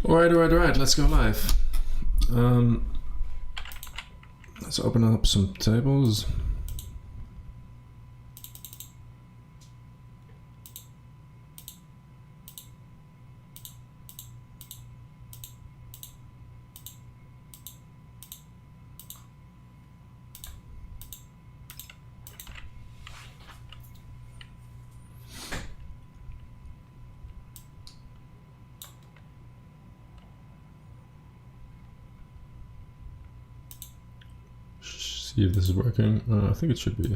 Alright, let's go live. Let's open up some tables. See if this is working. I think it should be.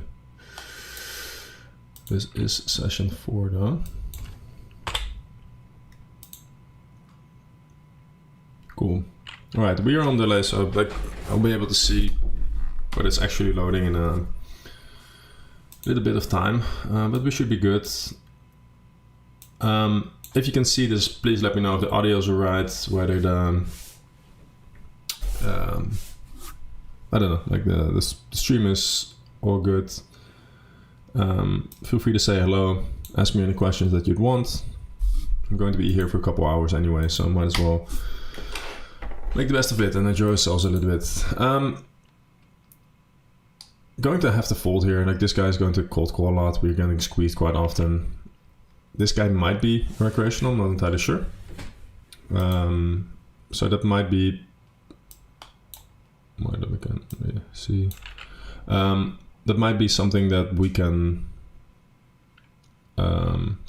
This is session 4 though. Cool. Alright, we are on delay, so I'll be able to see what it's actually loading in a little bit of time, but we should be good. If you can see this, please let me know if the audios are right, whether the I don't know, like the stream is all good. Feel free to say hello, ask me any questions that you'd want. I'm going to be here for a couple hours anyway, so might as well make the best of it and enjoy ourselves a little bit. Going to have to fold here, like this guy's going to cold call a lot, we're getting squeezed quite often. This guy might be recreational, not entirely sure. So that might be that might be something that we can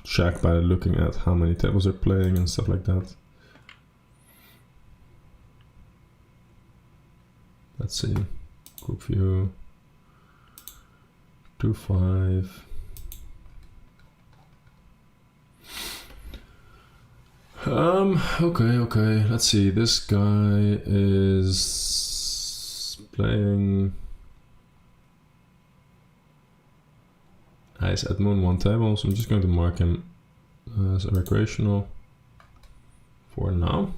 check by looking at how many tables they're playing and stuff like that. Let's see, group view, 2-5. Okay, let's see, this guy is playing Ice at Moon 1 table, so I'm just going to mark him as a recreational for now.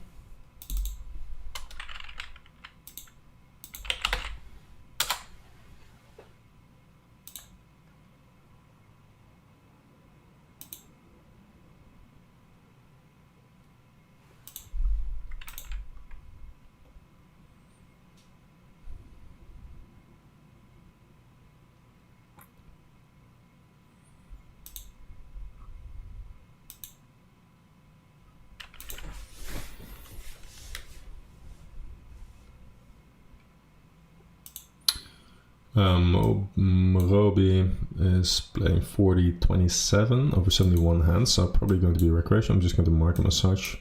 Roby is playing 40-27 over 71 hands, so probably going to be recreational. I'm just going to mark him as such,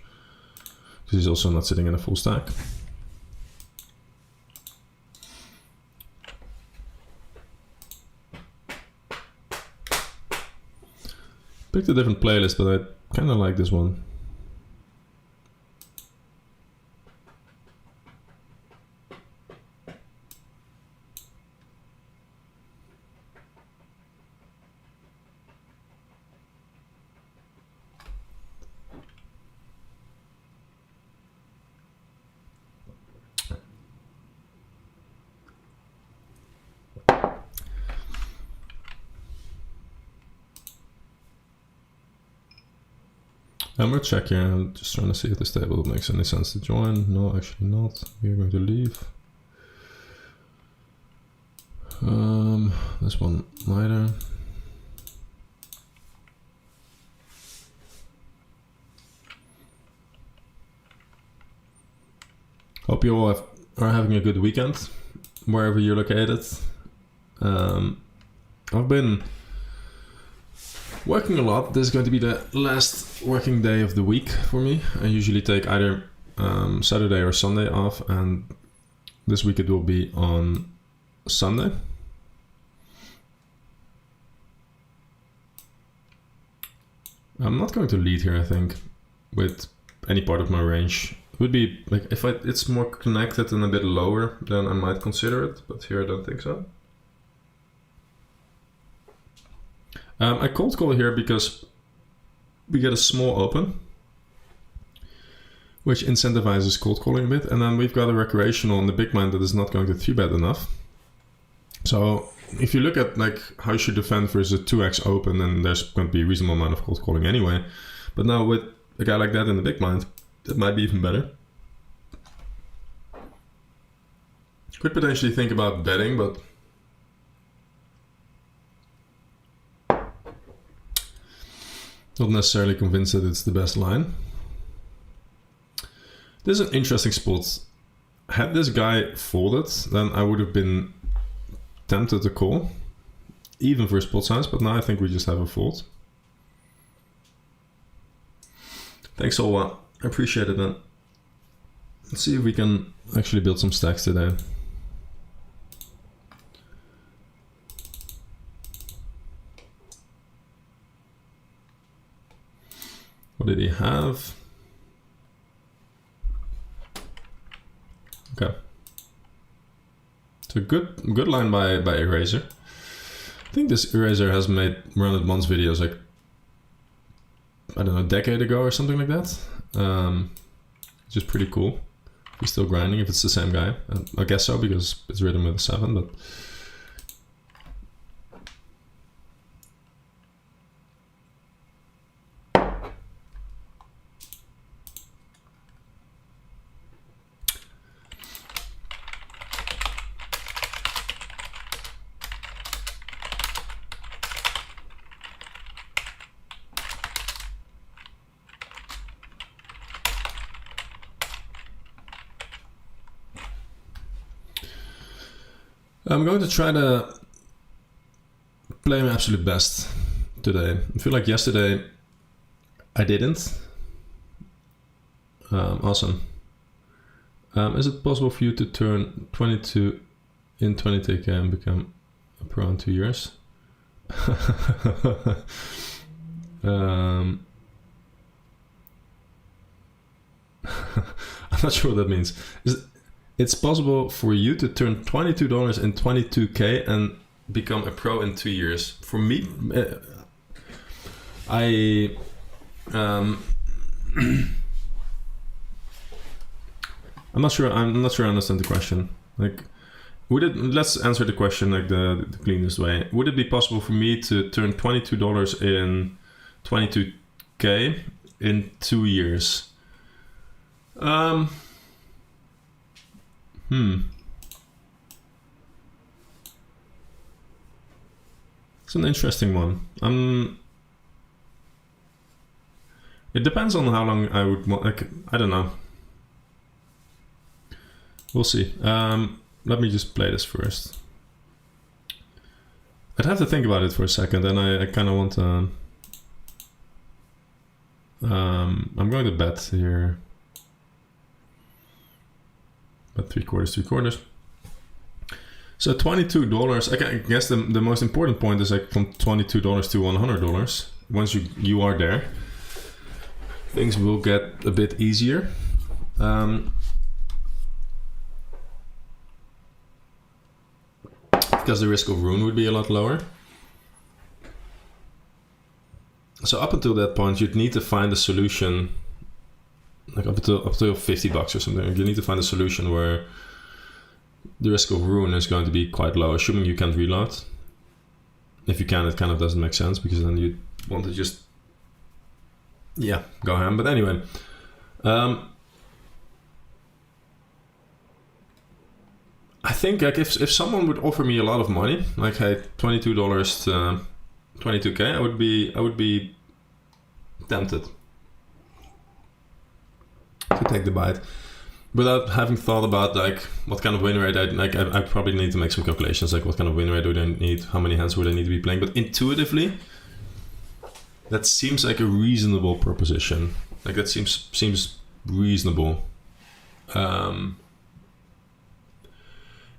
because he's also not sitting in a full stack. Picked a different playlist, but I kind of like this one. I'm gonna check here. I'm just trying to see if this table makes any sense to join. No, actually not. We're going to leave. This one neither. Hope you all are having a good weekend, wherever you're located. I've been working a lot. This is going to be the last working day of the week for me. I usually take either Saturday or Sunday off, and this week it will be on Sunday. I'm not going to lead here, I think, with any part of my range. It would be like if it's more connected and a bit lower, then I might consider it, but here I don't think so. I cold call here because we get a small open, which incentivizes cold calling a bit, and then we've got a recreational in the big blind that is not going to 3-bet enough. So if you look at like how you should defend versus a 2x open, then there's going to be a reasonable amount of cold calling anyway. But now with a guy like that in the big blind, That might be even better. Could potentially think about betting, but not necessarily convinced that it's the best line. This is an interesting spot. Had this guy folded, then I would have been tempted to call, even for spot size, but now I think we just have a fold. Thanks, Olwa. I appreciate it, man. Let's see if we can actually build some stacks today. What did he have? Okay. It's a good line by Eraser. I think this Eraser has made Run It Once videos like, I don't know, a decade ago or something like that. Which is pretty cool. He's still grinding if it's the same guy. I guess so, because it's written with a 7, but I'm going to try to play my absolute best today. I feel like yesterday I didn't. Awesome. Is it possible for you to turn 22 in 22k and become a pro in 2 years? I'm not sure what that means. It's possible for you to turn $22 in 22k and become a pro in 2 years. For me, I'm not sure. I'm not sure I understand the question. Like, let's answer the question like the cleanest way. Would it be possible for me to turn $22 in 22k in 2 years? It's an interesting one. It depends on how long I would want. Like, I don't know. We'll see. Let me just play this first. I'd have to think about it for a second, and I kind of want to. I'm going to bet here. But 3/4. So $22. I guess the most important point is like from $22 to $100. Once you are there, things will get a bit easier. Because the risk of ruin would be a lot lower. So up until that point, you'd need to find a solution. Like up to $50 or something. You need to find a solution where the risk of ruin is going to be quite low, assuming you can't reload. If you can, it kind of doesn't make sense, because then you want to just go ham. But anyway, I think like if someone would offer me a lot of money, like hey, $22 to 22k, I would be tempted to take the bite without having thought about like what kind of win rate I probably need to make some calculations, like what kind of win rate would I need, how many hands would I need to be playing, but intuitively that seems like a reasonable proposition. Like that seems reasonable.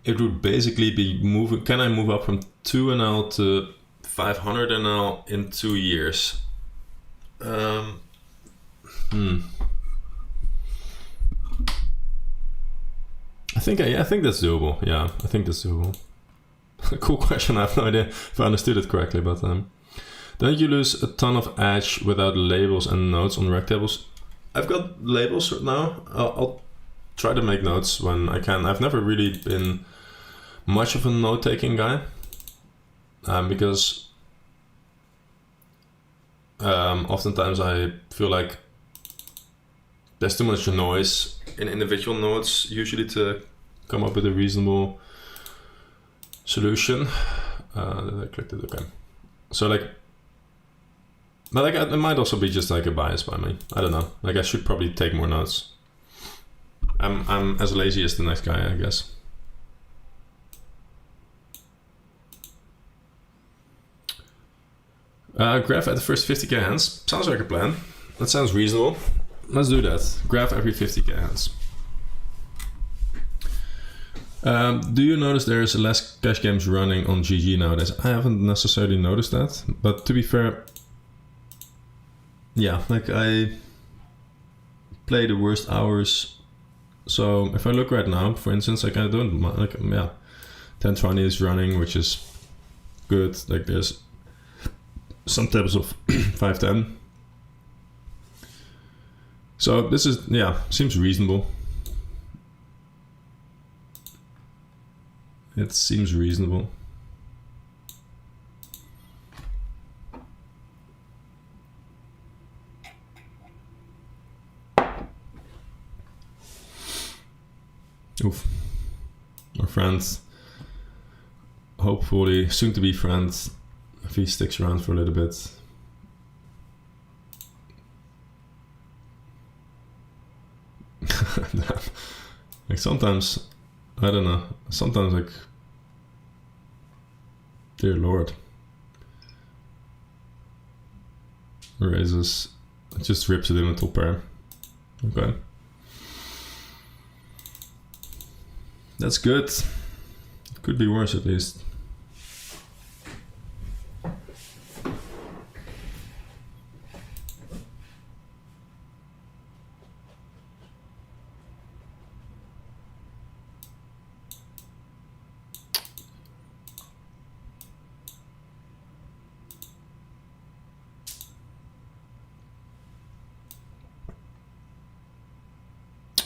It would basically be moving. Can I move up from 2 NL to 500 NL in 2 years? I think that's doable. Yeah, I think that's doable. Cool question. I have no idea if I understood it correctly, but don't you lose a ton of edge without labels and notes on rec tables? I've got labels now. I'll try to make notes when I can. I've never really been much of a note-taking guy, because oftentimes I feel like there's too much noise in individual nodes usually to come up with a reasonable solution. I clicked it, okay. So like, but like it might also be just like a bias by me. I don't know. Like I should probably take more notes. I'm as lazy as the next guy, I guess. Graph at the first 50k hands. Sounds like a plan. That sounds reasonable. Let's do that. Graph every 50k hands. Do you notice there's less cash games running on GG nowadays? I haven't necessarily noticed that, but to be fair, yeah, like I play the worst hours. So if I look right now, for instance, like I don't like, yeah, 1020 is running, which is good. Like there's some tables of 510. So this is, yeah, seems reasonable. It seems reasonable. Oof. Our friend, hopefully soon to be friend, if he sticks around for a little bit. Like sometimes, I don't know, sometimes like, dear Lord. Raises, it just rips it in a top pair. Okay. That's good. It could be worse at least.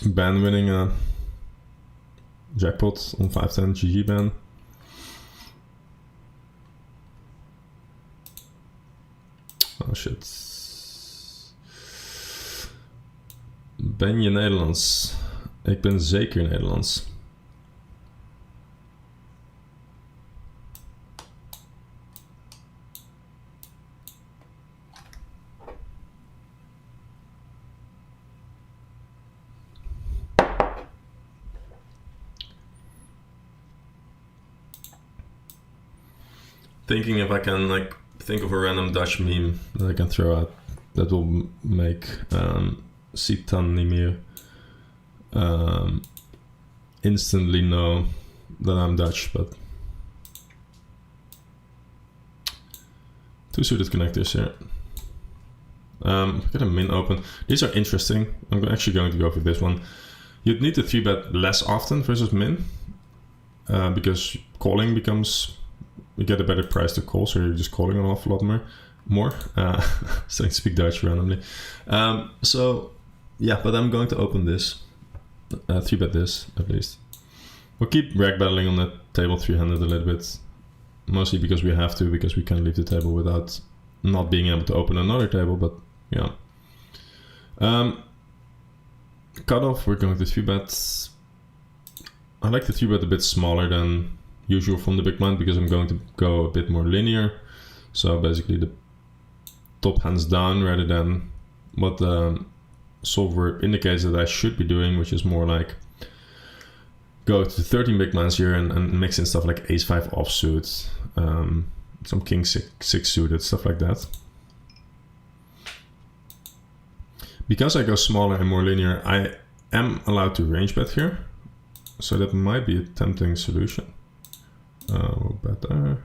Ban winning a jackpot on 510 GG ban. Oh shit. Ben je Nederlands? Ik ben zeker Nederlands. Thinking if I can like think of a random Dutch meme that I can throw out that will make Sitan Nimir instantly know that I'm Dutch, but two suited connectors here. Get a min open. These are interesting. I'm actually going to go for this one. You'd need to 3-bet less often versus min because calling becomes, you get a better price to call, so you're just calling an awful lot more. So I speak Dutch randomly. So yeah, but I'm going to open this, 3-bet this at least. We'll keep rag battling on the table 300 a little bit, mostly because we have to, because we can't leave the table without not being able to open another table, but yeah. Cutoff, we're going to 3-bet. I like the 3-bet a bit smaller than usual from the big blind because I'm going to go a bit more linear. So basically the top hands down rather than what the solver indicates that I should be doing, which is more like go to 13 big blinds here and mix in stuff like ace-5 offsuit, some king-6 suited, stuff like that. Because I go smaller and more linear, I am allowed to range bet here. So that might be a tempting solution. We'll bet there.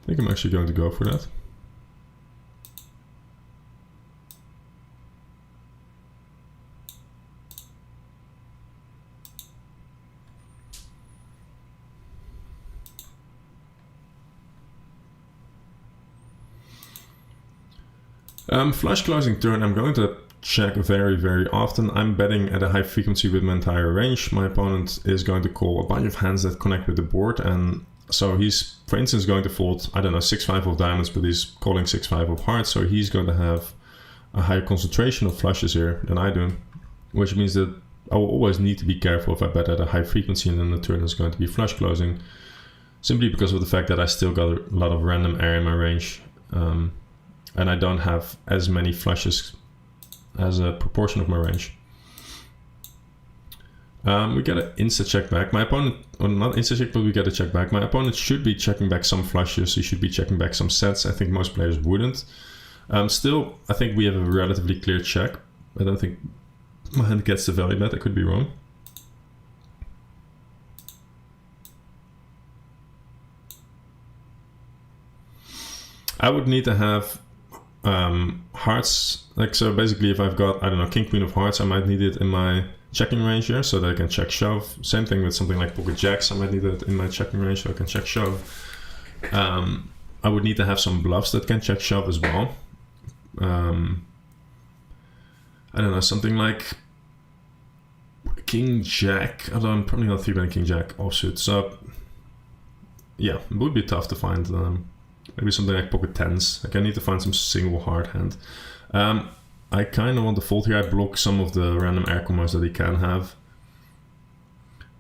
I think I'm actually going to go for that. Flush closing turn, I'm going to check very, very often. I'm betting at a high frequency with my entire range. My opponent is going to call a bunch of hands that connect with the board, and so he's, for instance, going to fold, I don't know, 6-5 of diamonds, but he's calling 6-5 of hearts, so he's going to have a higher concentration of flushes here than I do, which means that I will always need to be careful if I bet at a high frequency and then the turn is going to be flush closing, simply because of the fact that I still got a lot of random air in my range, and I don't have as many flushes as a proportion of my range. We get an insta check back. My opponent, or not insta check, but we get a check back. My opponent should be checking back some flushes. He should be checking back some sets. I think most players wouldn't. Still, I think we have a relatively clear check. I don't think my hand gets the value bet. I could be wrong. I would need to have hearts. Like, so basically if I've got, I don't know, king, queen of hearts, I might need it in my checking range here so that I can check shove. Same thing with something like pocket jacks. I might need it in my checking range so I can check shove. I would need to have some bluffs that can check shove as well. I don't know, something like king jack. Although I'm probably not 3-betting king jack offsuit. So yeah, it would be tough to find. Maybe something like pocket tens. Like I need to find some single hard hand. I kind of want to fold here. I block some of the random air combos that he can have.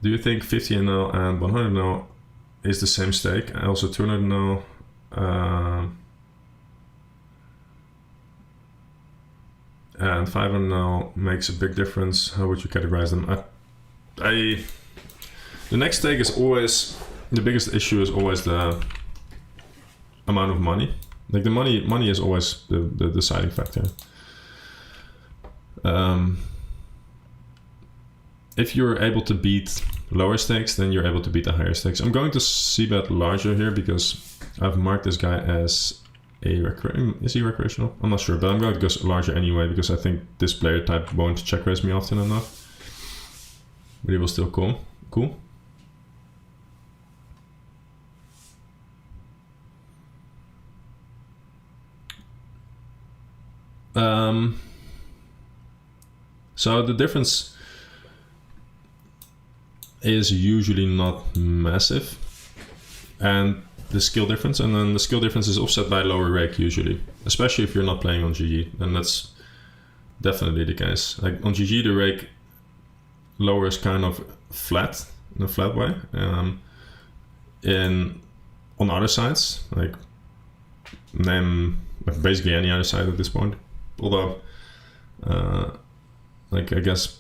Do you think 50 NL and 100 NL is the same stake? I also 200 NL. And 500 NL makes a big difference. How would you categorize them? The next stake is always, the biggest issue is always the amount of money. Like the money is always the deciding factor. If you're able to beat lower stakes, then you're able to beat the higher stakes. I'm going to c-bet larger here because I've marked this guy as a is he recreational? I'm not sure, but I'm going to go larger anyway because I think this player type won't check raise me often enough. But he will still cool. So the difference is usually not massive, and the skill difference, and then the skill difference is offset by lower rake usually, especially if you're not playing on GG, and that's definitely the case. Like on GG, the rake lower is kind of flat in a flat way. On other sides, like basically any other side at this point, although like I guess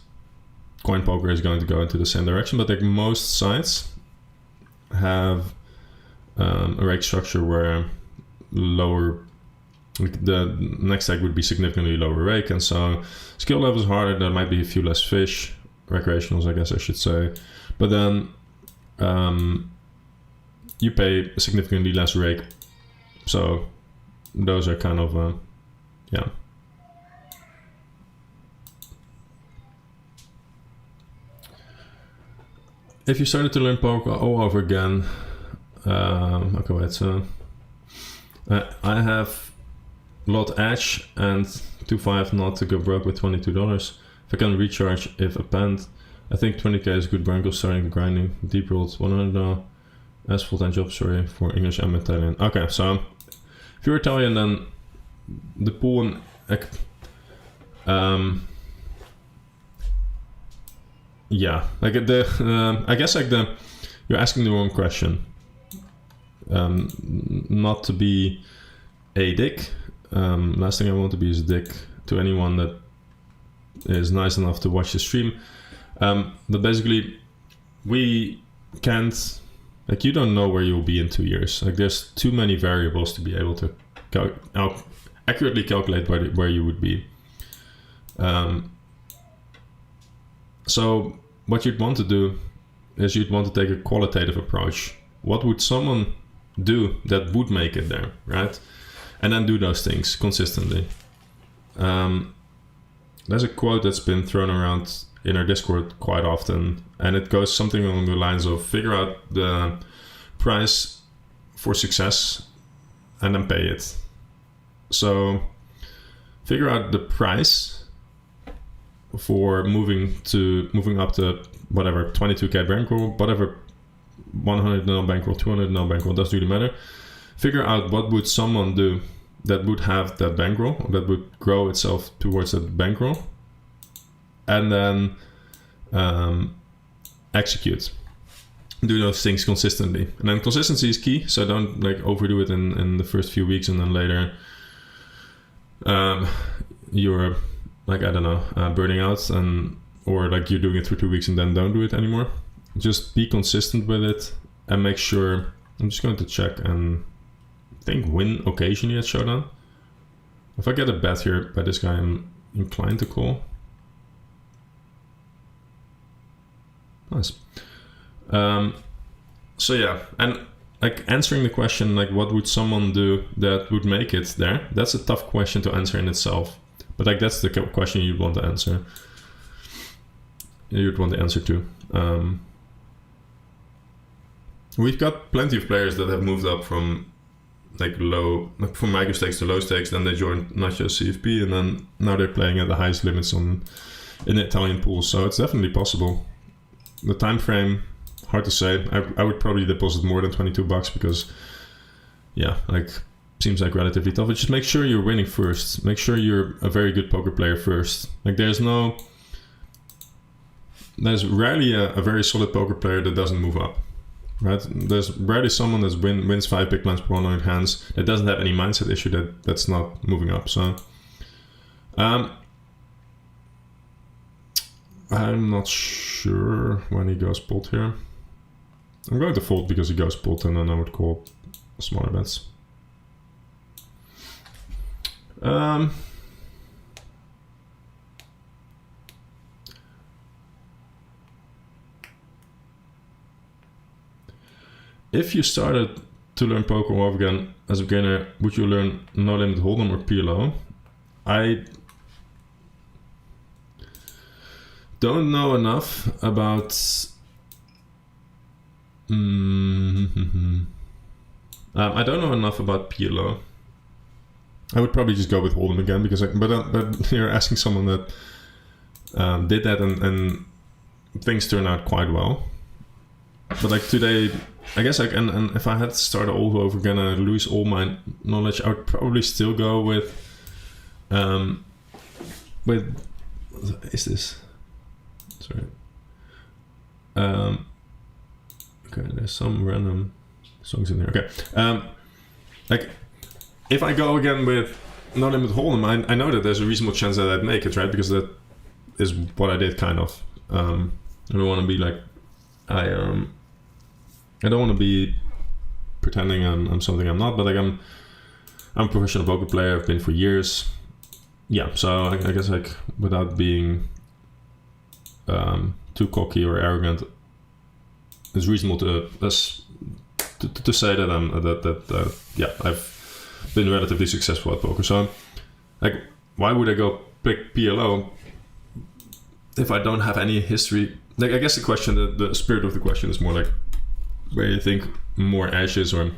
coin poker is going to go into the same direction, but like most sites have a rake structure where the next stack would be significantly lower rake, and so skill level is harder. There might be a few less fish, recreationals I guess I should say, but then you pay significantly less rake, so those are kind of yeah. If you started to learn poker all over again, okay, wait, so I have lot edge and 2-5 not to go broke with $22. If I can recharge if append, I think 20k is good bankroll starting grinding. Deep rolled 100 now. As full-time job, sorry, for English and Italian. Okay, so if you're Italian, then the pool yeah, like I guess like you're asking the wrong question. Not to be a dick. Last thing I want to be is a dick to anyone that is nice enough to watch the stream. But basically, we can't, like, you don't know where you'll be in 2 years. Like, there's too many variables to be able to accurately calculate where you would be. So what you'd want to do is you'd want to take a qualitative approach. What would someone do that would make it there, right? And then do those things consistently. There's a quote that's been thrown around in our Discord quite often, and it goes something along the lines of figure out the price for success and then pay it. So figure out the price for moving up to whatever 22k bankroll, whatever 100 nil bankroll, 200 nil bankroll, doesn't really matter. Figure out what would someone do that would have that bankroll, or that would grow itself towards that bankroll, and then execute. Do those things consistently, and then consistency is key. So don't like overdo it in the first few weeks, and then later you're like, I don't know, burning out, and or like you're doing it for 2 weeks and then don't do it anymore. Just be consistent with it and make sure. I'm just going to check and think win occasionally at showdown. If I get a bet here by this guy, I'm inclined to call. Nice. So yeah, and like answering the question, like what would someone do that would make it there? That's a tough question to answer in itself. But like that's the question you'd want to answer. You'd want the answer to. We've got plenty of players that have moved up from like from micro stakes to low stakes, then they joined Nacho CFP, and then now they're playing at the highest limits in the Italian pool. So it's definitely possible. The time frame, hard to say. I would probably deposit more than $22 because, yeah, like seems like relatively tough. But just make sure you're winning first. Make sure you're a very good poker player first. Like there's rarely a very solid poker player that doesn't move up, right? There's rarely someone that wins 5 big blinds per 100 hands that doesn't have any mindset issue that's not moving up. So I'm not sure when he goes pot here. I'm going to fold because he goes pot, and then I would call smaller bets. If you started to learn poker over again as a beginner, would you learn No Limit Hold'em or PLO? I don't know enough about. I don't know enough about PLO. I would probably just go with Hold'em again because, but you're asking someone that did that and things turned out quite well. But like today, I guess and if I had to start all over again and I'd lose all my knowledge, I would probably still go with is this? Sorry. Okay, there's some random songs in there. Okay. Like if I go again with No Limit Hold'em, I know that there's a reasonable chance that I'd make it, right? Because that is what I did kind of. I don't want to be like I don't want to be pretending I'm something I'm not, but like I'm a professional poker player. I've been for years. Yeah, so I guess like without being too cocky or arrogant, it's reasonable to say that yeah, I've been relatively successful at poker. So like, why would I go pick PLO if I don't have any history? Like, I guess the question, the spirit of the question is more like where you think more ashes or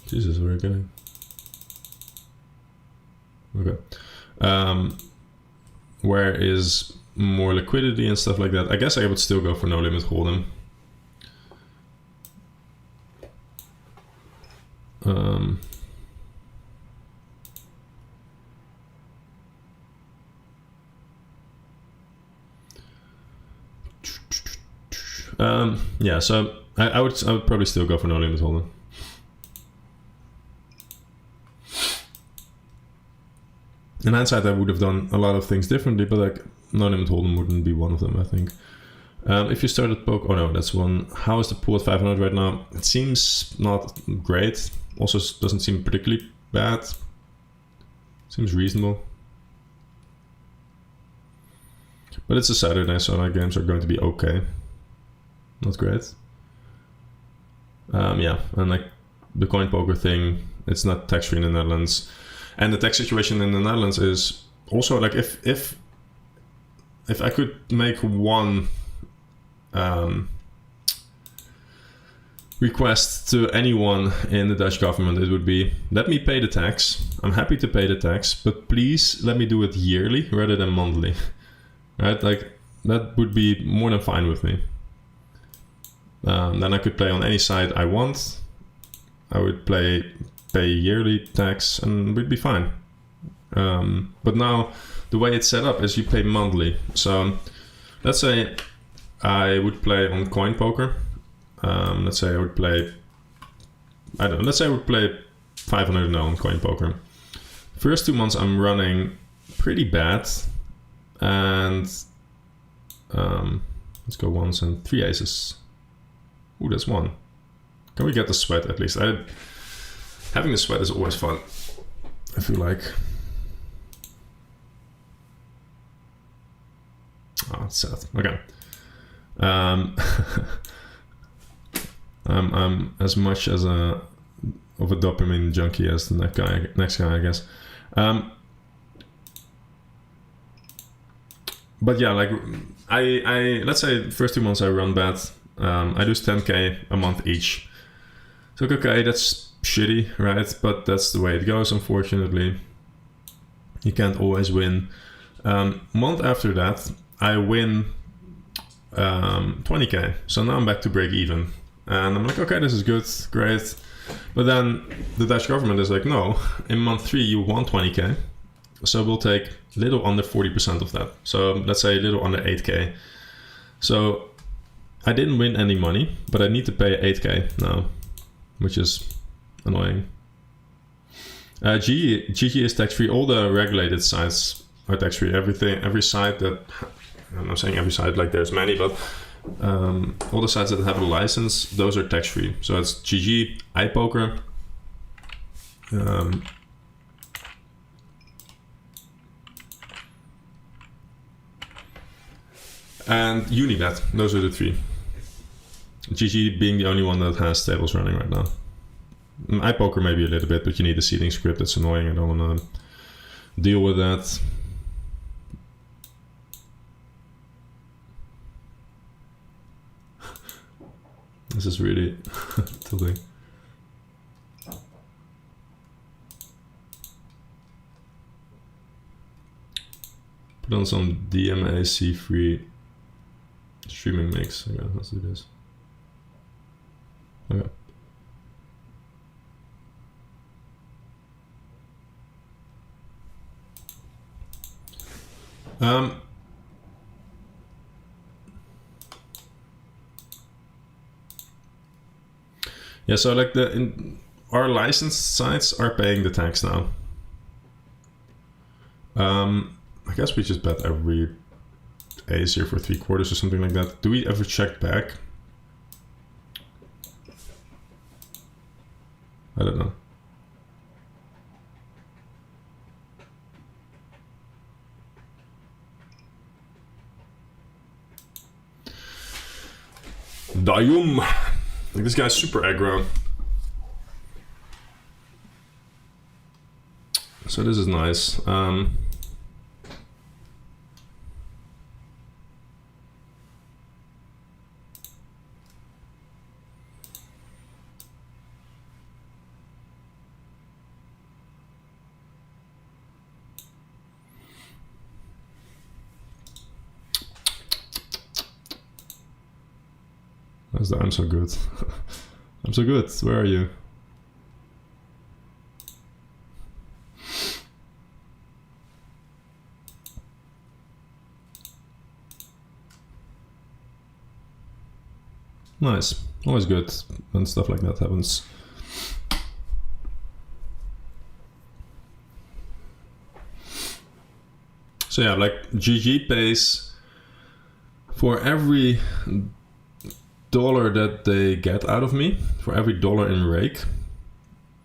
Jesus, where are you getting? Okay. Where is more liquidity and stuff like that? I guess I would still go for No Limit Hold'em. Yeah, so I would probably still go for No Limit Hold'em. In hindsight, I would have done a lot of things differently, but like No Limit Hold'em wouldn't be one of them, I think. If you started poker, oh no, that's one. How is the pool at 500 right now? It seems not great. Also, doesn't seem particularly bad. Seems reasonable. But it's a Saturday, so my games are going to be okay. Not great. Yeah, and like the coin poker thing, it's not tax-free in the Netherlands. And the tax situation in the Netherlands is also like if I could make one request to anyone in the Dutch government, it would be, let me pay the tax. I'm happy to pay the tax, but please let me do it yearly rather than monthly. Right? Like that would be more than fine with me. Then I could play on any side I want. I would pay yearly tax and we'd be fine. But now the way it's set up is you pay monthly. So let's say I would play on coin poker. Let's say I would play, let's say I would play 500 now on coin poker. First 2 months I'm running pretty bad, and let's go once and 3 aces. Ooh, that's 1. Can we get the sweat at least? Having the sweat is always fun, I feel like. Oh, it's sad. Okay. I'm as much as of a dopamine junkie as the next guy, I guess. But yeah, like I let's say first 2 months I run bad. I lose 10k a month each. So okay, that's shitty, right? But that's the way it goes, unfortunately. You can't always win. Month after that, I win 20k. So now I'm back to break even. And I'm like, okay, this is good, great. But then the Dutch government is like, no, in month 3 you won 20k. So we'll take a little under 40% of that. So let's say a little under 8k. So I didn't win any money, but I need to pay 8k now, which is annoying. GG is tax-free. All the regulated sites are tax-free. Every site that, I'm not saying every site, like there's many, but all the sites that have a license, those are tax-free. So it's GG, iPoker, and Unibet. Those are the 3. GG being the only one that has tables running right now. iPoker maybe a little bit, but you need a seeding script. That's annoying. I don't want to deal with that. This is really tilting. Put on some DMAC free streaming mix. Okay, let's do this. Okay. Yeah, so like our licensed sites are paying the tax now. I guess we just bet every ace here for 3/4 or something like that. Do we ever check back? I don't know. Dayum! Like, this guy's super aggro. So this is nice. I'm so good. I'm so good. Where are you? Nice. Always good when stuff like that happens. So yeah, like GG pays for every dollar that they get out of me, for every dollar in rake,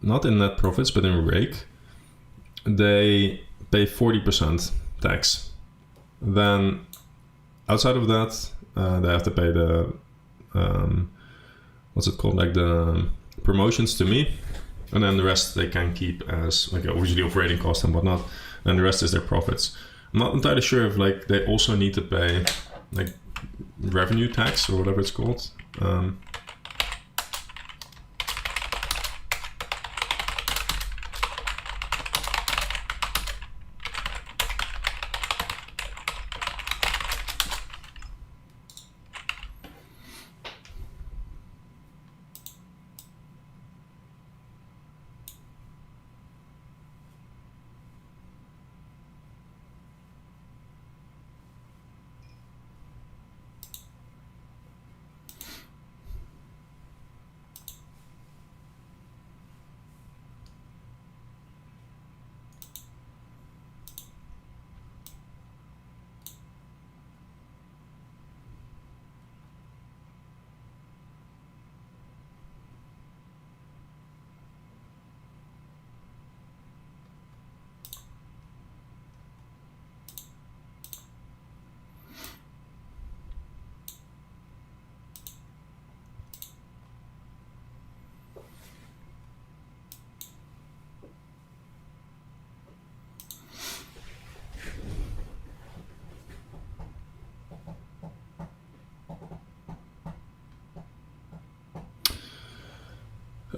not in net profits, but in rake, they pay 40% tax. Then outside of that, they have to pay the, what's it called, like the promotions to me. And then the rest they can keep as like obviously operating costs and whatnot. And the rest is their profits. I'm not entirely sure if like they also need to pay like revenue tax or whatever it's called.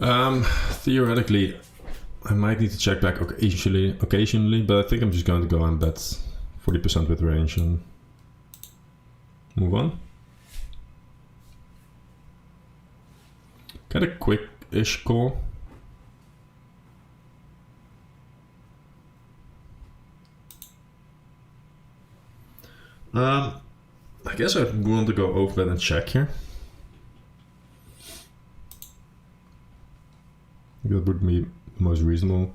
Theoretically, I might need to check back occasionally, but I think I'm just going to go and bet 40% with range and move on. Got a quick-ish call. I guess I want to go over that and check here. That would be most reasonable.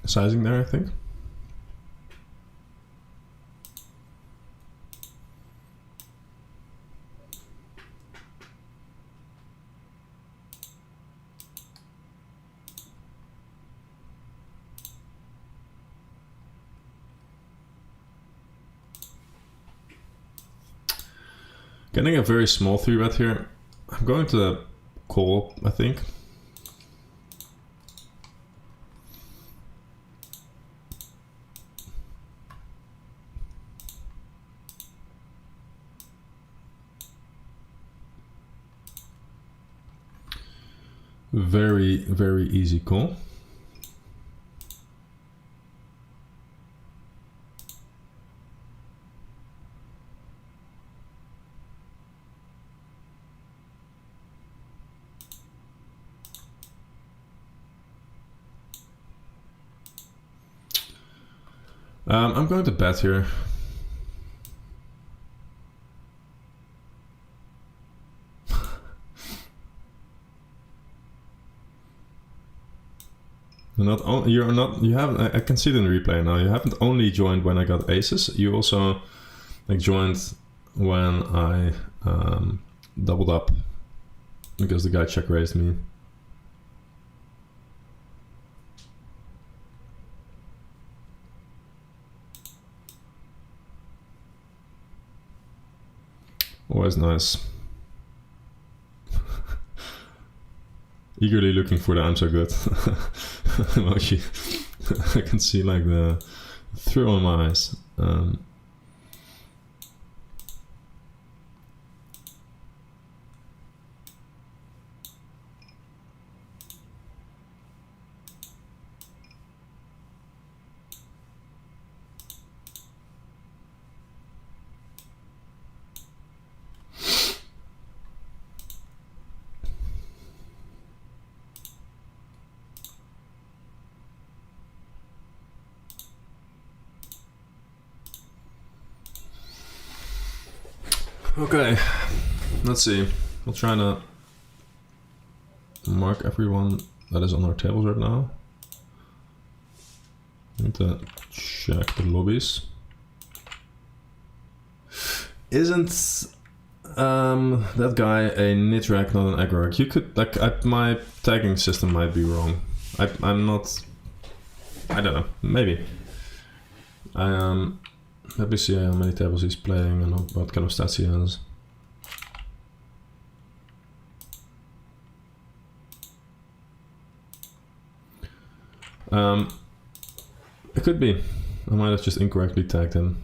Sizing there, I think. Getting a very small 3-bet here. I'm going to call, I think. Very, very easy call. I'm going to bet here. I can see it in the replay now. You haven't only joined when I got aces, you also joined when I doubled up because the guy check raised me. Always nice. Eagerly looking for the I'm so good emoji. I can see the thrill in my eyes. Okay, let's see. We'll try to mark everyone that is on our tables right now. Need to check the lobbies. Isn't that guy a nit-rack, not an aggro rack? You could my tagging system might be wrong. I'm not. I don't know. Maybe. Let me see how many tables he's playing and what kind of stats he has. It could be. I might have just incorrectly tagged him.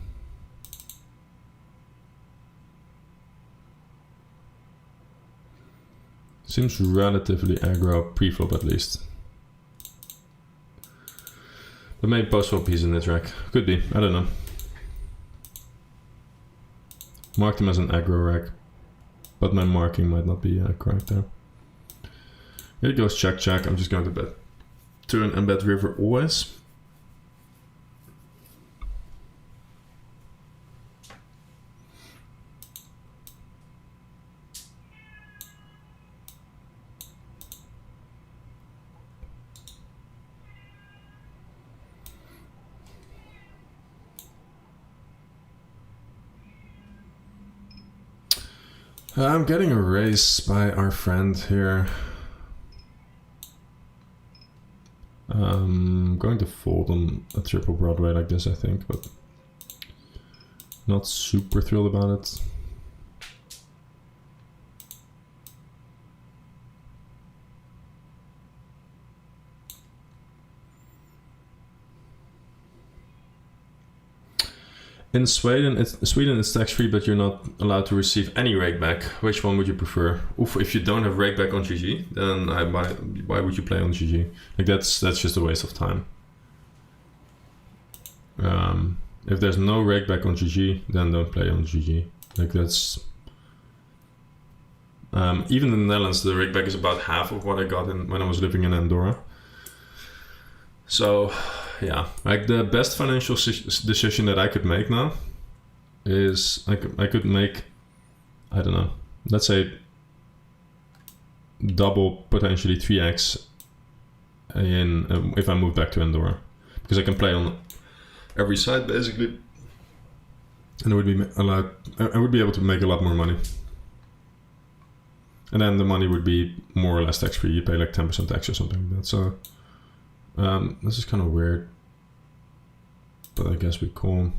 Seems relatively aggro pre-flop at least. But maybe post-flop he's in this rack. Could be. I don't know. Marked him as an aggro rack, but my marking might not be correct there. Here it goes, check, check. I'm just going to bet turn and bet river always. I'm getting a raise by our friend here. I'm going to fold on a triple Broadway like this, I think, but not super thrilled about it. In Sweden, it's tax-free, but you're not allowed to receive any rakeback. Which one would you prefer? Oof, if you don't have rakeback on GG, then why would you play on GG? Like that's just a waste of time. If there's no rakeback on GG, then don't play on GG. Like that's even in the Netherlands, the rakeback is about half of what I got when I was living in Andorra. So yeah, like the best financial decision that I could make now is I could make, I don't know, let's say double, potentially 3x in if I move back to Andorra, because I can play on every side basically, and I would be able to make a lot more money, and then the money would be more or less tax free. You pay like 10% tax or something like that. So this is kind of weird, but I guess we call.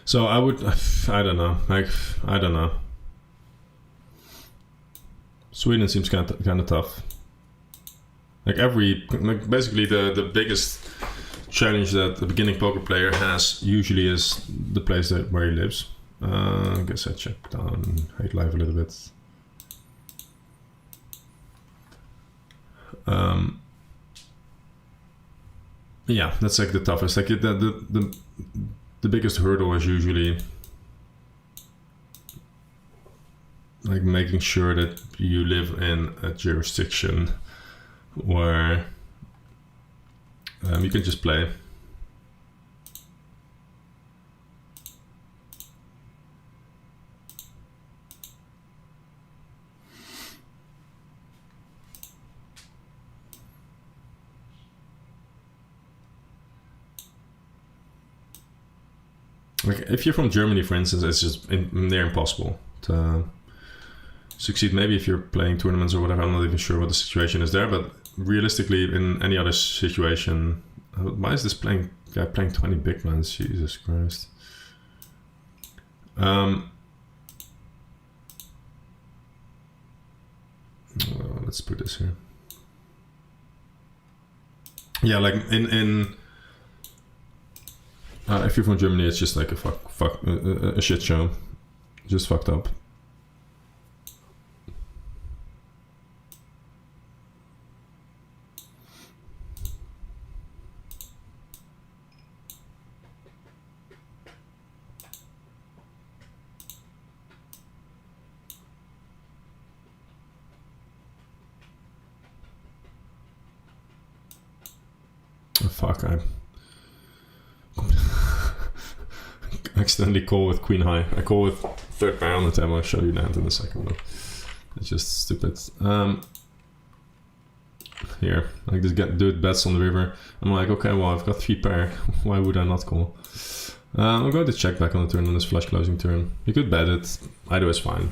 So I don't know. Sweden seems kind of tough. Like basically the biggest challenge that the beginning poker player has usually is the place where he lives. I guess I check down height life a little bit. Yeah, that's like the toughest. Like the biggest hurdle is usually like making sure that you live in a jurisdiction where you can just play. Like if you're from Germany, for instance, it's just near impossible to succeed. Maybe if you're playing tournaments or whatever, I'm not even sure what the situation is there. But realistically, in any other situation, why is this guy playing 20 big blinds? Jesus Christ. Let's put this here. Yeah, like if you're from Germany, it's just like a shit show. Just fucked up. Oh, fuck, I accidentally call with queen high. I call with third pair on the table. I'll show you that in a second. But it's just stupid. Here, like this do it bets on the river. I'm like, okay, well, I've got 3 pair. Why would I not call? I'm going to check back on the turn on this flush closing turn. You could bet it. Either is fine.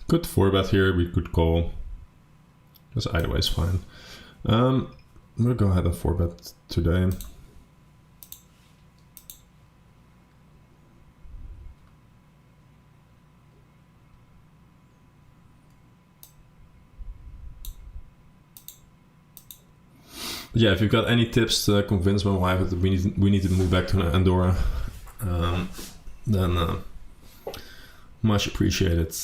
Could 4-bet here, we could call. Because either way is fine. We'll go ahead and 4-bet today. But yeah, if you've got any tips to convince my wife that we need to move back to Andorra, then much appreciated.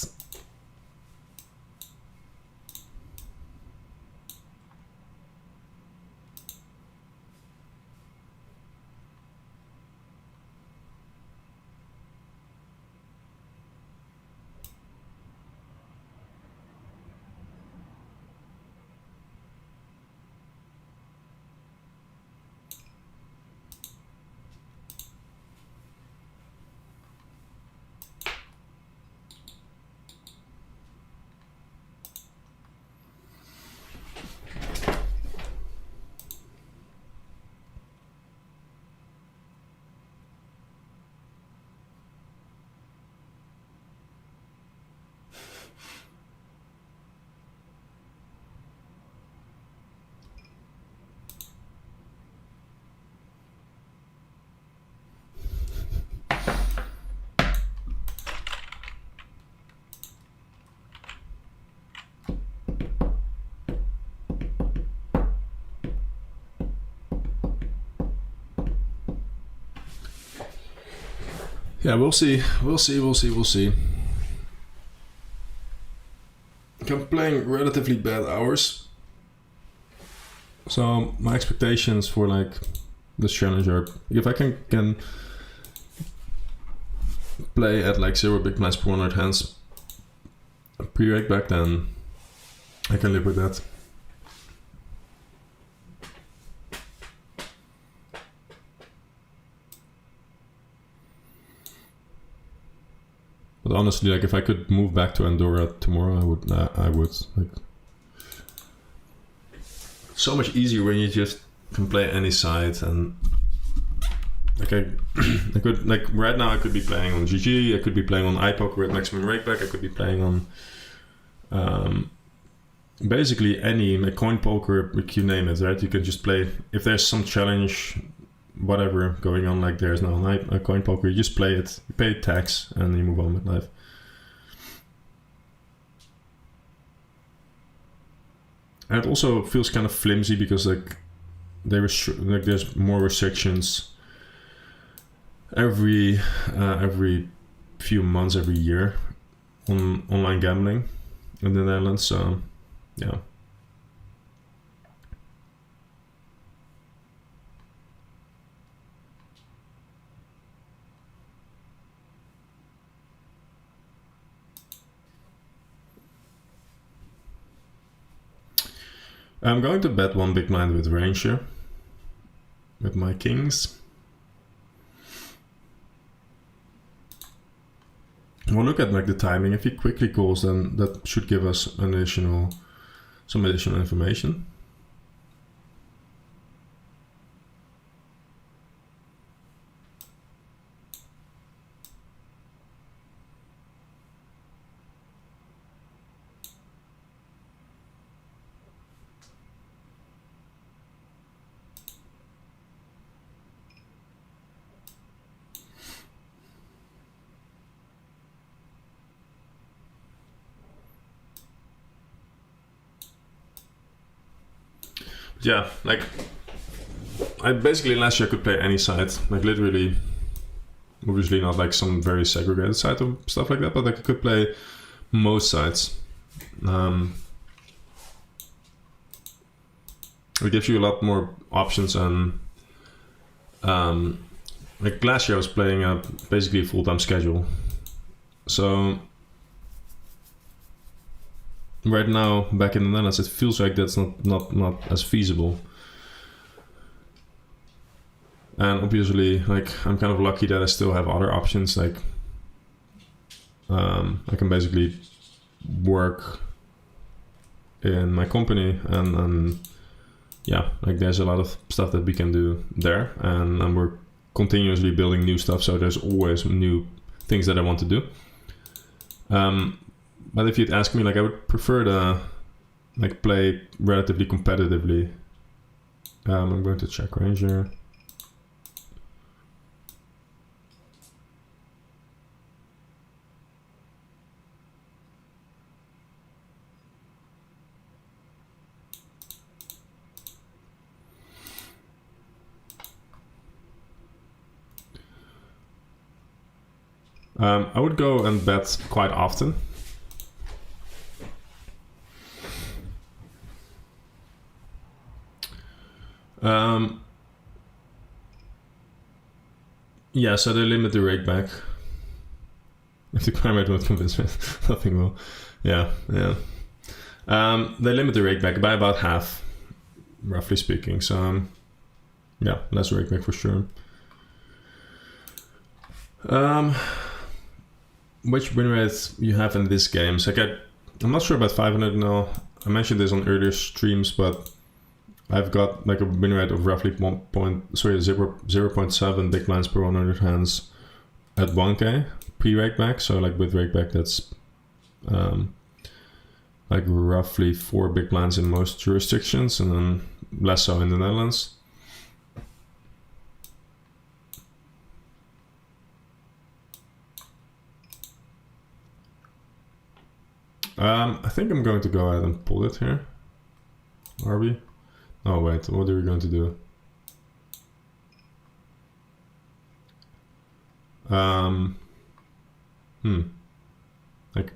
Yeah, we'll see. We'll see. I'm playing relatively bad hours. So my expectations for like this challenge are, if I can play at like 0 big blinds per 100 hands pre-rake back, then I can live with that. But honestly, like if I could move back to Andorra tomorrow, I would. Like, so much easier when you just can play any side, and like I could, like right now I could be playing on GG, I could be playing on iPoker with maximum rakeback, I could be playing on basically any, like coin poker, you name it, right? You can just play if there's some challenge, whatever going on, like there's no coin poker, you just play it, you pay tax, and you move on with life. And it also feels kind of flimsy because like there's more restrictions every few months, every year on online gambling in the Netherlands. So yeah. I'm going to bet 1 big blind with range here, with my kings. We'll look at like the timing. If he quickly calls, then that should give us some additional information. Yeah, like I basically last year could play any side, like literally, obviously not like some very segregated side or stuff like that, but like I could play most sides. It gives you a lot more options, and like last year I was playing basically a full-time schedule, so right now back in the Netherlands it feels like that's not as feasible. And obviously like I'm kind of lucky that I still have other options, like I can basically work in my company, and yeah, like there's a lot of stuff that we can do there, and we're continuously building new stuff, so there's always new things that I want to do. But if you'd ask me, like, I would prefer to like play relatively competitively. I'm going to check range here. I would go and bet quite often. Yeah, so they limit the rake back. If the crime rate won't convince me, nothing will. Yeah. They limit the rake back by about half, roughly speaking. So, yeah, less rake back for sure. Which win rates you have in this game? So I'm not sure about 500 now. I mentioned this on earlier streams, but I've got like a win rate of roughly 0.7 big blinds per 100 hands at 1k pre-rake back. So like with rake back, that's like roughly 4 big blinds in most jurisdictions, and then less so in the Netherlands. I think I'm going to go ahead and pull it here. Are we? Oh wait, what are we going to do? Like,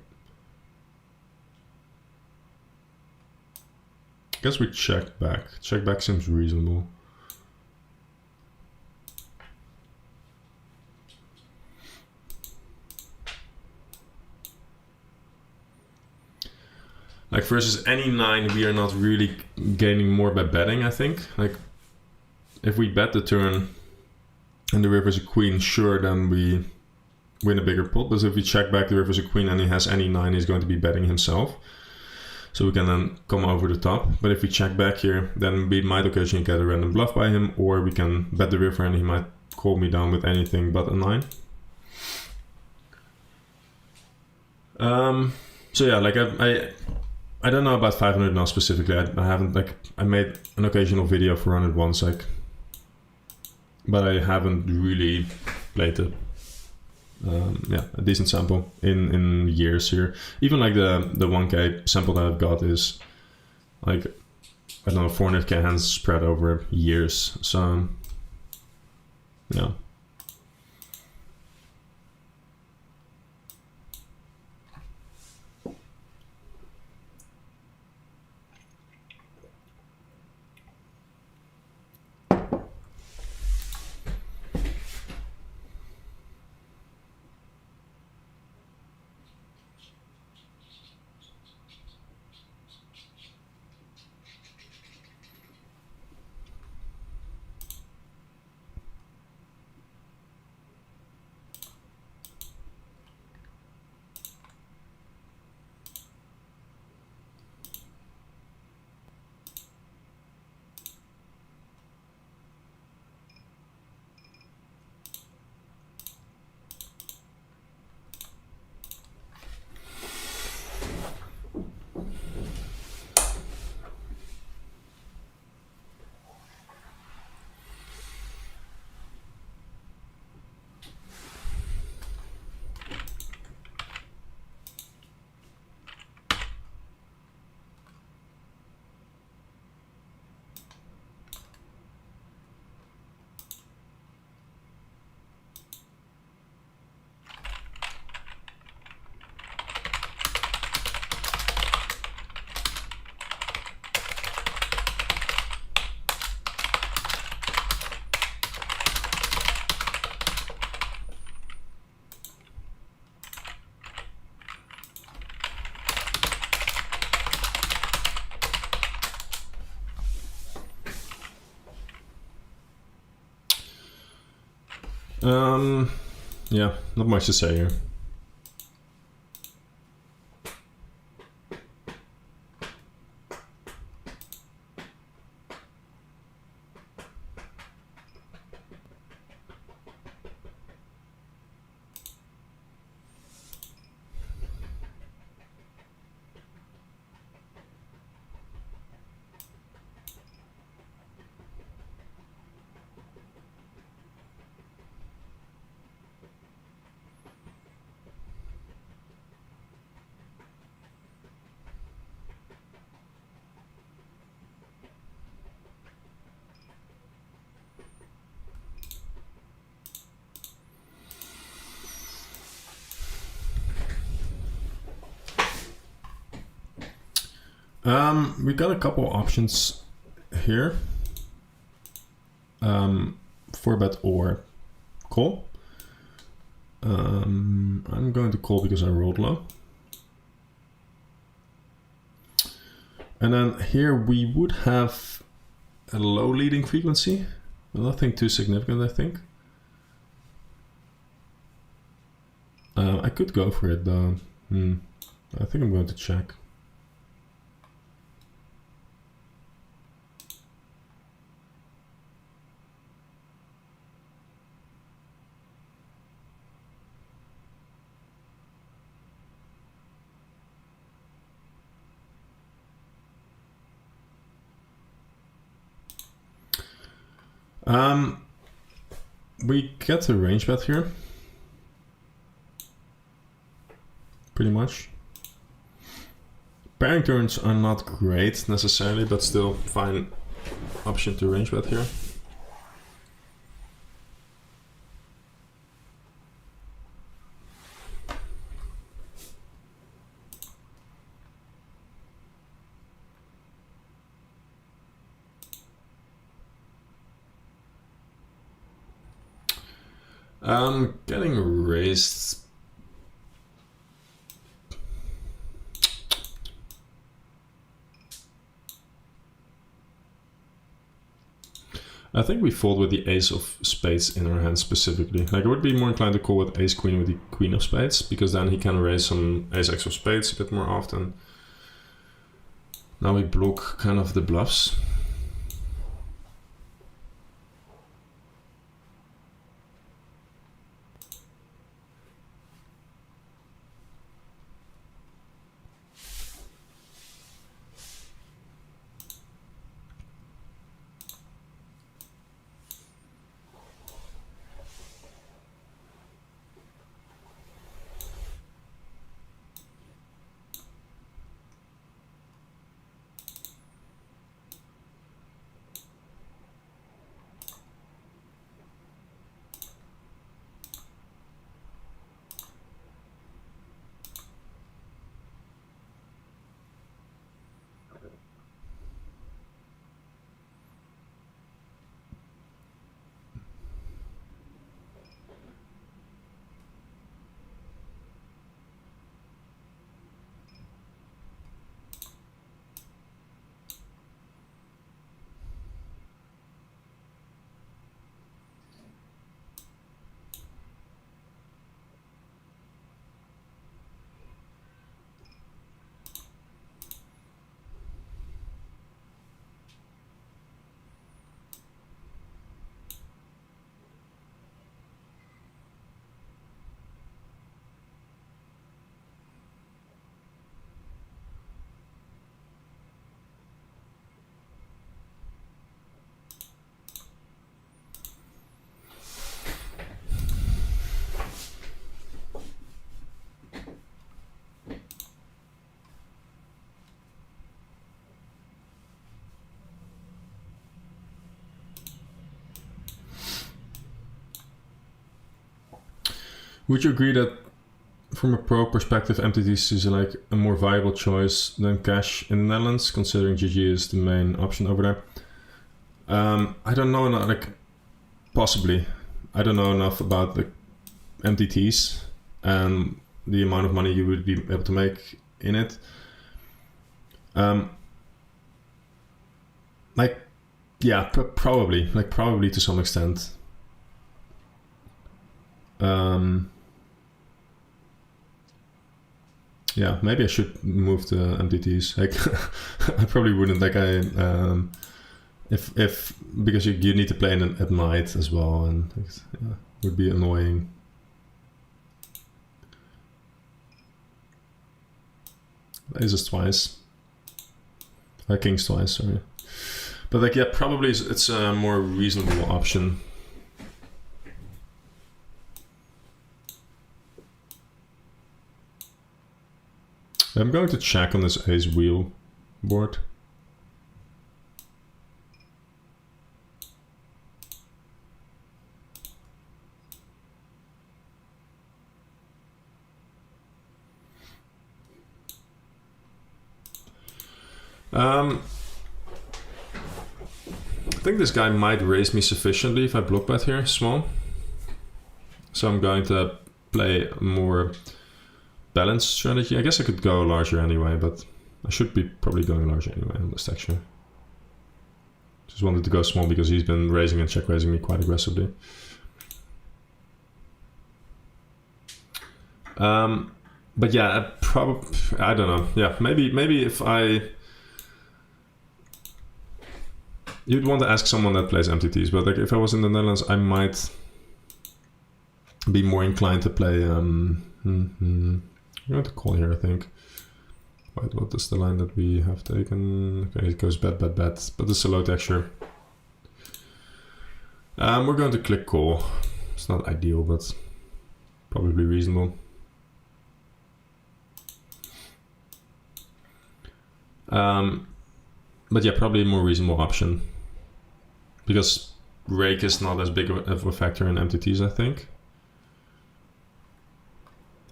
I guess we check back. Check back seems reasonable. Like versus any 9, we are not really gaining more by betting, I think. Like, if we bet the turn and the river's a queen, sure, then we win a bigger pot. But if we check back the river's a queen and he has any 9, he's going to be betting himself. So we can then come over the top. But if we check back here, then we might occasionally get a random bluff by him, or we can bet the river and he might call me down with anything but a 9. So yeah, like I don't know about 500 now specifically. I haven't, like, I made an occasional video for Run It Once, like, but I haven't really played it. A decent sample in years here. Even like the 1k sample that I've got is like, I don't know, 400k hands spread over years. So yeah. Yeah, not much to say here. We got a couple options here. 4-bet or call. I'm going to call because I rolled low. And then here we would have a low leading frequency, but nothing too significant, I think. I could go for it though. I think I'm going to check. We get a range bet here. Pretty much. Pairing turns are not great necessarily, but still fine option to range bet here. Getting raised. I think we fold with the ace of spades in our hand specifically. Like I would be more inclined to call with ace queen with the queen of spades, because then he can raise some ace x of spades a bit more often. Now we block kind of the bluffs. Would you agree that from a pro perspective, MTTs is like a more viable choice than cash in the Netherlands, considering GG is the main option over there? I don't know, like possibly. I don't know enough about the MTTs and the amount of money you would be able to make in it. Like, yeah, probably to some extent. Yeah, maybe I should move to MTTs. Like, I probably wouldn't. Like, if because you need to play at night as well, and yeah, it would be annoying. Aces twice, kings twice. Sorry, but like, yeah, probably it's a more reasonable option. I'm going to check on this ace wheel board. I think this guy might raise me sufficiently if I block bet here, small. So I'm going to play a more balanced strategy. I guess I could go larger anyway, but I should be probably going larger anyway on this texture. Just wanted to go small because he's been raising and check raising me quite aggressively. But yeah, I don't know. Yeah, maybe if you'd want to ask someone that plays MTTs, but like if I was in the Netherlands, I might be more inclined to play. I'm going to call here, I think. Wait, what is the line that we have taken? Okay, it goes bet, but this is a low texture. We're going to click call. It's not ideal, but probably reasonable. But yeah, probably a more reasonable option because rake is not as big of a factor in MTTs, I think.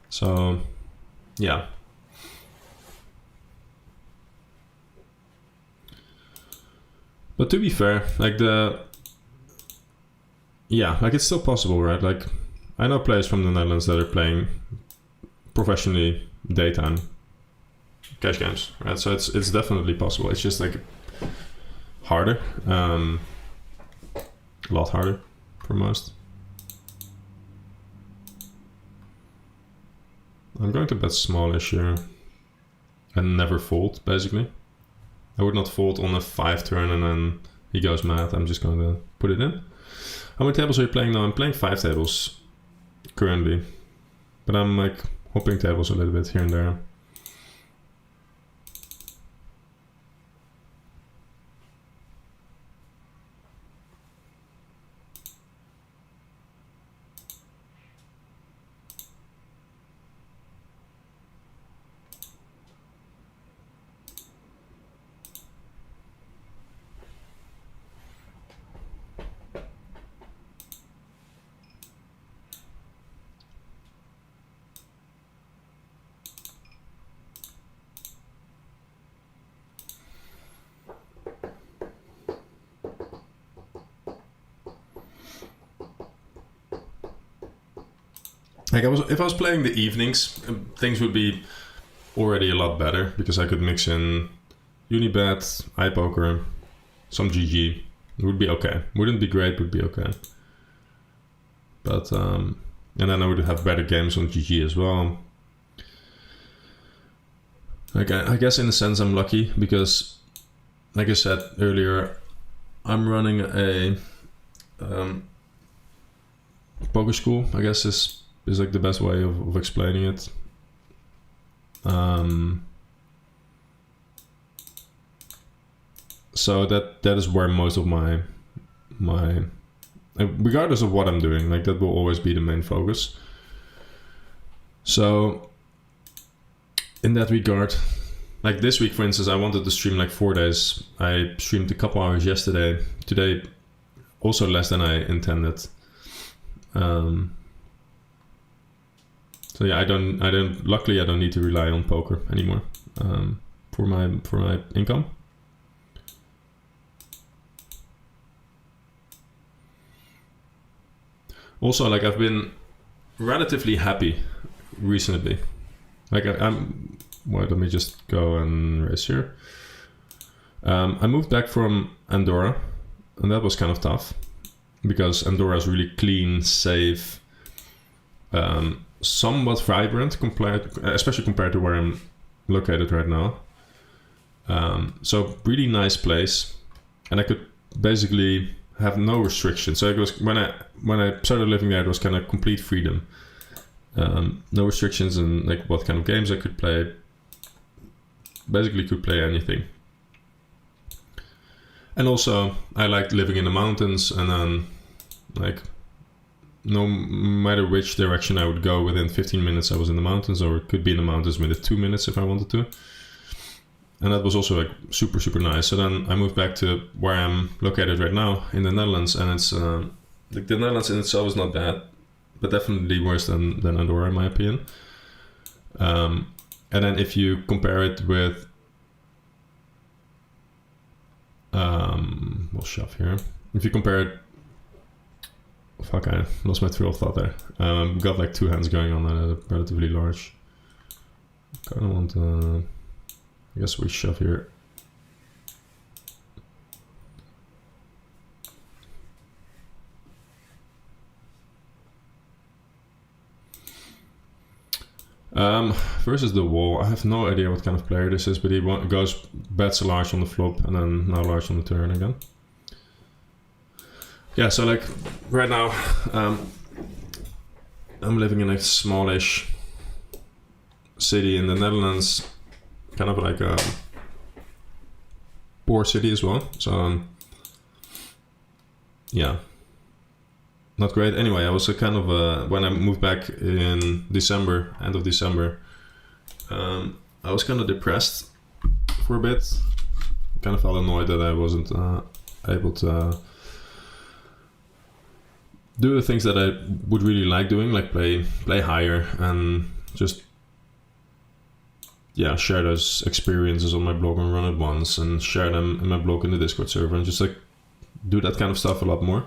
So, yeah. But to be fair, like it's still possible, right? Like, I know players from the Netherlands that are playing professionally daytime cash games, right? So it's definitely possible. It's just like harder, a lot harder for most. I'm going to bet smallish here and never fold, basically. I would not fold on a 5 turn and then he goes mad. I'm just going to put it in. How many tables are you playing now? I'm playing 5 tables currently, but I'm like hopping tables a little bit here and there. Like if I was playing the evenings, things would be already a lot better because I could mix in Unibet, iPoker, some GG. It would be okay. Wouldn't be great, would be okay. But and then I would have better games on GG as well. Like I guess in a sense I'm lucky because, like I said earlier, I'm running a poker school. I guess is like the best way of explaining it. So that is where most of my regardless of what I'm doing, like that will always be the main focus. So in that regard, like this week for instance, I wanted to stream like 4 days. I streamed a couple hours yesterday. Today also less than I intended. So yeah, luckily I don't need to rely on poker anymore for my income. Also, like I've been relatively happy recently. Like I'm well, let me just go and raise here. I moved back from Andorra and that was kind of tough because Andorra is really clean, safe, somewhat vibrant especially compared to where I'm located right now. So really nice place, and I could basically have no restrictions. So it was when I started living there, it was kind of complete freedom. No restrictions in like what kind of games I could play. Basically could play anything. And also I liked living in the mountains, and then like no matter which direction I would go, within 15 minutes I was in the mountains, or it could be in the mountains within 2 minutes if I wanted to. And that was also like super, super nice. So then I moved back to where I'm located right now in the Netherlands, and it's like the Netherlands in itself is not bad, but definitely worse than Andorra in my opinion. And then if you compare it with We'll shove here. If you compare it, fuck, I lost my trail of thought there. Got like two hands going on that are relatively large. Kind of want to, I guess we shove here. Versus the wall, I have no idea what kind of player this is, but he goes bets large on the flop and then now large on the turn again. Yeah, so like right now, I'm living in a smallish city in the Netherlands, kind of like a poor city as well. So yeah, not great. Anyway, I was kind of when I moved back in December, end of December, I was kind of depressed for a bit. Kind of felt annoyed that I wasn't able to do the things that I would really like doing, like play higher and just share those experiences on my blog and run it once and share them in my blog in the Discord server and just like do that kind of stuff a lot more.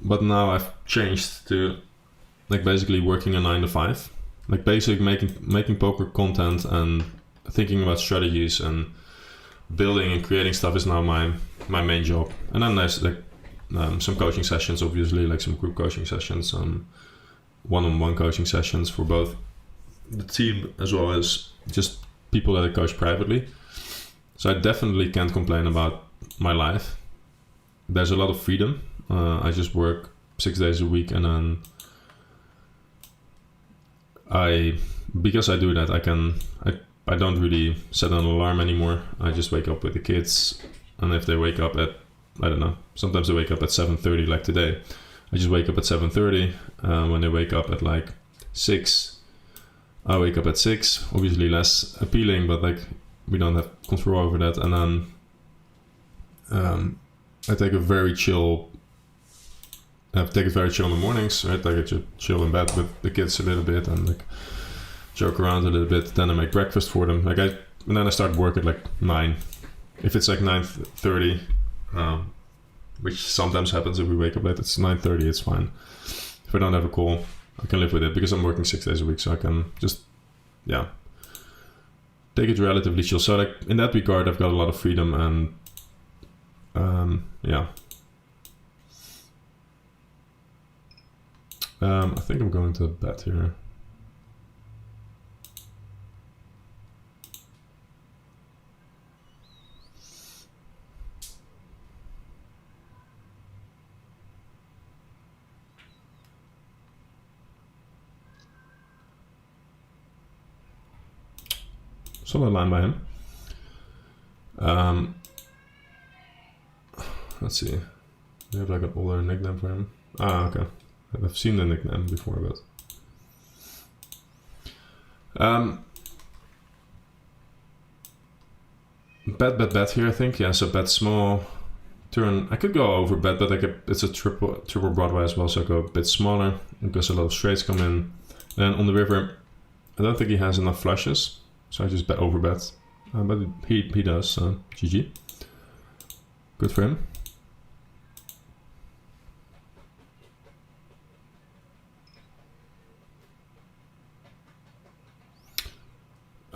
But now I've changed to like basically working a 9 to 5, like basically making poker content and thinking about strategies and building and creating stuff is now my main job. And then there's like some coaching sessions, obviously, like some group coaching sessions, one-on-one coaching sessions for both the team as well as just people that I coach privately. So I definitely can't complain about my life. There's a lot of freedom. I just work 6 days a week, and then because I do that, I don't really set an alarm anymore. I just wake up with the kids, and if they wake up at, I don't know, sometimes they wake up at 7:30 like today. I just wake up at 7:30. When they wake up at like 6, I wake up at 6. Obviously less appealing, but like we don't have control over that. And then I take it very chill in the mornings, right? Like I just chill in bed with the kids a little bit and like joke around a little bit. Then I make breakfast for them. And then I start work at like 9. If it's like 9:30, which sometimes happens if we wake up late, it's 9:30, it's fine. If I don't have a call, I can live with it because I'm working 6 days a week, so I can just, take it relatively chill. So like in that regard, I've got a lot of freedom and I think I'm going to bet here. Solid line by him. Let's see. We have like an older nickname for him. Okay. I've seen the nickname before, but bet here, I think. Yeah, so bet small. Turn. I could go over bet, but it's a triple Broadway as well, so I go a bit smaller because a lot of straights come in. And on the river, I don't think he has enough flushes, so I just bet over bet. But he does. So GG. Good for him.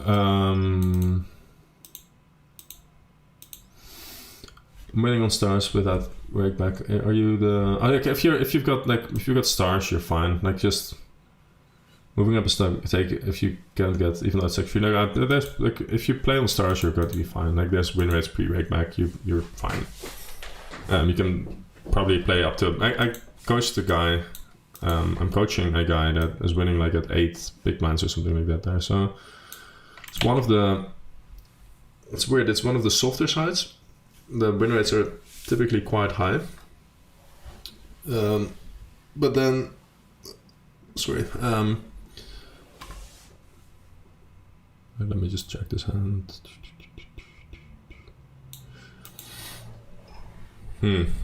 I'm waiting on stars with that rake back. Are you the? Okay, if you've got stars, you're fine. Like just moving up a step. Take if you can't get, even though it's like there's like if you play on stars, you're going to be fine. Like there's win rates pre-rake back. You're fine. You can probably play up to. I coached a guy. I'm coaching a guy that is winning like at 8 big blinds or something like that there. So. It's weird, it's one of the softer sides. The win rates are typically quite high. But then, let me just check this hand.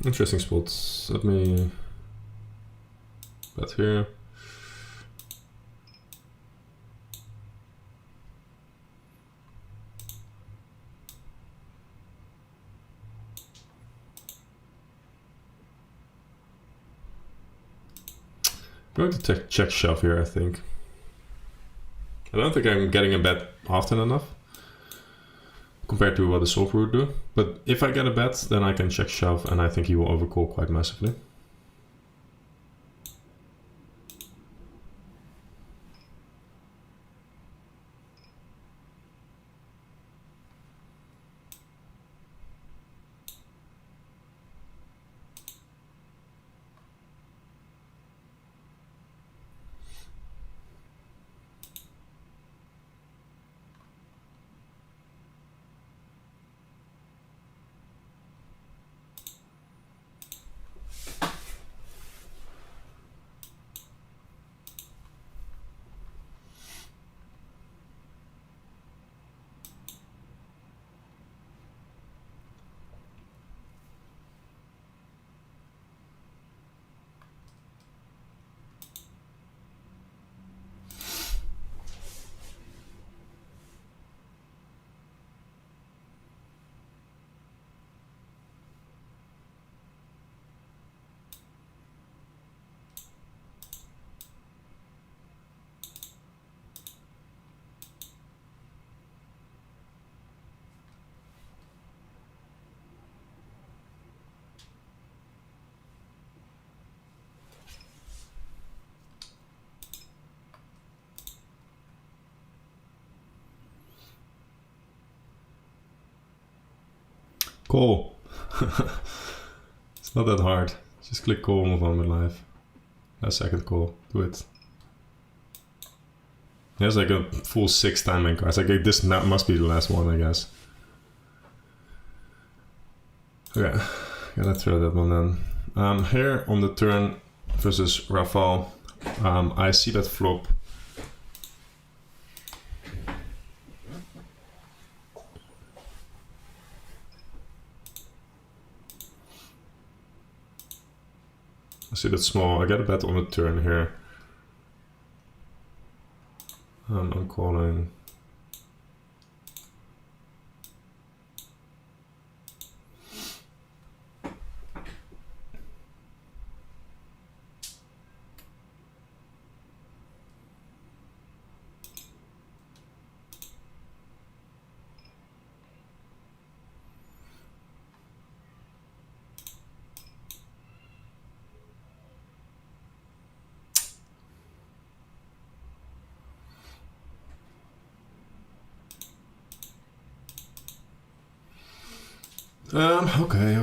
Interesting spots. Let me bet here. going to check shove here, I think. I don't think I'm getting a bet often enough compared to what a solver would do. But if I get a bet, then I can check shove, and I think he will overcall quite massively. Call. It's not that hard. Just click call, move on with life. A second call, do it. He has like a full 6 timing cards. Like this must be the last one, I guess. Okay, gotta throw that one then. Here on the turn versus Rafal, I see that flop. I see that small. I get a bet on the turn here. I'm calling.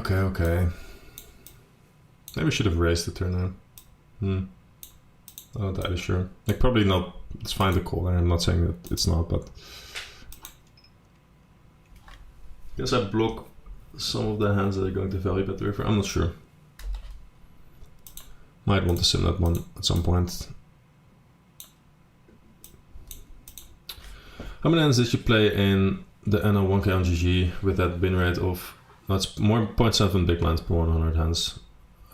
Okay. Maybe we should have raised the turn now. I'm not entirely sure. Like probably not. It's fine to call there. I'm not saying that it's not, but I guess I block some of the hands that are going to value bet the river. I'm not sure. Might want to sim that one at some point. How many hands did you play in the NL 1K on GG with that win rate of? That's more 0.7 big blinds per 100 hands,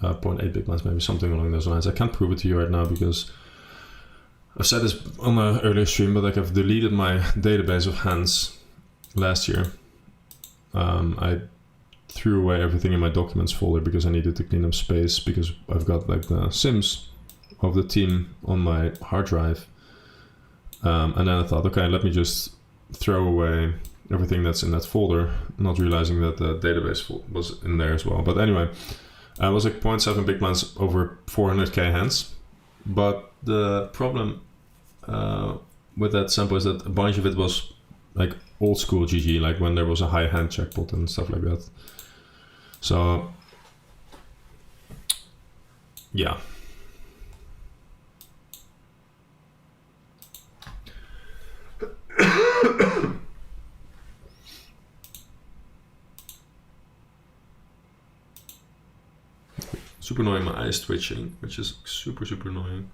0.8 big blinds, maybe something along those lines. I can't prove it to you right now because I've said this on an earlier stream, but like I've deleted my database of hands last year. I threw away everything in my documents folder because I needed to clean up space because I've got like the sims of the team on my hard drive. And then I thought, okay, let me just throw away everything that's in that folder, not realizing that the database was in there as well. But anyway, I was like 0.7 big blinds over 400k hands. But the problem with that sample is that a bunch of it was like old school GG, like when there was a high hand checkpot and stuff like that. So yeah. Super annoying, my eyes twitching, which is super annoying.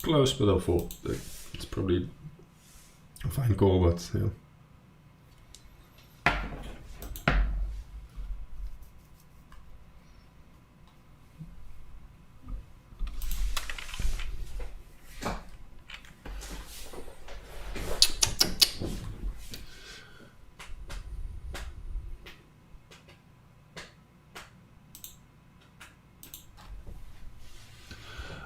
Close, but I'll fold. It's probably a fine call, but yeah.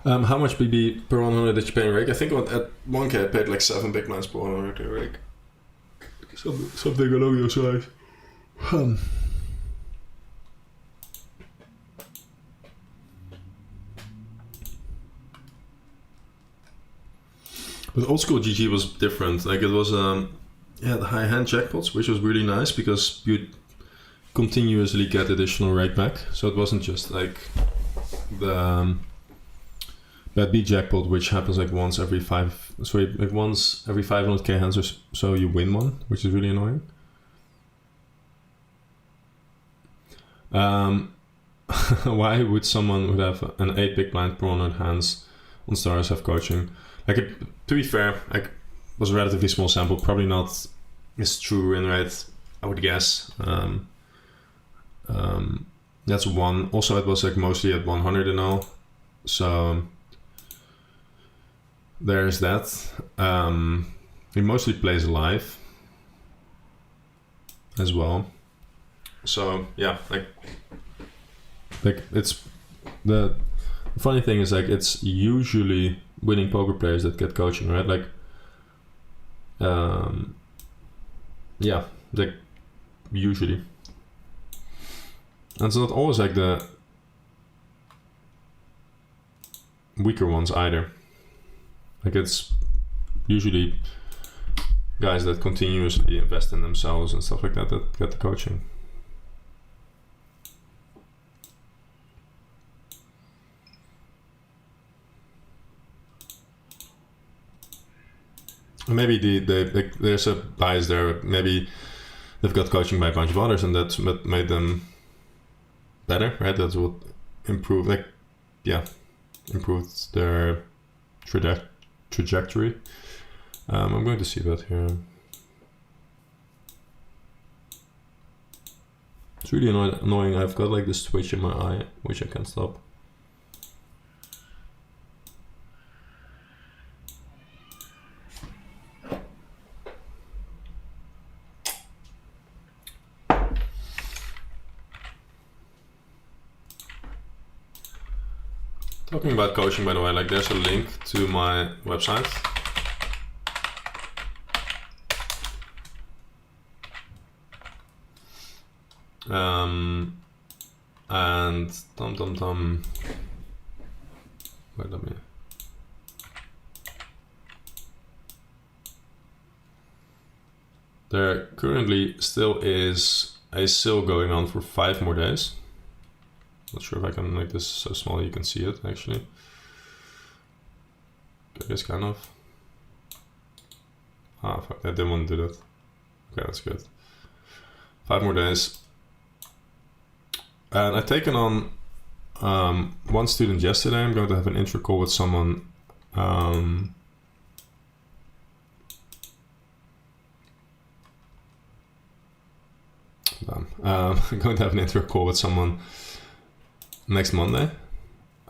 How much BB per 100 did you pay in rake? I think at 1K I paid like 7 big blinds per 100 in rake. Something along those lines. But old school GG was different. Like it was the high hand jackpots, which was really nice because you'd continuously get additional rake back. So it wasn't just like the bad beat jackpot, which happens like once every 500k hands or so you win one, which is really annoying. Why would someone who have an 8 big blind per 100 hands on stars have coaching? Like to be fair, like was a relatively small sample, probably not as true win rate, I would guess. That's one. Also, it was like mostly at 100 and all, so there's that. He mostly plays live as well, so yeah, like it's the funny thing is like it's usually winning poker players that get coaching, right? Like yeah, like usually. And it's not always like the weaker ones either. Like it's usually guys that continuously invest in themselves and stuff like that that get the coaching. Maybe there's a bias there. Maybe they've got coaching by a bunch of others, and that's what made them better, right? That's what improved, improved their trajectory. I'm going to see that here. It's really annoying. I've got like this twitch in my eye, which I can't stop. Talking about coaching, by the way, like there's a link to my website. And wait a minute. There currently still is a sale going on for 5 more days. Not sure if I can make this so small you can see it actually. I guess kind of. Ah, fuck, I didn't want to do that. Okay, that's good. 5 more days. And I've taken on one student yesterday. I'm going to have an intro call with someone. I'm going to have an intro call with someone next Monday,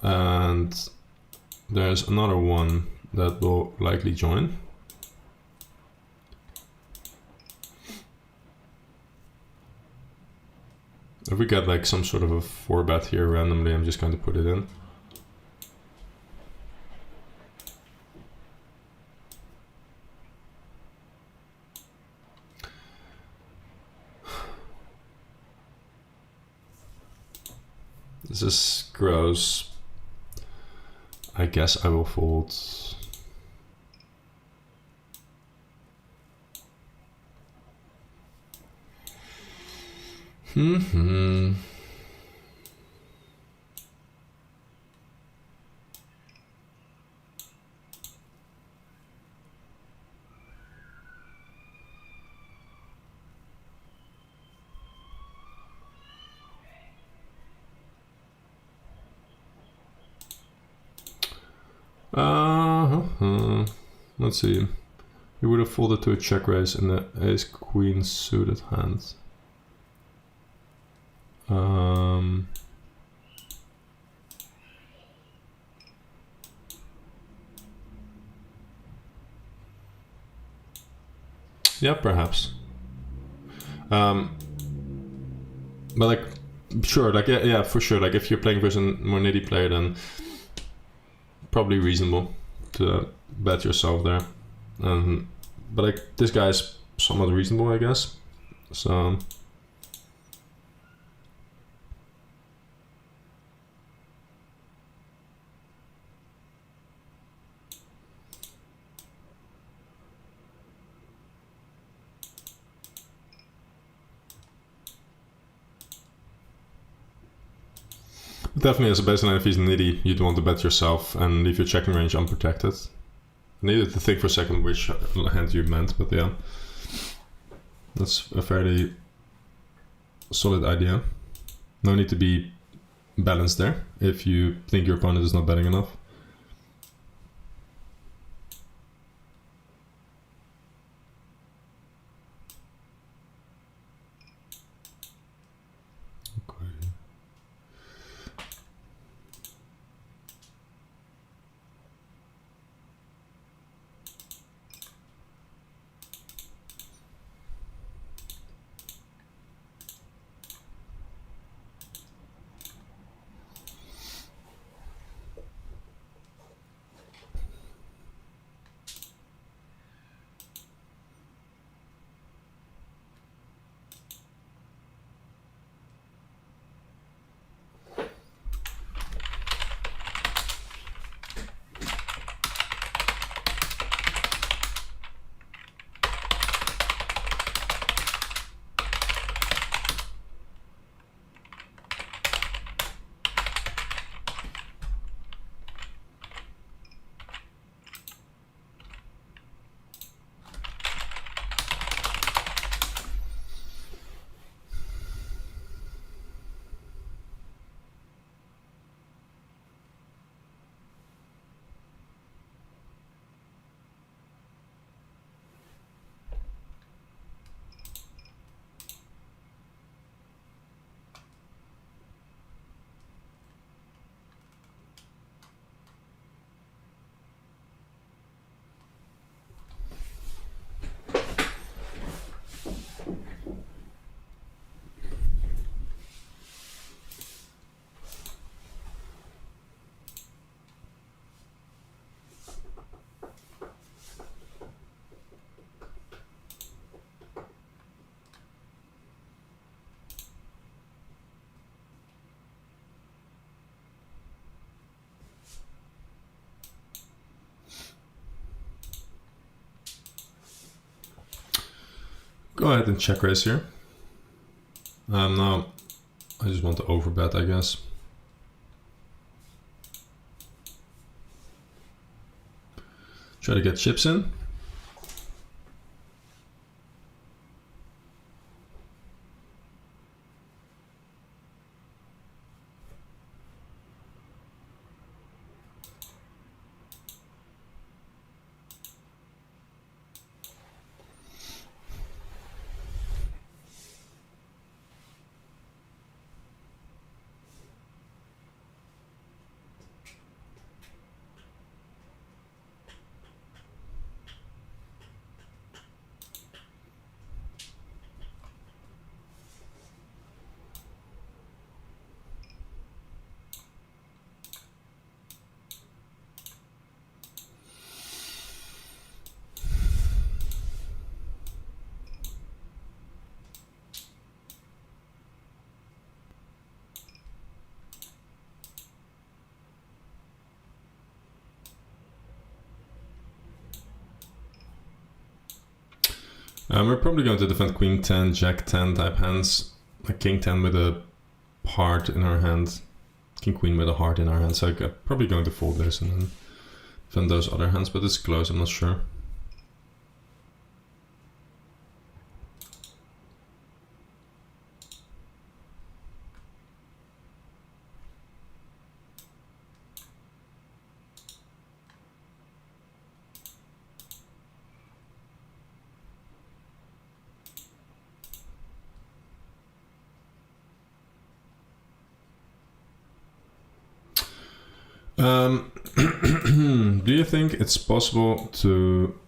and there's another one that will likely join. If we get like some sort of a 4-bet here randomly, I'm just going to put it in. This is gross. I guess I will fold. Let's see. He would have folded to a check raise in the ace queen suited hand. Yeah, perhaps. But like, sure, like yeah, for sure. Like if you're playing versus a more nitty player, then probably reasonable to bet yourself there. But like this guy's somewhat reasonable, I guess. So definitely as a baseline, if he's needy, you'd want to bet yourself and leave your checking range unprotected. I needed to think for a second which hand you meant, but yeah. That's a fairly solid idea. No need to be balanced there if you think your opponent is not betting enough. Go ahead and check raise here. Now, I just want to overbet, I guess. Try to get chips in. We're probably going to defend Queen 10, Jack 10 type hands, like King 10 with a heart in our hand, King Queen with a heart in our hand. So I'm probably going to fold this and then defend those other hands, but it's close, I'm not sure. Do you think it's possible to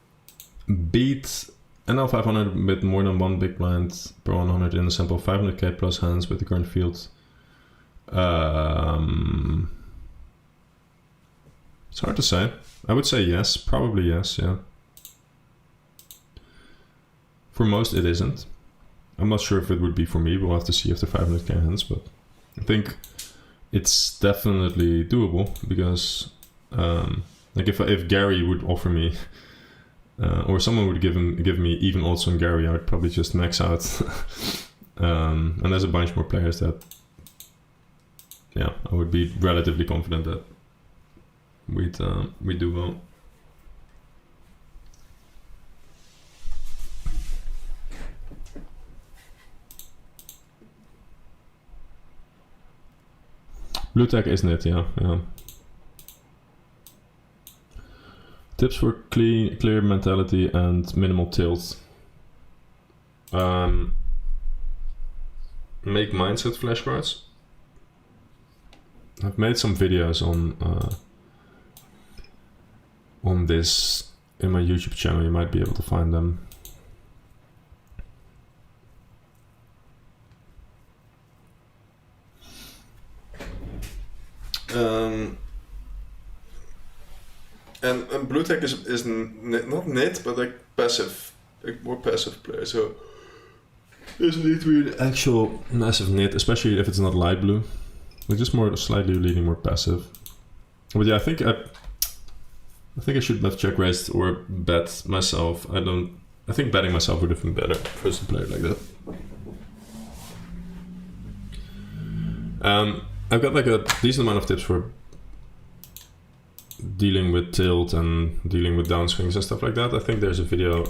beat NL 500 with more than one big blind per 100 in a sample 500k plus hands with the current field? It's hard to say. I would say yes, probably yes, yeah. For most it isn't. I'm not sure if it would be for me, we'll have to see after 500k hands, but I think it's definitely doable because like if Gary would offer me or someone would give me even odds on Gary, I'd probably just max out. And there's a bunch more players that, yeah, I would be relatively confident that we'd do well. Blue tech, isn't it? Yeah. Tips for clear mentality and minimal tilt. Make mindset flashcards. I've made some videos on this in my YouTube channel. You might be able to find them. And blue tech is not net, but like passive, like more passive player. So doesn't need to be an actual massive nit, especially if it's not light blue. We're just more slightly leaning more passive. But yeah, I think I should have check raised or bet myself. I think betting myself would have been better versus a player like that. I've got like a decent amount of tips for dealing with tilt and dealing with downswings and stuff like that. I think there's a video.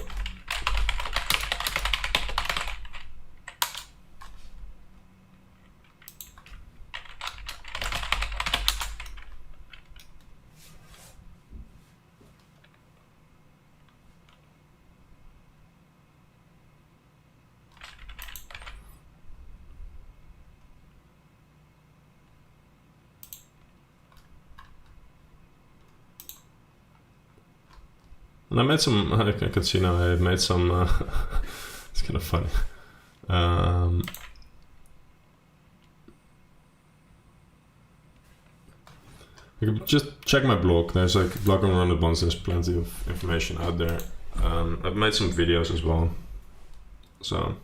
And I made some, I can see now, I made some, it's kind of funny. You can just check my blog. There's like blog and run it once, there's plenty of information out there. I've made some videos as well. So.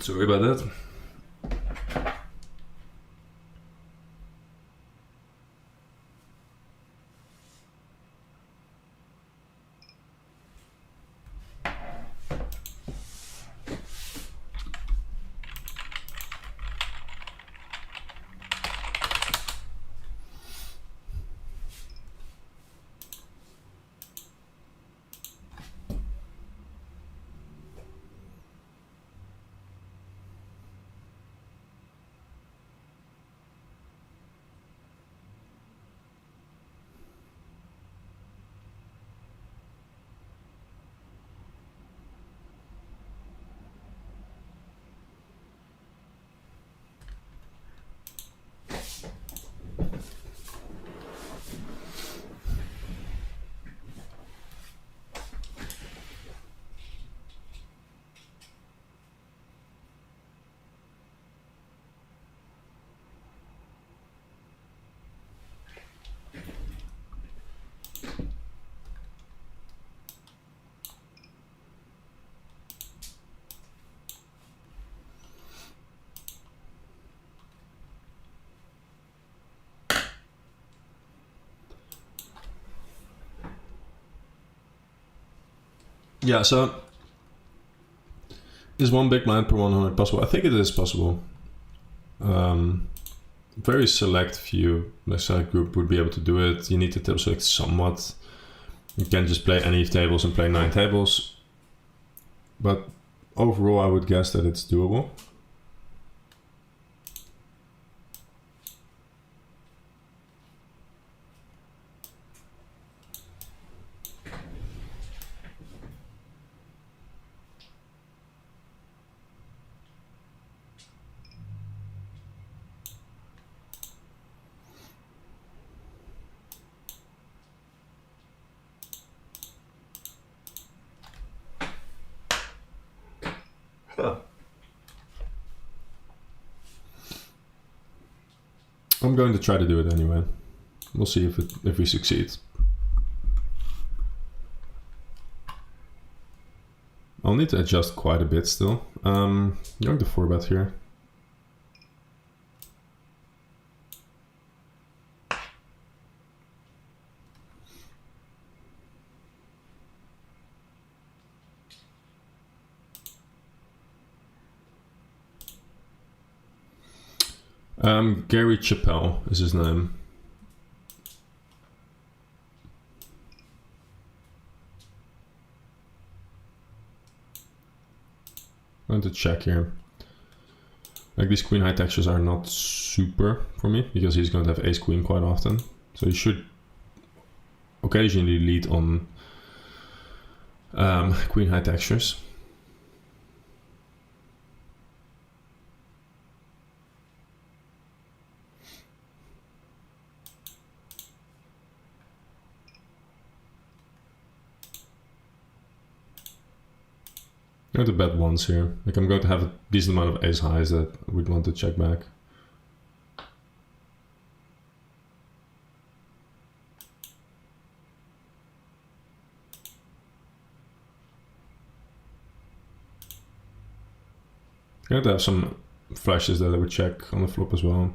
Sorry about that. Yeah, so is one big blind per 100 possible? I think it is possible. Very select few, let's say, group would be able to do it. You need to table select somewhat. You can't just play any tables and play 9 tables. But overall, I would guess that it's doable. I'm going to try to do it anyway. We'll see if we succeed. I'll need to adjust quite a bit still. Going to 4-bet here. Gary Chappelle is his name. I'm going to check here. Like, these queen high textures are not super for me because he's going to have ace queen quite often. So he should occasionally lead on queen high textures. I'm going to bet once here. Like, I'm going to have a decent amount of ace highs that we'd want to check back. I'm going to have some flashes that I would check on the flop as well.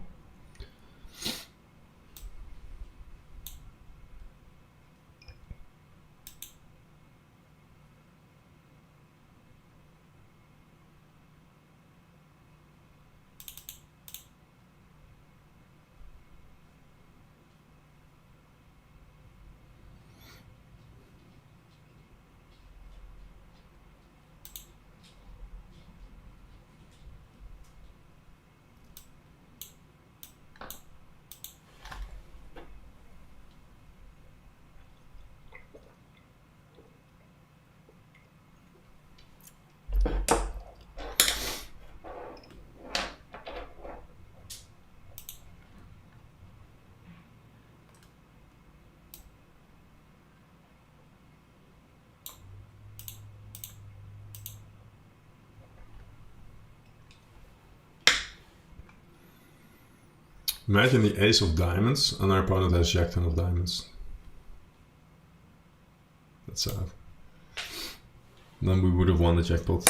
Imagine the ace of diamonds and our opponent has jack 10 of diamonds. That's sad. Then we would have won the jackpot.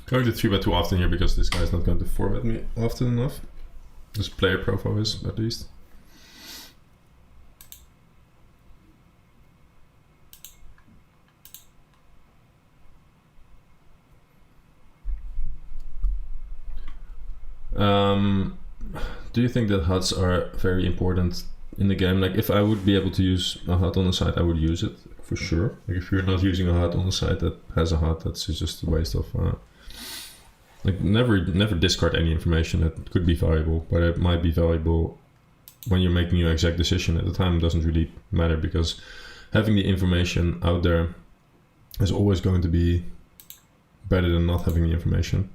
Going to 3-bet too often here because this guy's not going to 4-bet me often enough. This player profile is, at least. Do you think that HUDs are very important in the game? Like, if I would be able to use a HUD on the side, I would use it for sure. Like, if you're not using a HUD on the side that has a HUD, that's just a waste of... like, never discard any information that could be valuable, but it might be valuable when you're making your exact decision. At the time, it doesn't really matter because having the information out there is always going to be better than not having the information.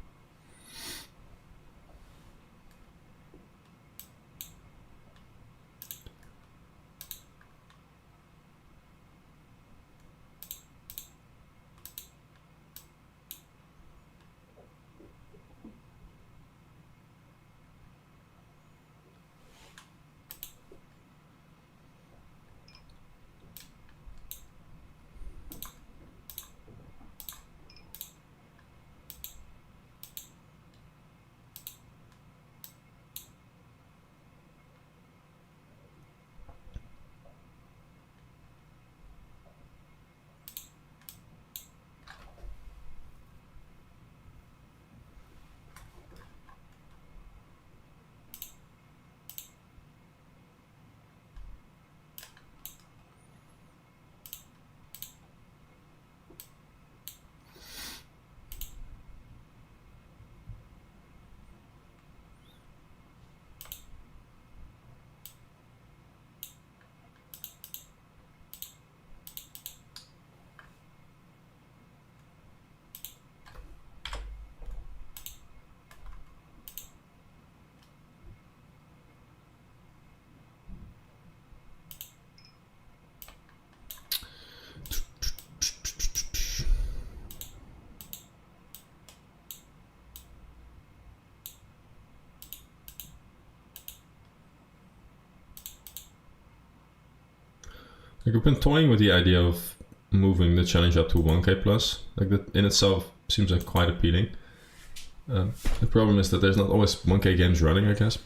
Like I've been toying with the idea of moving the challenge up to 1k plus. Like that in itself seems like quite appealing. The problem is that there's not always 1k games running, I guess.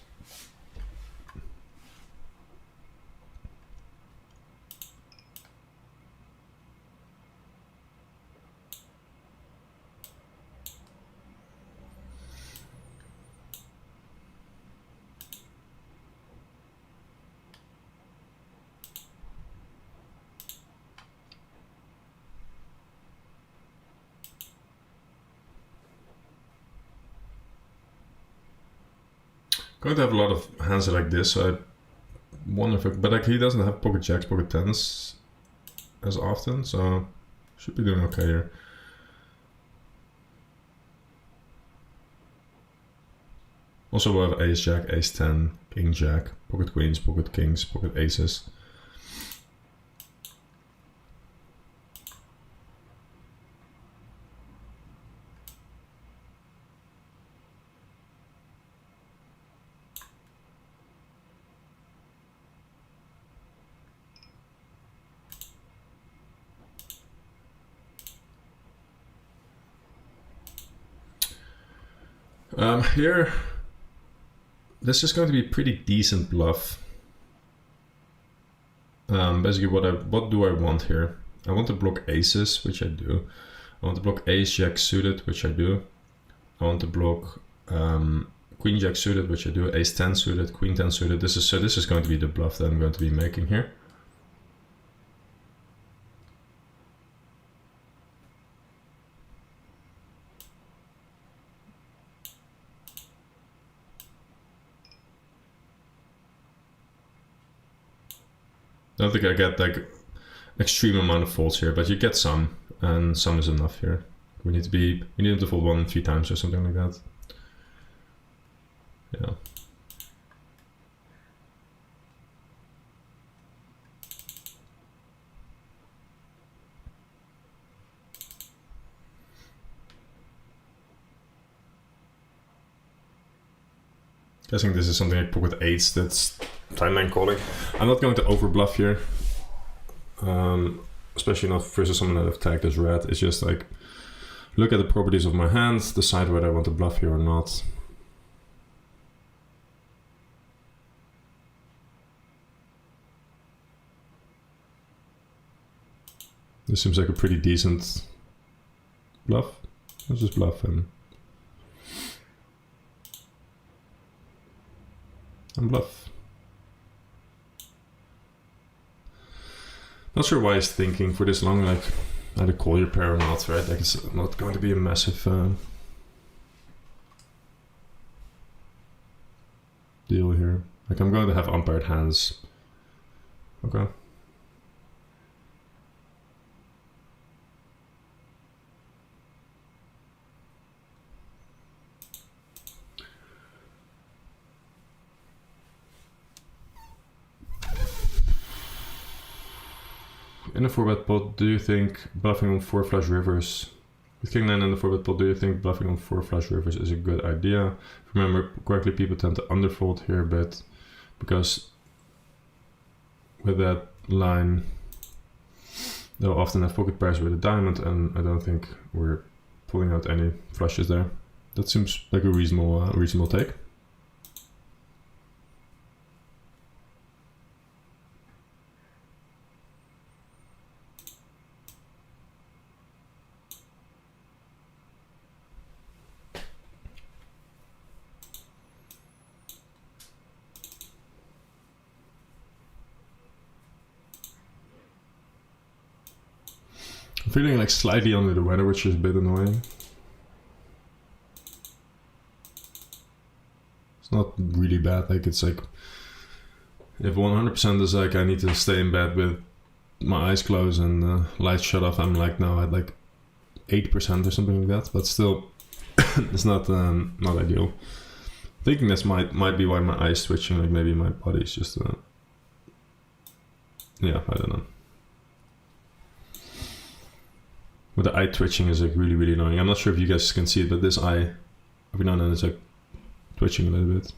Going to have a lot of hands like this, so I wonder if but like he doesn't have pocket jacks, pocket tens as often, so should be doing okay here. Also we'll have ace jack, ace 10, king jack, pocket queens, pocket kings, pocket aces. Here, this is going to be a pretty decent bluff. Basically, what do I want here? I want to block aces, which I do. I want to block ace jack suited, which I do. I want to block queen jack suited, which I do. Ace 10 suited, queen 10 suited. This is going to be the bluff that I'm going to be making here. I don't think I get like extreme amount of folds here, but you get some, and some is enough here. We need them to fold 1 and 3 times or something like that. Yeah. Guessing this is something like pocket eights that's timeline calling. I'm not going to overbluff here, especially not versus someone that I've tagged as red. It's just like look at the properties of my hands, decide whether I want to bluff here or not. This seems like a pretty decent bluff. Let's just bluff him. And bluff. Not sure why he's thinking for this long, like either call your pair or not, right? Like it's not going to be a massive deal here. Like I'm going to have unpaired hands. Okay. In a 4-bet pot, do you think bluffing on 4 flush rivers, with king 9 in the 4-bet pot, do you think bluffing on 4 flush rivers is a good idea? If I remember correctly, people tend to underfold here a bit, because with that line, they'll often have pocket pairs with a diamond, and I don't think we're pulling out any flushes there. That seems like a reasonable take. I'm feeling like slightly under the weather, which is a bit annoying. It's not really bad, like it's like if 100% is like I need to stay in bed with my eyes closed and lights shut off, I'm like now at like 8% or something like that, but still it's not ideal. Thinking this might be why my eyes twitching, like maybe my body's just yeah, I don't know. But the eye twitching is like really annoying. I'm not sure if you guys can see it, but this eye every now and then it's like twitching a little bit.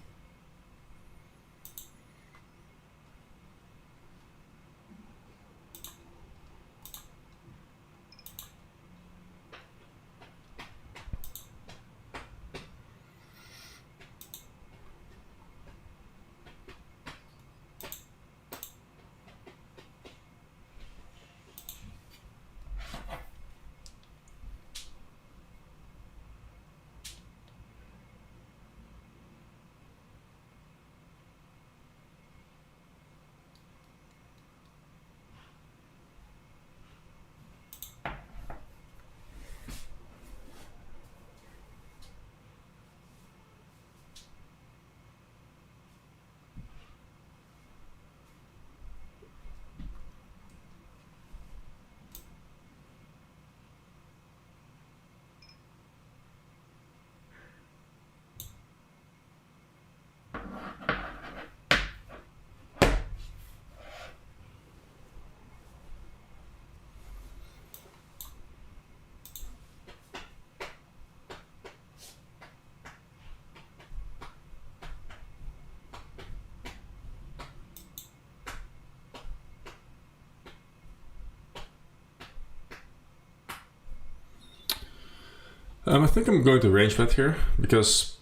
I think I'm going to range bet here because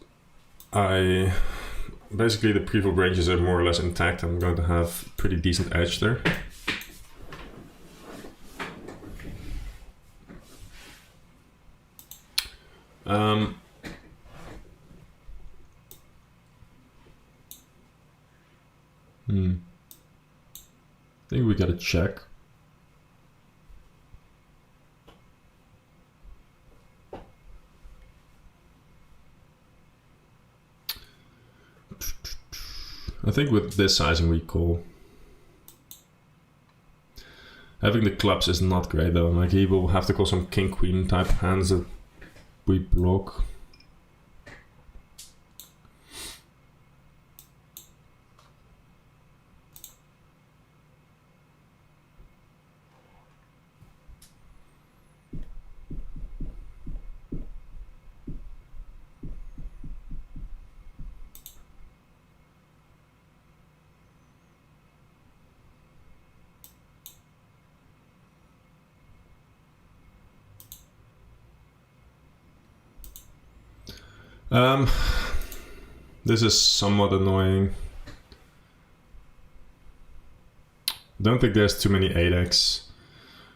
basically the pre-flop ranges are more or less intact. I'm going to have pretty decent edge there. I think we got a check. I think with this sizing we call. Having the clubs is not great though. Like he will have to call some king queen type hands that we block. This is somewhat annoying. Don't think there's too many 8x.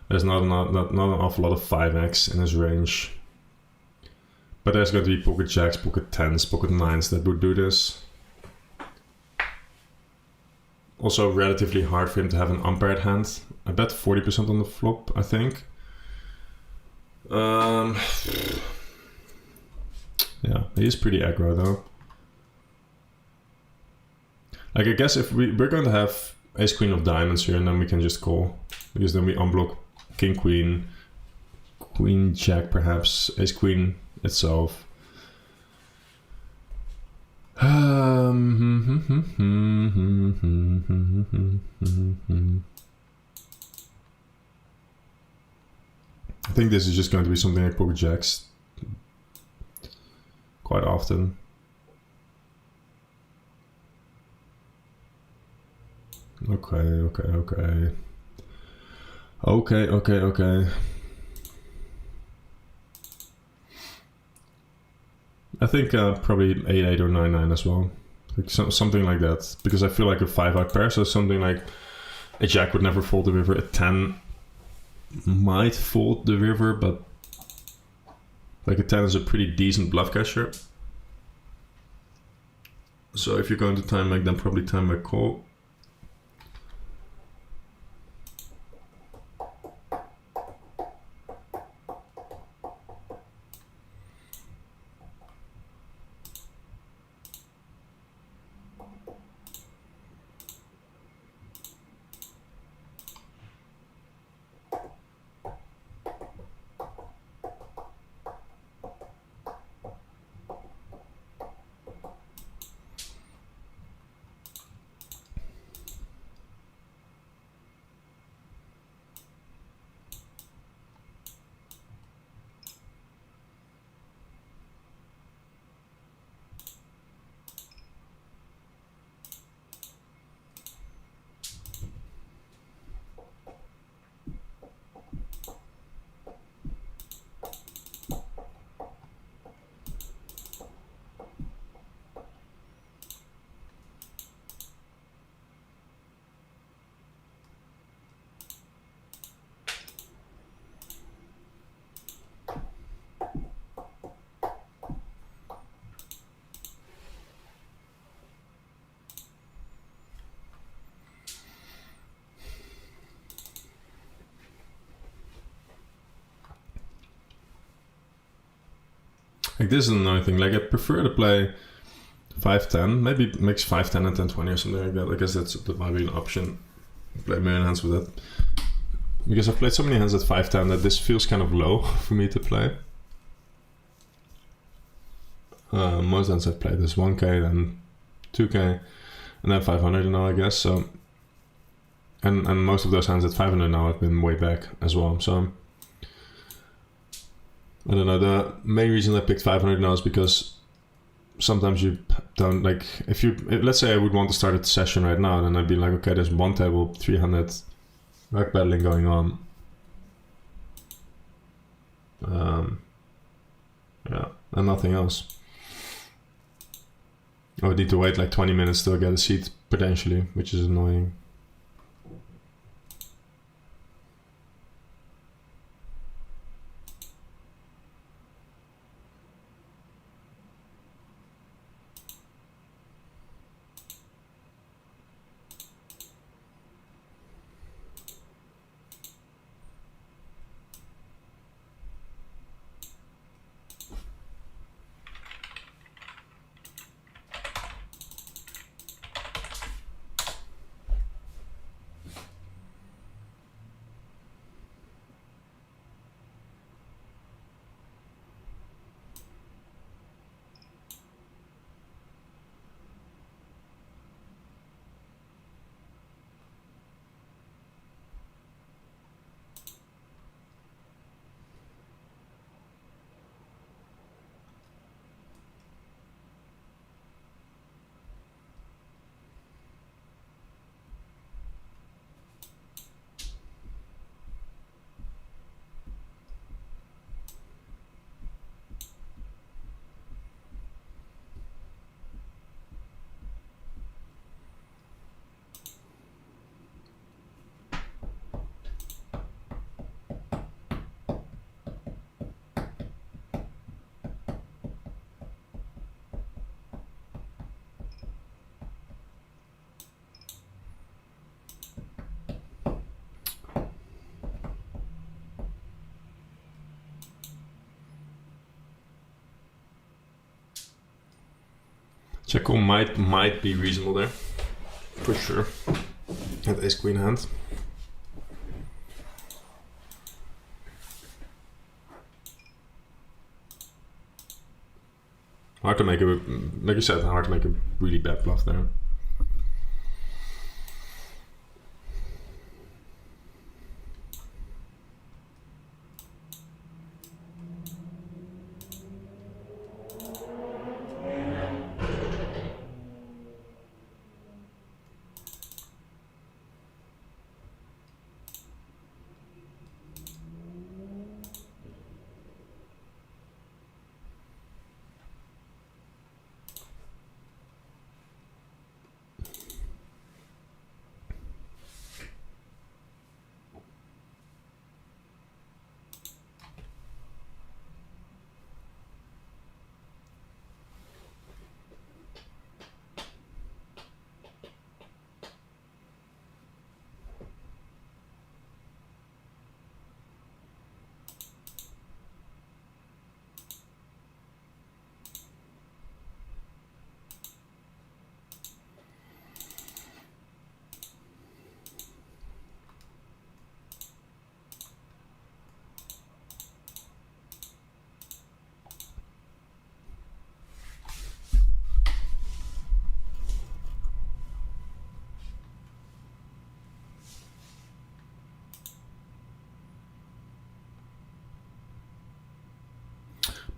There's not an awful lot of 5x in his range. But there's going to be pocket jacks, pocket 10s, pocket 9s that would do this. Also relatively hard for him to have an unpaired hand. I bet 40% on the flop, I think. Yeah, he is pretty aggro though. Like I guess if we're going to have ace queen of diamonds here and then we can just call. Because then we unblock king queen, queen jack perhaps, ace queen itself. I think this is just going to be something like pocket jacks quite often. Okay. I think probably 8-8 or 9-9 as well. Like something like that. Because I feel like a 5-out pair, so something like a jack would never fold the river. A 10 might fold the river, but like a 10 is a pretty decent bluff catcher. So if you're going to time back, then probably time back call. Like this is another thing. Like I prefer to play 5-10, maybe mix 5-10 and 10-20 or something like that. I guess that might be an option. Play a million hands with it. Because I've played so many hands at 5-10 that this feels kind of low for me to play. Most hands I've played is 1k, then 2k, and then 500 now, I guess. So, and most of those hands at 500 now have been way back as well. So I don't know. The main reason I picked 500 now is because sometimes you don't like, let's say I would want to start a session right now, then I'd be like, okay, there's one table, 300 rack battling going on. Yeah, and nothing else. I would need to wait like 20 minutes to get a seat, potentially, which is annoying. Check call might be reasonable there, for sure. At ace queen hand. Hard to make a, like you said, hard to make a really bad bluff there.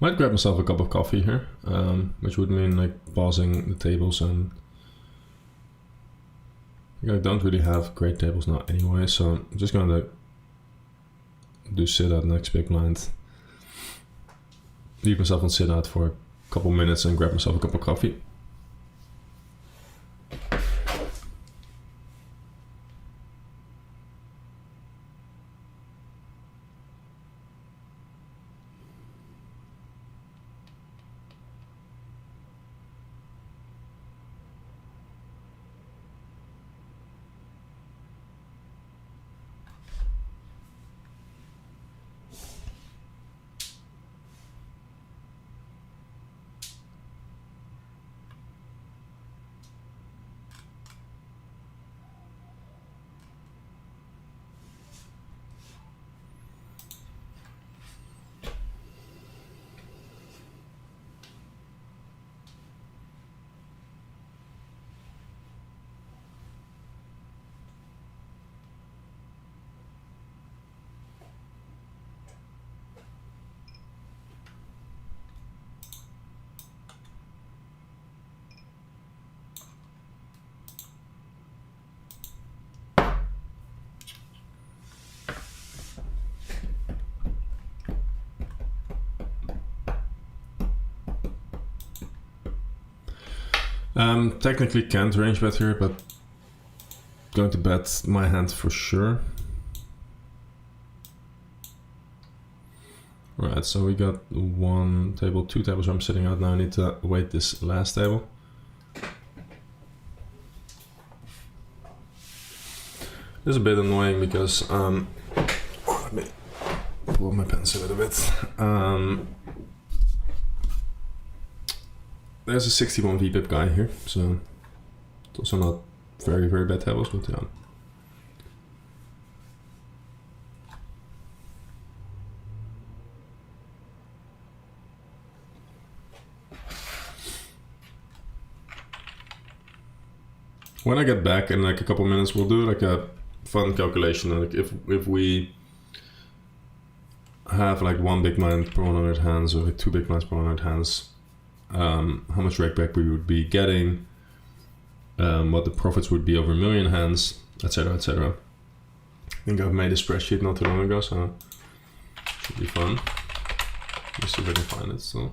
Might grab myself a cup of coffee here, which would mean like pausing the tables, and I don't really have great tables now anyway, so I'm just gonna do sit out next big blind, leave myself on sit out for a couple minutes and grab myself a cup of coffee. Technically can't range bet here, but going to bet my hand for sure. Right, so we got 1 table, 2 tables where I'm sitting out now. I need to wait this last table. It's a bit annoying because let me pull my pencil a little bit. There's a 61 VPIP guy here, so it's also not very, very bad tables, but yeah. When I get back in like a couple minutes, we'll do like a fun calculation. Like if we have like 1 big blind per 100 hands or like 2 big blinds per 100 hands, how much rake back we would be getting, what the profits would be over 1 million hands, etc., etc. I think I've made a spreadsheet not too long ago, so should be fun. Let me see if I can find it still.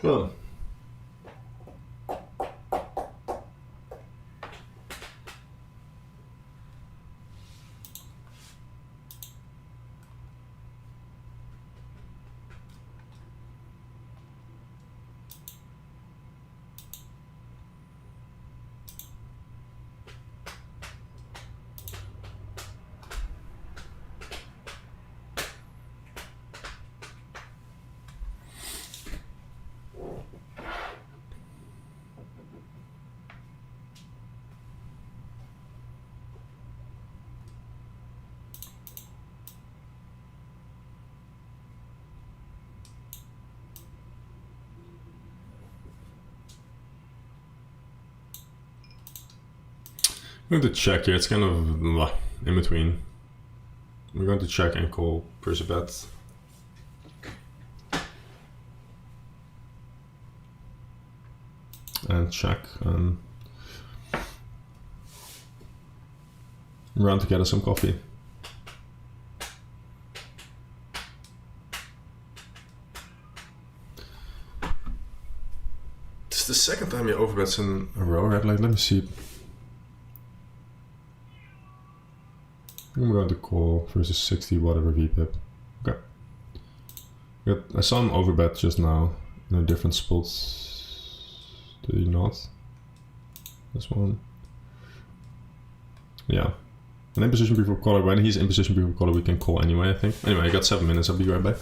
Huh. I'm going to check here. It's kind of in between. We're going to check and call first a bet. And check. Run to get us some coffee. This is the second time you overbets in a row, right? Like, let me see. I'm going to call versus 60 whatever VPIP. Okay. Good. I saw him overbet just now in a different spot. Did he not? This one. Yeah. An in position before caller. When he's in position before caller, we can call anyway, I think. Anyway, I got 7 minutes. I'll be right back.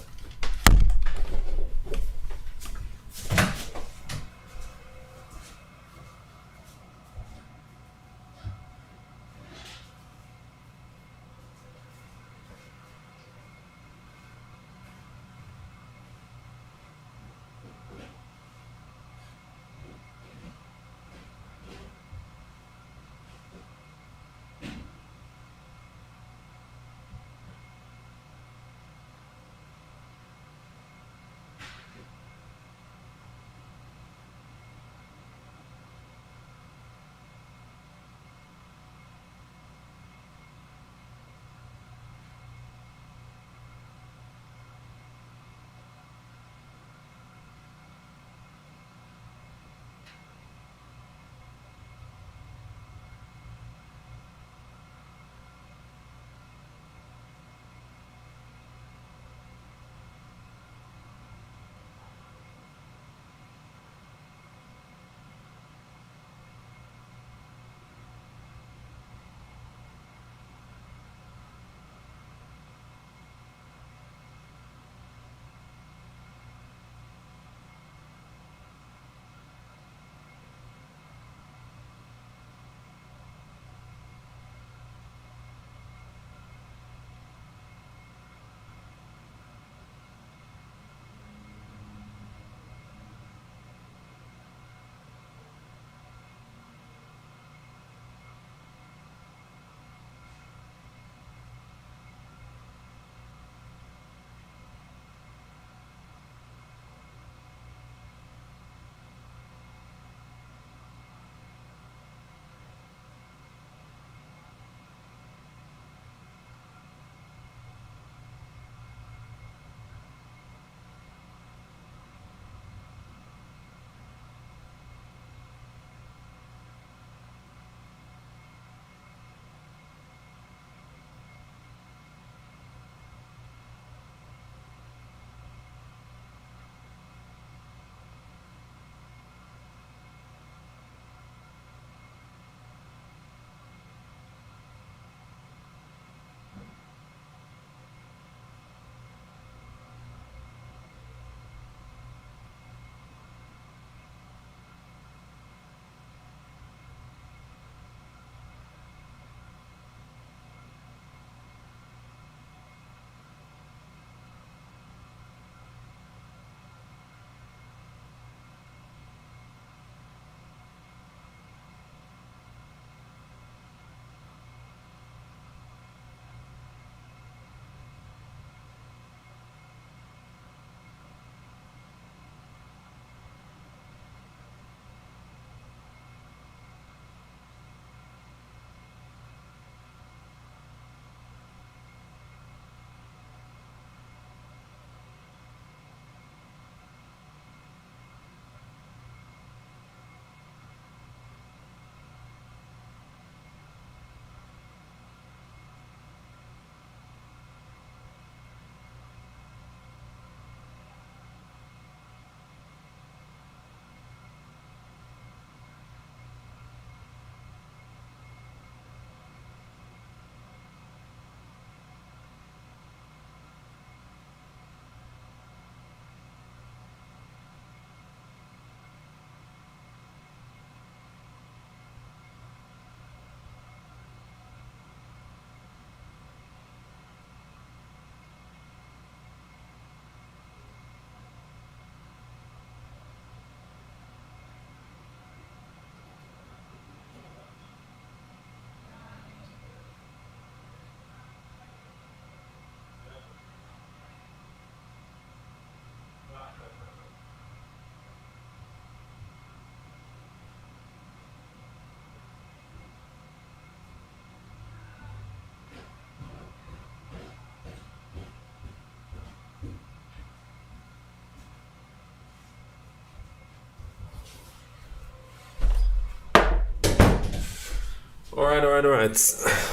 Alright.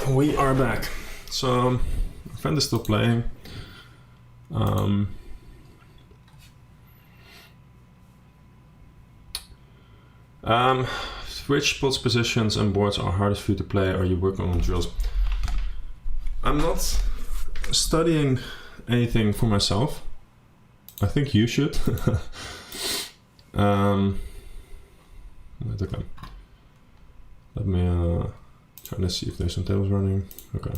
We are back. So, my friend is still playing. Which pots positions and boards are hardest for you to play? Are you working on drills? I'm not studying anything for myself. I think you should. Okay. Let me try to see if there's some tables running. Okay.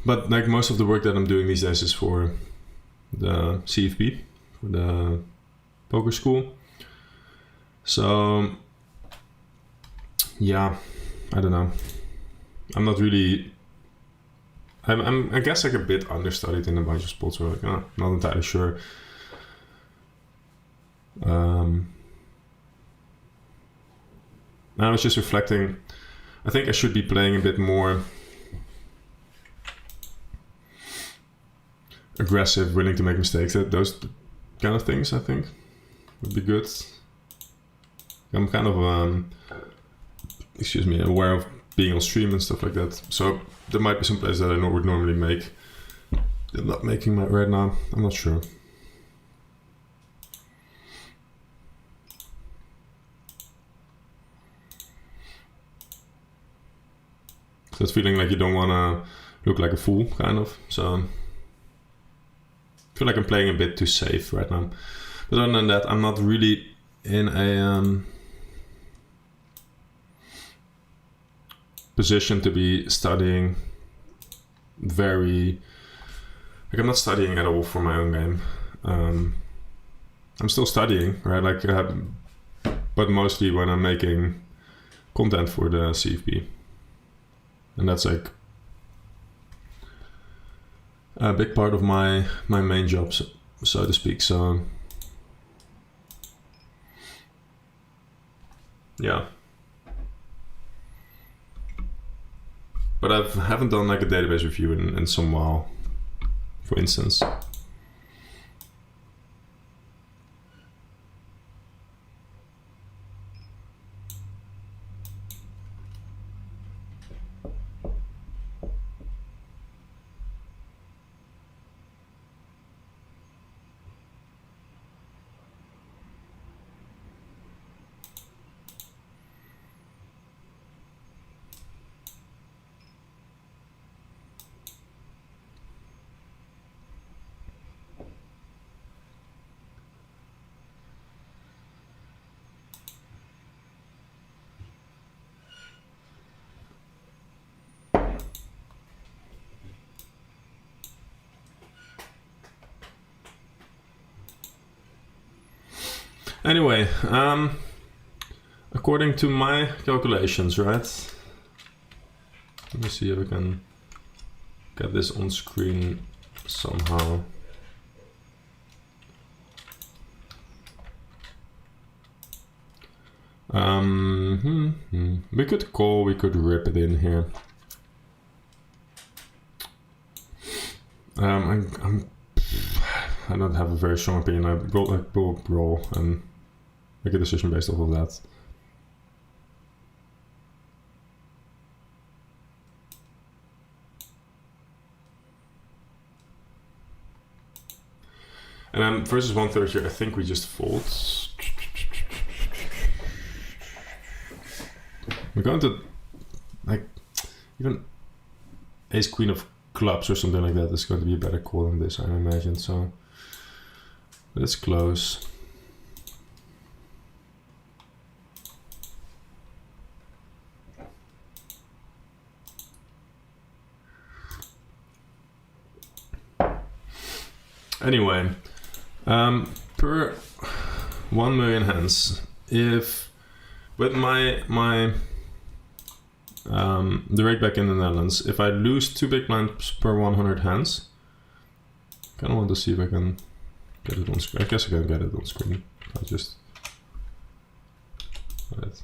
But like most of the work that I'm doing these days is for the CFP, for the poker school. So yeah, I don't know. I'm not really. I guess like a bit understudied in a bunch of spots where like, not entirely sure. I was just reflecting. I think I should be playing a bit more aggressive, willing to make mistakes. Those kind of things I think would be good. I'm kind of aware of being on stream and stuff like that. So there might be some plays that I would normally make. I'm not making that right now. I'm not sure. So it's feeling like you don't want to look like a fool, kind of. So I feel like I'm playing a bit too safe right now. But other than that, I'm not really in a position to be studying I'm not studying at all for my own game. I'm still studying, right? Like, but mostly when I'm making content for the CFP. And that's like a big part of my main job, so to speak. So yeah. But I haven't done like a database review in some while, for instance. Anyway, according to my calculations, right? Let me see if I can get this on screen somehow. We could call, we could rip it in here. I don't have a very strong opinion. I will roll and make a decision based off of that. And then versus 1/3 here, I think we just fold. We're going to, like, even ace queen of clubs or something like that is going to be a better call than this, I imagine. So let's close. Anyway, per 1 million hands, if with my the rate back in the Netherlands, if I lose 2 big blinds per 100 hands, I kind of want to see if I can get it on screen. I guess I can get it on screen. I'll just right.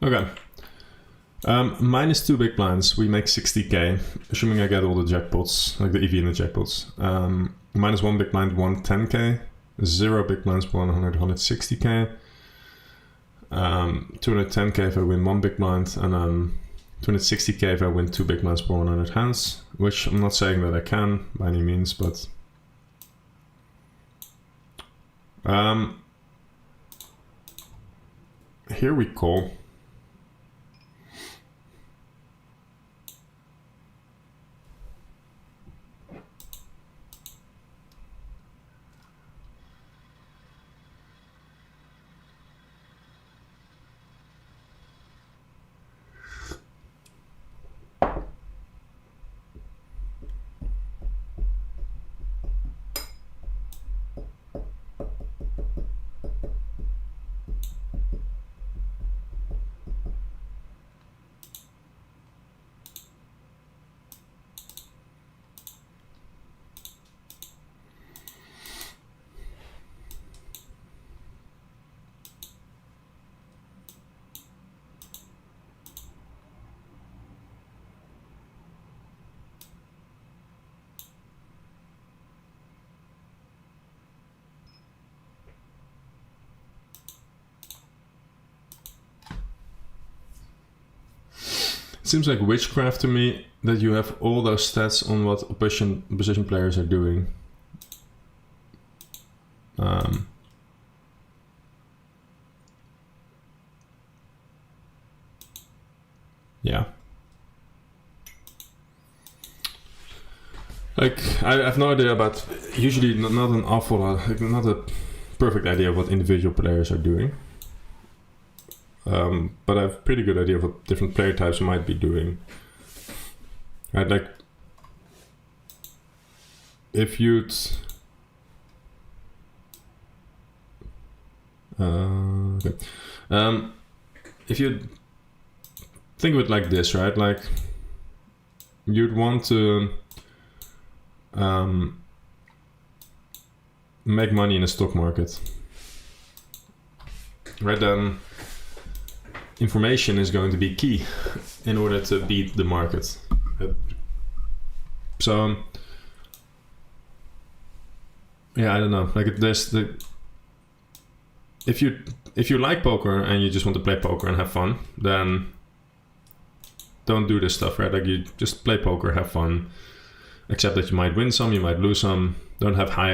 Okay. Minus 2 big blinds, we make 60k, assuming I get all the jackpots, like the EV and the jackpots. Minus 1 big blind, 110k. 0 big blinds, 160k. 210k if I win 1 big blind, and then 260k if I win 2 big blinds for 100 hands, which I'm not saying that I can by any means, but here we call. Seems like witchcraft to me that you have all those stats on what opposition players are doing. Yeah. Like, I have no idea about, usually not an awful lot, like not a perfect idea of what individual players are doing. But I have a pretty good idea of what different player types might be doing. Right, like if you'd okay. If you think of it like this, right? Like you'd want to make money in the stock market, right? Then information is going to be key in order to beat the market. So yeah, I don't know. Like there's if you like poker and you just want to play poker and have fun, then don't do this stuff, right? Like you just play poker, have fun. Accept that you might win some, you might lose some. Don't have high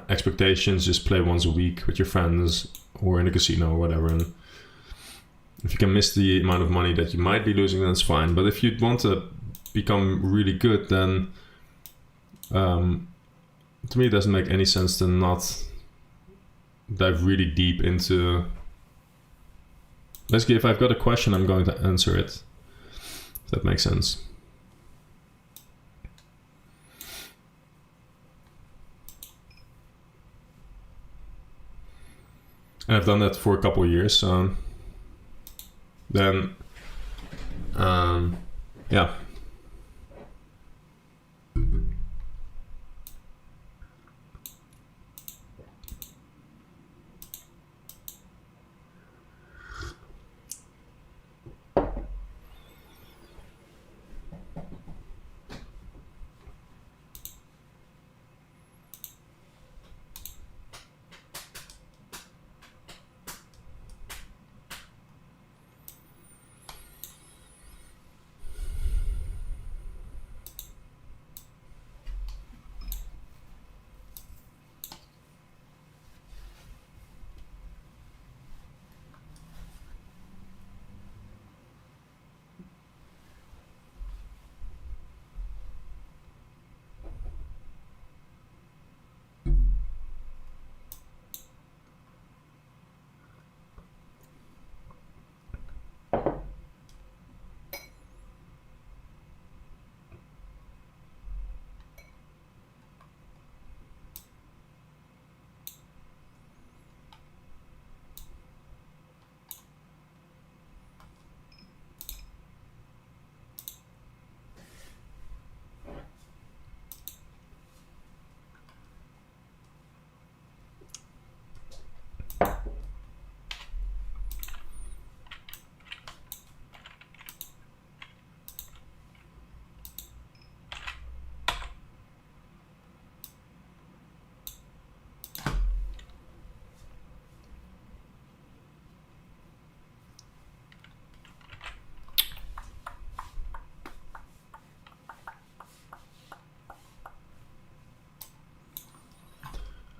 expectations. Just play once a week with your friends or in a casino or whatever. And if you can miss the amount of money that you might be losing, then it's fine. But if you want to become really good, then to me it doesn't make any sense to not dive really deep into. Basically, if I've got a question, I'm going to answer it. If that makes sense. And I've done that for a couple of years. Then, yeah.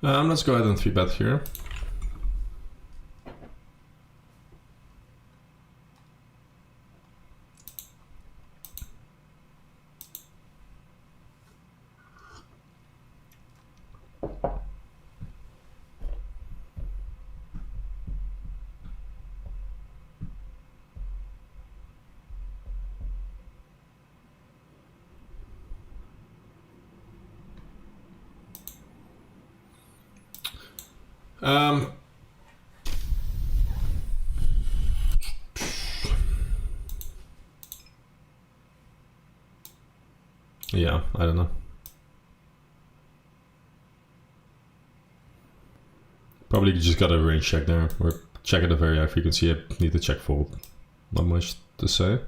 Let's go ahead and 3-bet here. Yeah, I don't know. Probably just got a range check there, or check at a very high frequency. I need to check fold. Not much to say.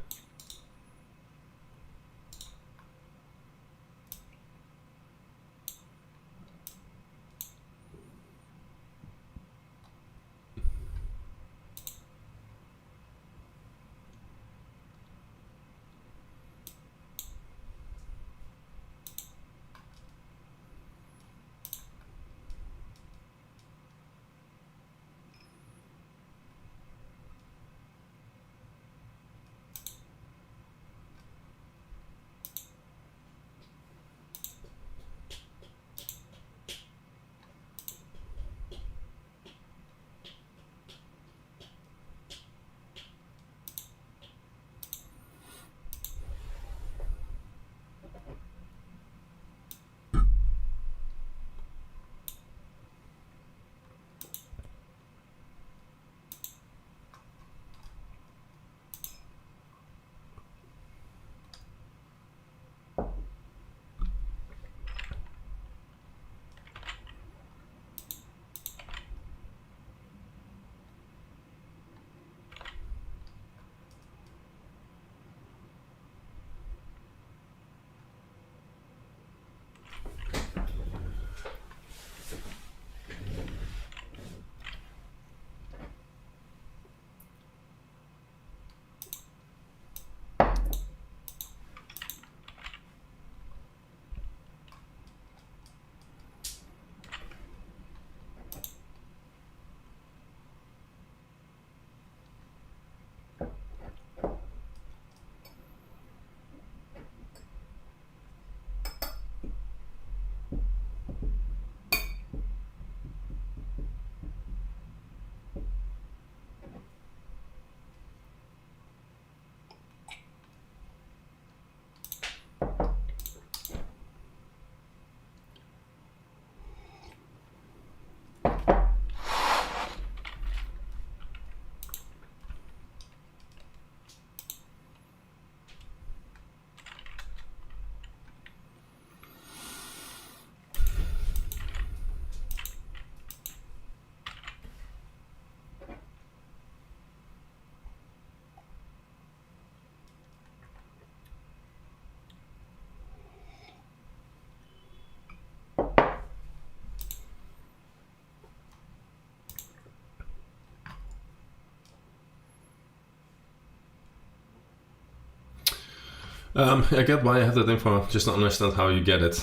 I get why I have that info, just to understand how you get it.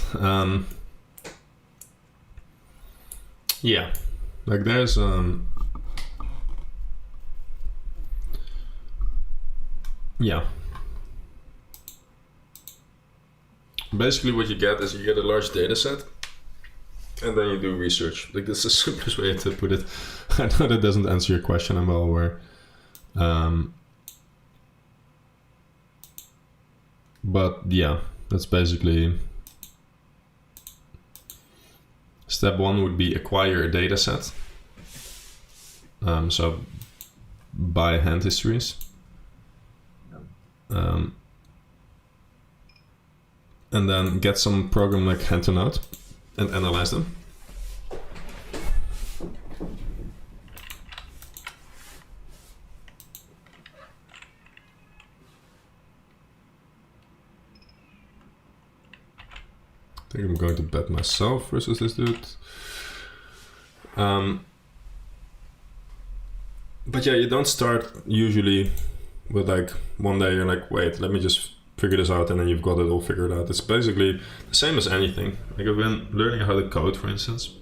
Yeah, like there's yeah. Basically what you get is you get a large data set and then you do research. Like that's the simplest way to put it. I know that doesn't answer your question, I'm well aware. But yeah, that's basically step one would be acquire a data set. So buy hand histories. And then get some program like hand to node and analyze them. I think I'm going to bet myself versus this dude. But yeah, you don't start usually with like one day you're like, wait, let me just figure this out, and then you've got it all figured out. It's basically the same as anything. Like I've been learning how to code, for instance.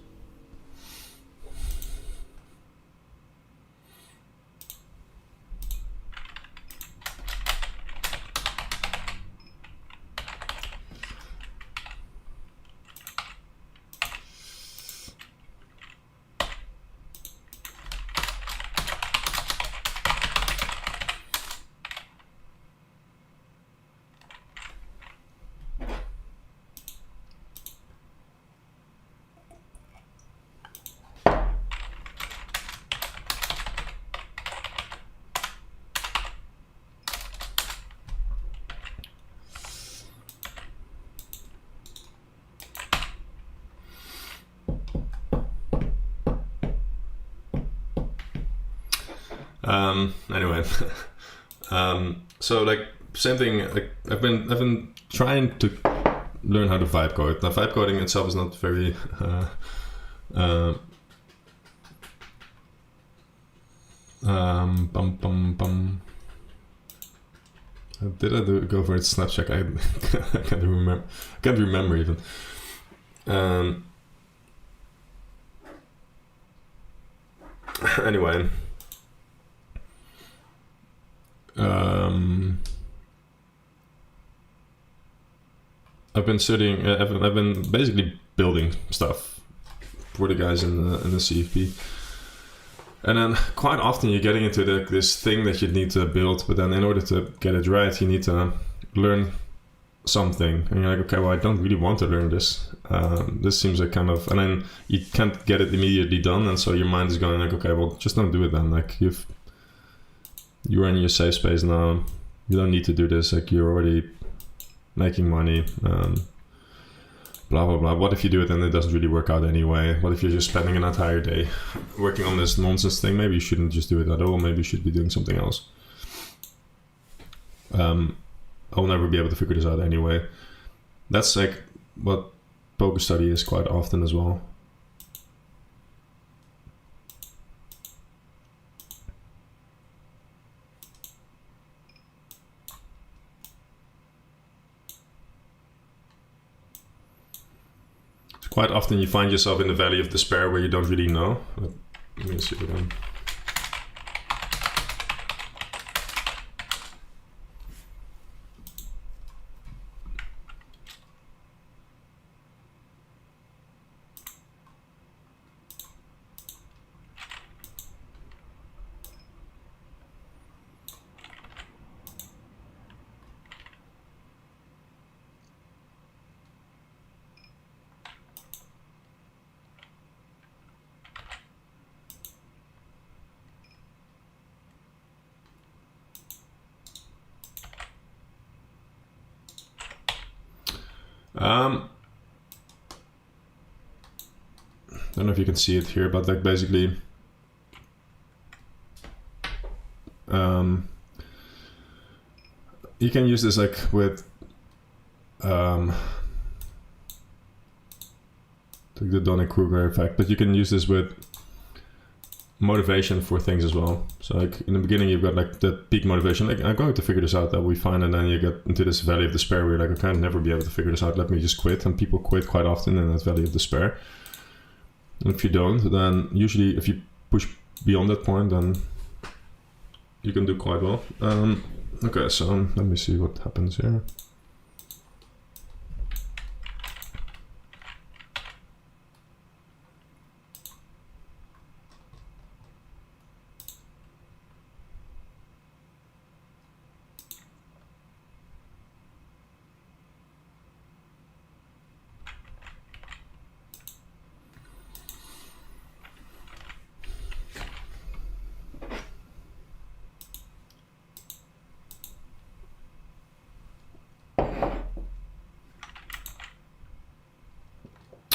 Anyway, so like same thing. Like I've been trying to learn how to vibe code. Now vibe coding itself is not very did I go for it? Snapchat? I can't remember. I can't remember even. Anyway. I've been studying. I've been basically building stuff for the guys in the CFP, and then quite often you're getting into this thing that you need to build, but then in order to get it right, you need to learn something, and you're like, okay, well, I don't really want to learn this. This seems like kind of, and then you can't get it immediately done, and so your mind is going like, okay, well, just don't do it then. Like you're in your safe space now. You don't need to do this. Like you're already making money. Blah blah blah. What if you do it and it doesn't really work out anyway? What if you're just spending an entire day working on this nonsense thing? Maybe you shouldn't just do it at all. Maybe you should be doing something else. I'll never be able to figure this out anyway. That's like what poker study is quite often as well. Quite often you find yourself in the valley of despair where you don't really know. Let me see again. I don't know if you can see it here, but like basically you can use this like with like the Dunning-Kruger effect, but you can use this with motivation for things as well. So like in the beginning you've got like the peak motivation, like I'm going to figure this out, that will be fine, and then you get into this valley of despair where you're like, okay, I'll never be able to figure this out, let me just quit. And people quit quite often in that valley of despair. And if you don't, then usually if you push beyond that point, then you can do quite well. Okay, so let me see what happens here.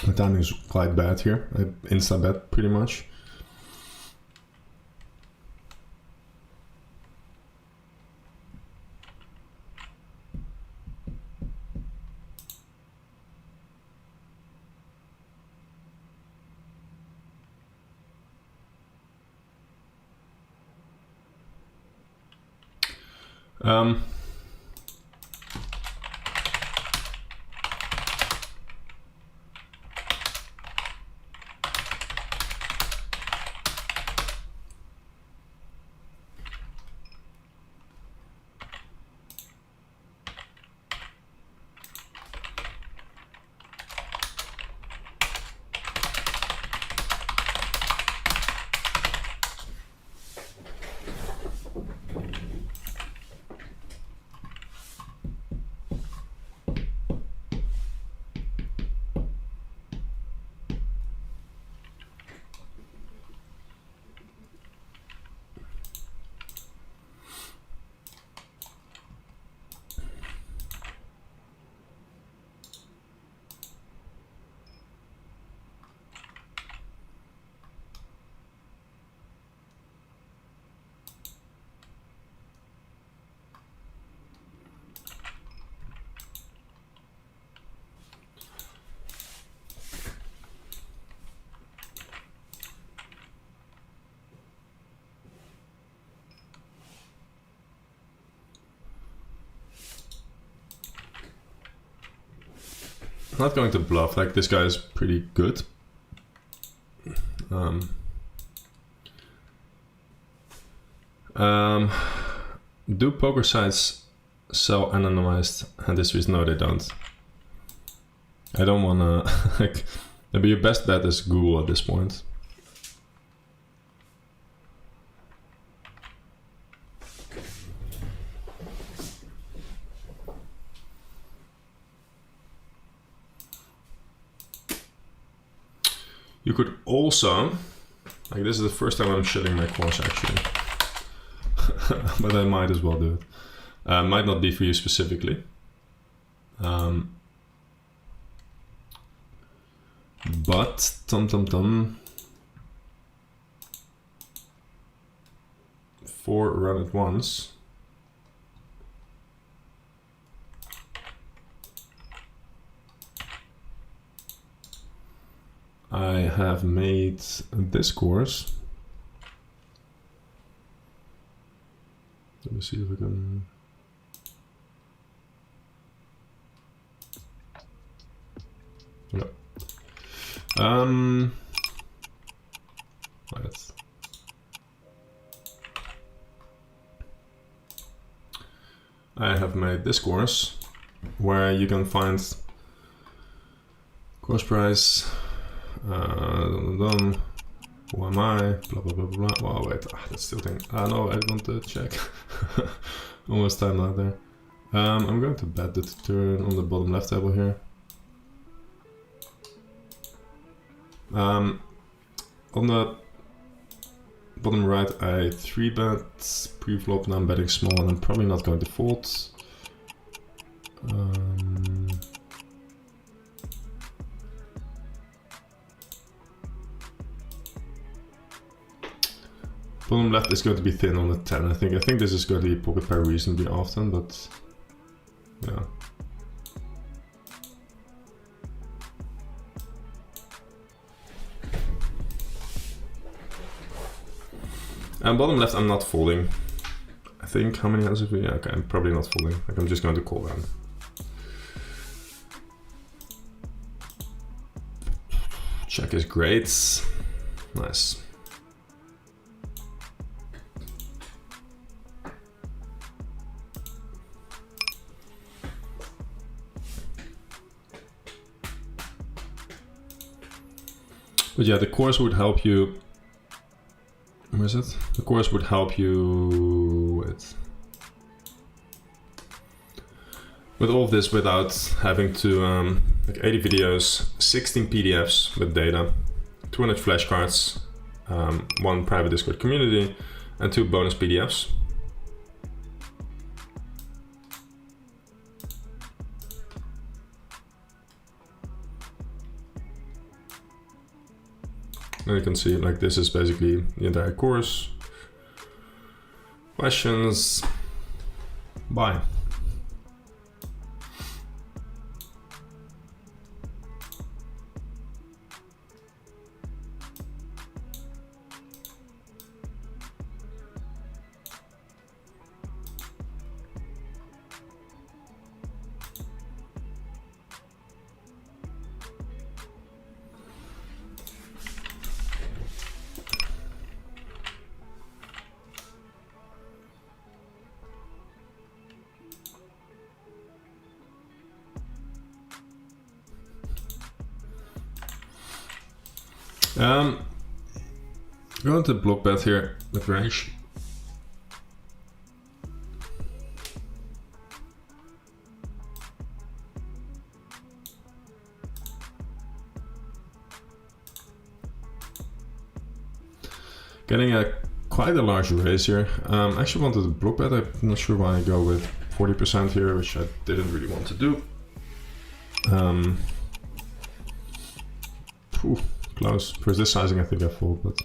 The timing is quite bad here. I insta-bet pretty much. not going to bluff. Like, this guy is pretty good. Do poker sites sell anonymized hand histories? No, they don't. I don't wanna like, maybe your best bet is Google at this point. You could also, like, this is the first time I'm shutting my course actually, but I might as well do it. Might not be for you specifically. But, tum. 4 run at once. I have made this course. Let me see if I can. No. Let's. I have made this course where you can find course price. Who am I? Blah blah blah blah. Oh wait, that's still thing. No, I want to check. Almost time out there. I'm going to bet the turn on the bottom left table here. On the bottom right, I 3-bet pre-flop, and I'm betting small, and I'm probably not going to fold. Bottom left is going to be thin on the 10. I think this is going to be pocket pair reasonably often, but yeah. And bottom left, I'm not folding. I think, how many hands have we? Yeah, okay, I'm probably not folding. Like, I'm just going to call down. Check is great. Nice. But yeah, the course would help you. Where is it? The course would help you with all of this without having to like 80 videos, 16 PDFs with data, 200 flashcards, 1 private Discord community, and 2 bonus PDFs. And you can see, like, this is basically the entire course. Questions? Bye. Going to block bet here with range. Getting quite a large raise here. I actually wanted to block bet. I'm not sure why I go with 40% here, which I didn't really want to do. Close. For this sizing, I think I fold, but.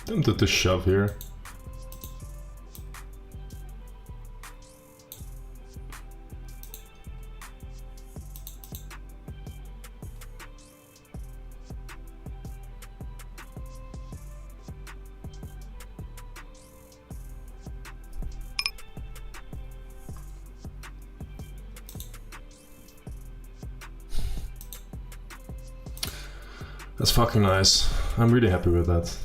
Tempted to shove here. That's fucking nice. I'm really happy with that.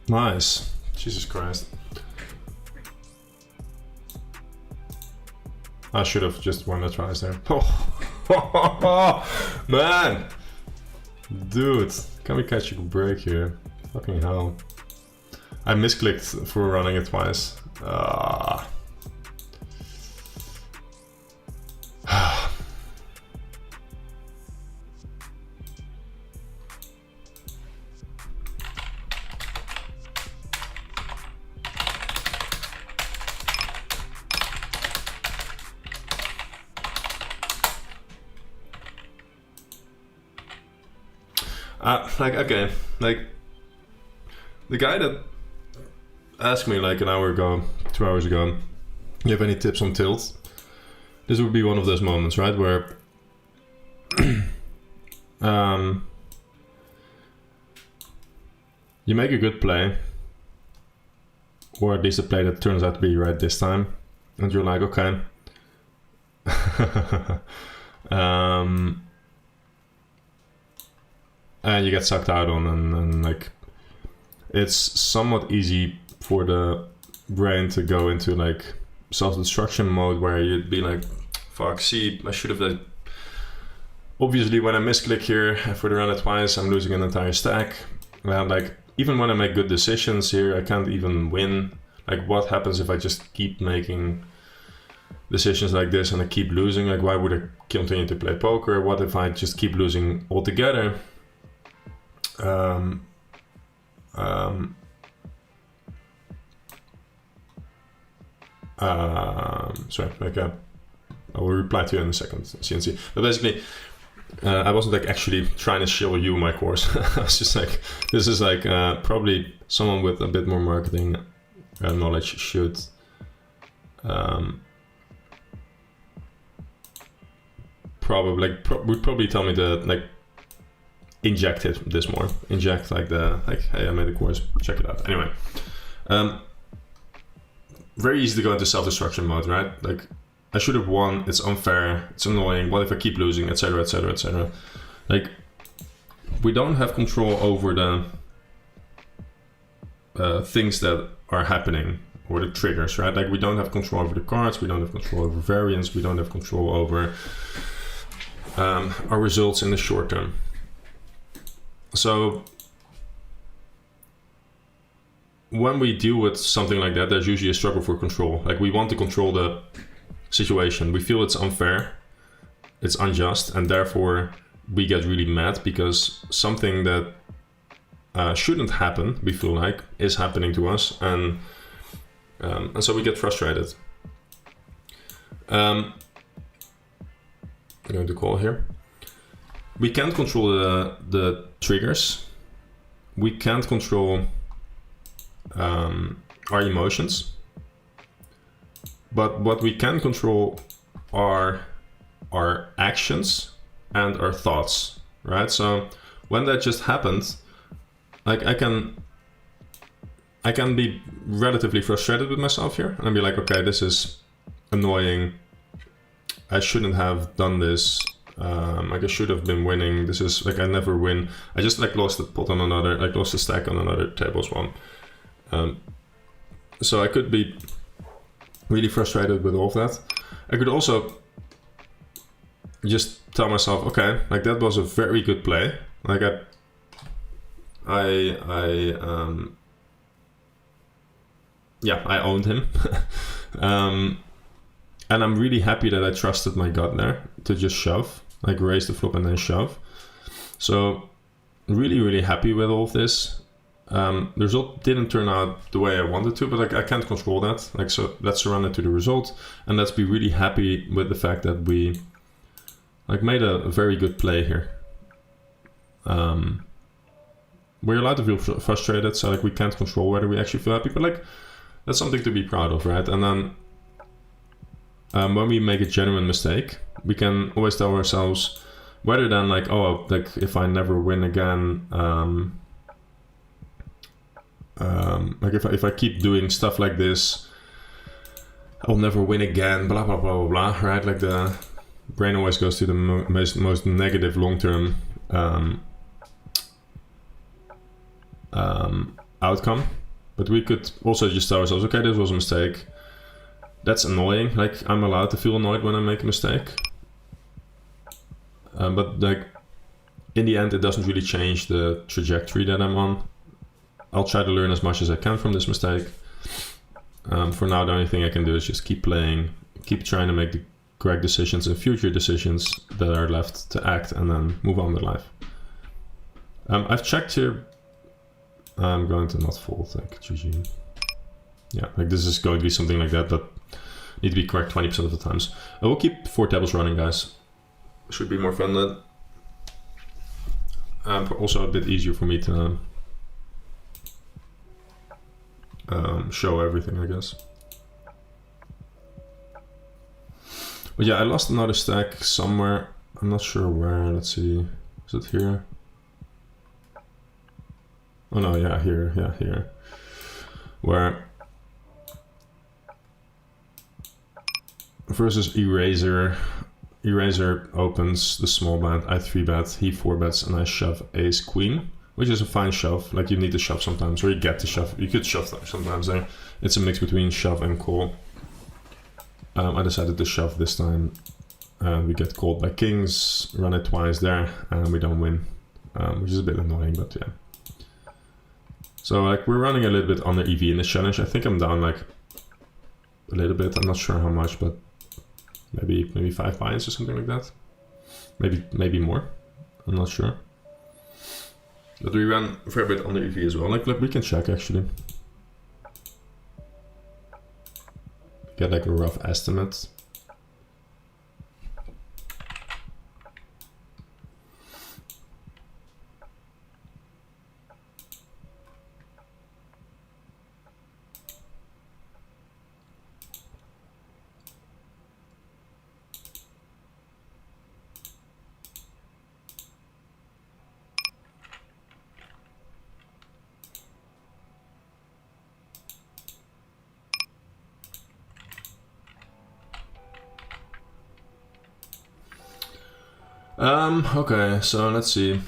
Nice. Jesus Christ. I should have just won the tries there. Oh, man! Dude, can we catch a break here? Fucking hell. I misclicked for running it twice. Okay, like, the guy that asked me like an hour ago, 2 hours ago, you have any tips on tilt? This would be one of those moments, right, where you make a good play, or at least a play that turns out to be right this time, and you're like, okay. And you get sucked out on, and like, it's somewhat easy for the brain to go into like self-destruction mode, where you'd be like, fuck, see, I should have done. Obviously, when I misclick here for the run at twice, I'm losing an entire stack. Like, even when I make good decisions here, I can't even win. Like, what happens if I just keep making decisions like this and I keep losing? Like, why would I continue to play poker? What if I just keep losing altogether? Sorry, like, I will reply to you in a second, CNC. But basically, I wasn't like actually trying to show you my course. I was just like, this is like probably someone with a bit more marketing knowledge should probably would probably tell me to like inject this more. Inject like hey, I made a course, check it out. Anyway, very easy to go into self-destruction mode, right? Like, I should have won, it's unfair, it's annoying, what if I keep losing, etc, etc, etc. Like, we don't have control over the things that are happening, or the triggers, right? Like, we don't have control over the cards, we don't have control over variance, we don't have control over our results in the short term. So when we deal with something like that, there's usually a struggle for control. Like, we want to control the situation. We feel it's unfair, it's unjust, and therefore we get really mad because something that shouldn't happen, we feel like, is happening to us, and so we get frustrated. I'm going to call here. We can't control the triggers. We can't control our emotions. But what we can control are our actions and our thoughts, right? So when that just happened, like, I can be relatively frustrated with myself here, and I'll be like, okay, this is annoying. I shouldn't have done this. Like, I should have been winning. This is like, I never win. I just like lost the pot on another, like lost the stack on another table as well. So I could be really frustrated with all of that. I could also just tell myself, okay, like, that was a very good play. Like, I owned him. And I'm really happy that I trusted my gut there to just shove, like raise the flop and then shove. So really, really happy with all of this. The result didn't turn out the way I wanted to, but like, I can't control that. Like, so let's surrender to the result, and let's be really happy with the fact that we like made a very good play here. we're allowed to feel frustrated, so like we can't control whether we actually feel happy, but like that's something to be proud of, right? And then when we make a genuine mistake, we can always tell ourselves, rather than like, oh, like if I never win again, like if I keep doing stuff like this, I'll never win again, blah blah blah blah blah, right? Like the brain always goes to the most negative long-term outcome. But we could also just tell ourselves, okay, this was a mistake. That's annoying. Like I'm allowed to feel annoyed when I make a mistake. But like in the end, it doesn't really change the trajectory that I'm on. I'll try to learn as much as I can from this mistake. For now, the only thing I can do is just keep playing, keep trying to make the correct decisions and future decisions that are left to act, and then move on with life. I've checked here. I'm going to not fold, like GG. Yeah, like this is going to be something like that, but need to be correct 20% of the times. I will keep 4 tables running, guys. Should be more fun then. Also a bit easier for me to show everything, I guess. But yeah, I lost another stack somewhere. I'm not sure where. Let's see. Is it here? Oh no, yeah, here. Yeah, here. Where versus Eraser. Eraser opens the small blind, I 3-bet, he 4-bets, and I shove ace queen, which is a fine shove. Like you need to shove sometimes, or you get to shove. You could shove sometimes there. It's a mix between shove and call. I decided to shove this time, and we get called by kings, run it twice there, and we don't win, which is a bit annoying, but yeah. So like we're running a little bit under EV in this challenge. I think I'm down like a little bit. I'm not sure how much, but maybe 5 buy-ins or something like that. Maybe more. I'm not sure. But we ran a fair bit under EV as well. Like we can check actually. Get like a rough estimate. Okay, so let's see.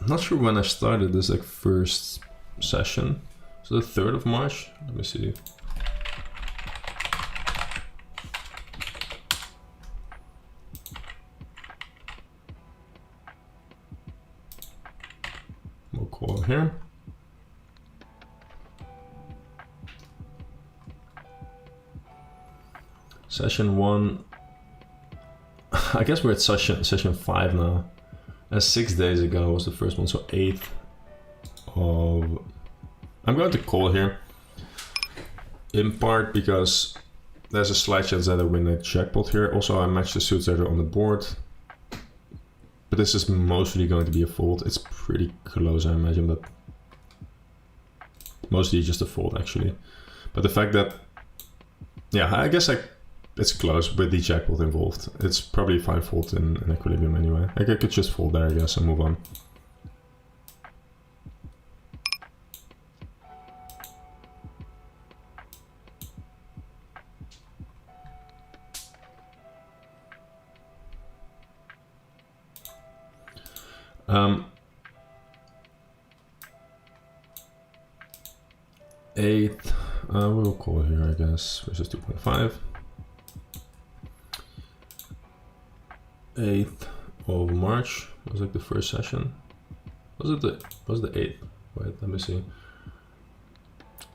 I'm not sure when I started this like first session. So the 3rd of March. Let me see. We'll call here. Session 1. I guess we're at session 5 now. 6 days ago was the first one, so 8th of... I'm going to call here. In part because there's a slight chance that I win a jackpot here. Also, I match the suits that are on the board. But this is mostly going to be a fold. It's pretty close, I imagine, but... mostly just a fold, actually. But the fact that... yeah, I guess it's close with the jackpot involved. It's probably 5 fold in equilibrium anyway. Like I could just fold there, I guess, and move on. Eighth, we'll call here, I guess, versus 2.5. 8th of March was like the first session. Was it the 8th? Wait, let me see.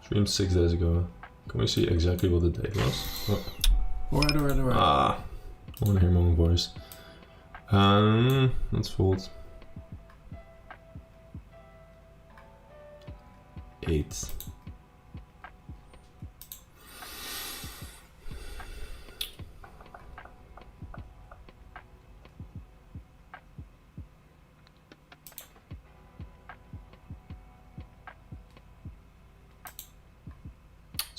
Streamed 6 days ago. Can we see exactly what the date was? Oh. Alright. Ah, I want to hear my own voice. Let's fold. 8th.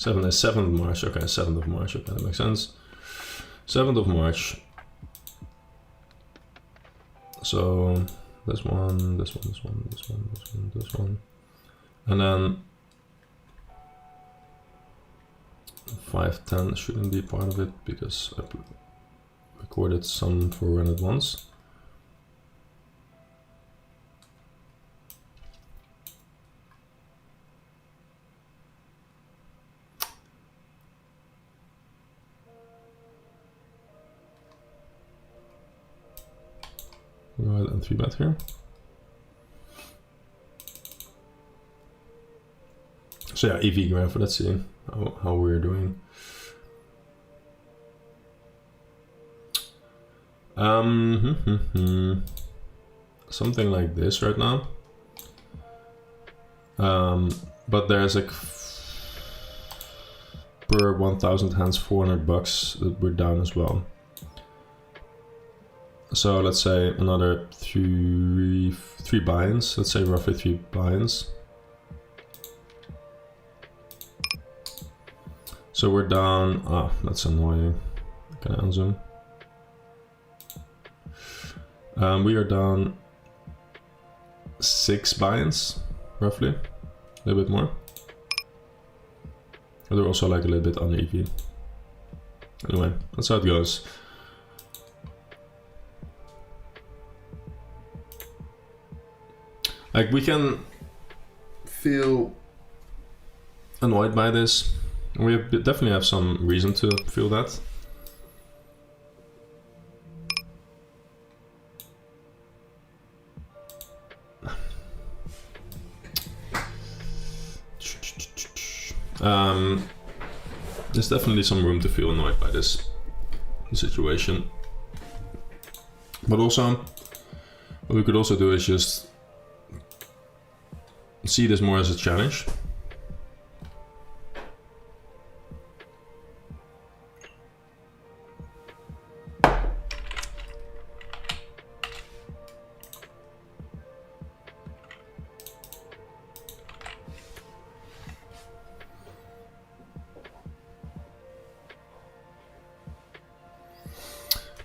7 is 7th of March. Okay, 7th of March. Okay, that makes sense. 7th of March. So this one, this one, this one, this one, this one, this one. And then 510 shouldn't be part of it because I recorded some for run at once. Go ahead and 3-bet here. So yeah, EV graph, let's see how we're doing. Something like this right now. But there's like per 1,000 hands, $400 that we're down as well. So let's say another three buy-ins. Let's say roughly 3 buy-ins. So we're down. Ah, that's annoying. Can I unzoom? We are down 6 buy-ins, roughly, a little bit more. But they're also like a little bit under EV. Anyway, that's how it goes. Like, we can feel annoyed by this. We definitely have some reason to feel that. There's definitely some room to feel annoyed by this situation. But also, what we could also do is just see this more as a challenge.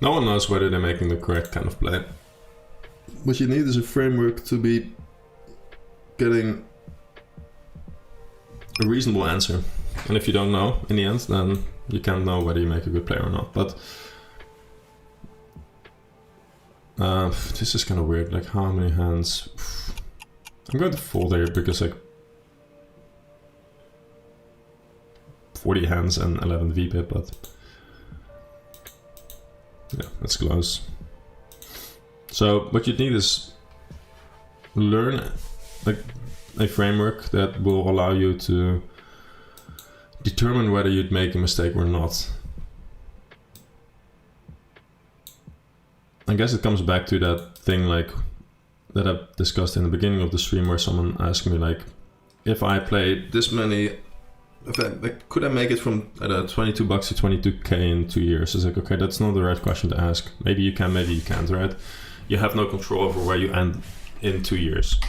No one knows whether they're making the correct kind of play. What you need is a framework to be getting a reasonable answer. And if you don't know in the end, then you can't know whether you make a good play or not. But this is kind of weird. Like, how many hands? I'm going to fold here because like 40 hands and 11 VPIP, but yeah, that's close. So what you need is learn like a framework that will allow you to determine whether you'd make a mistake or not. I guess it comes back to that thing like that I discussed in the beginning of the stream, where someone asked me like, if I play this many, could I make it from $22 to 22k in 2 years? It's like, okay, that's not the right question to ask. Maybe you can, maybe you can't, right? You have no control over where you end in 2 years.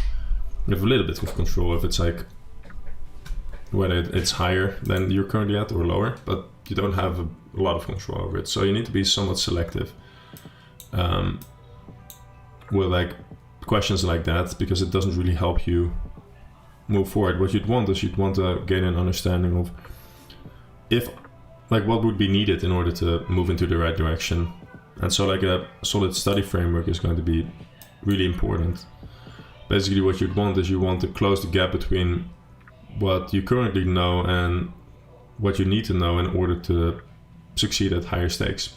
You have a little bit of control if it's like whether it's higher than you're currently at or lower, but you don't have a lot of control over it. So you need to be somewhat selective with like questions like that, because it doesn't really help you move forward. What you'd want is you'd want to gain an understanding of what would be needed in order to move into the right direction. And so like a solid study framework is going to be really important. Basically what you'd want is you want to close the gap between what you currently know and what you need to know in order to succeed at higher stakes.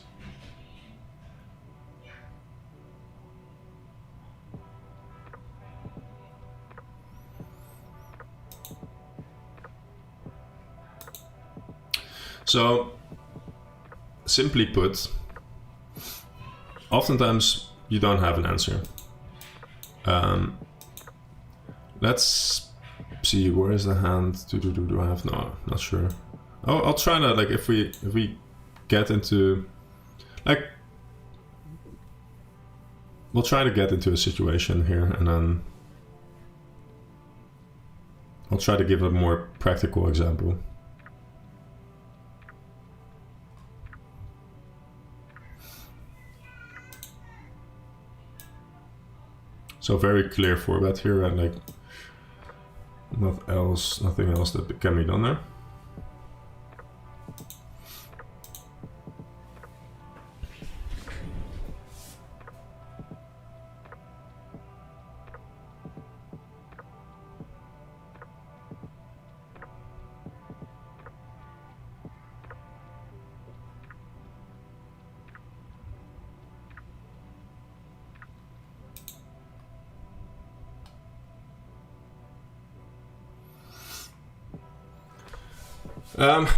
So, simply put, oftentimes you don't have an answer. Let's see, where is the hand? Do I have? No, not sure. I'll try to, like, if we get into, like, we'll try to get into a situation here, and then I'll try to give a more practical example. So very clear 4-bet here, and like nothing else that can be done there.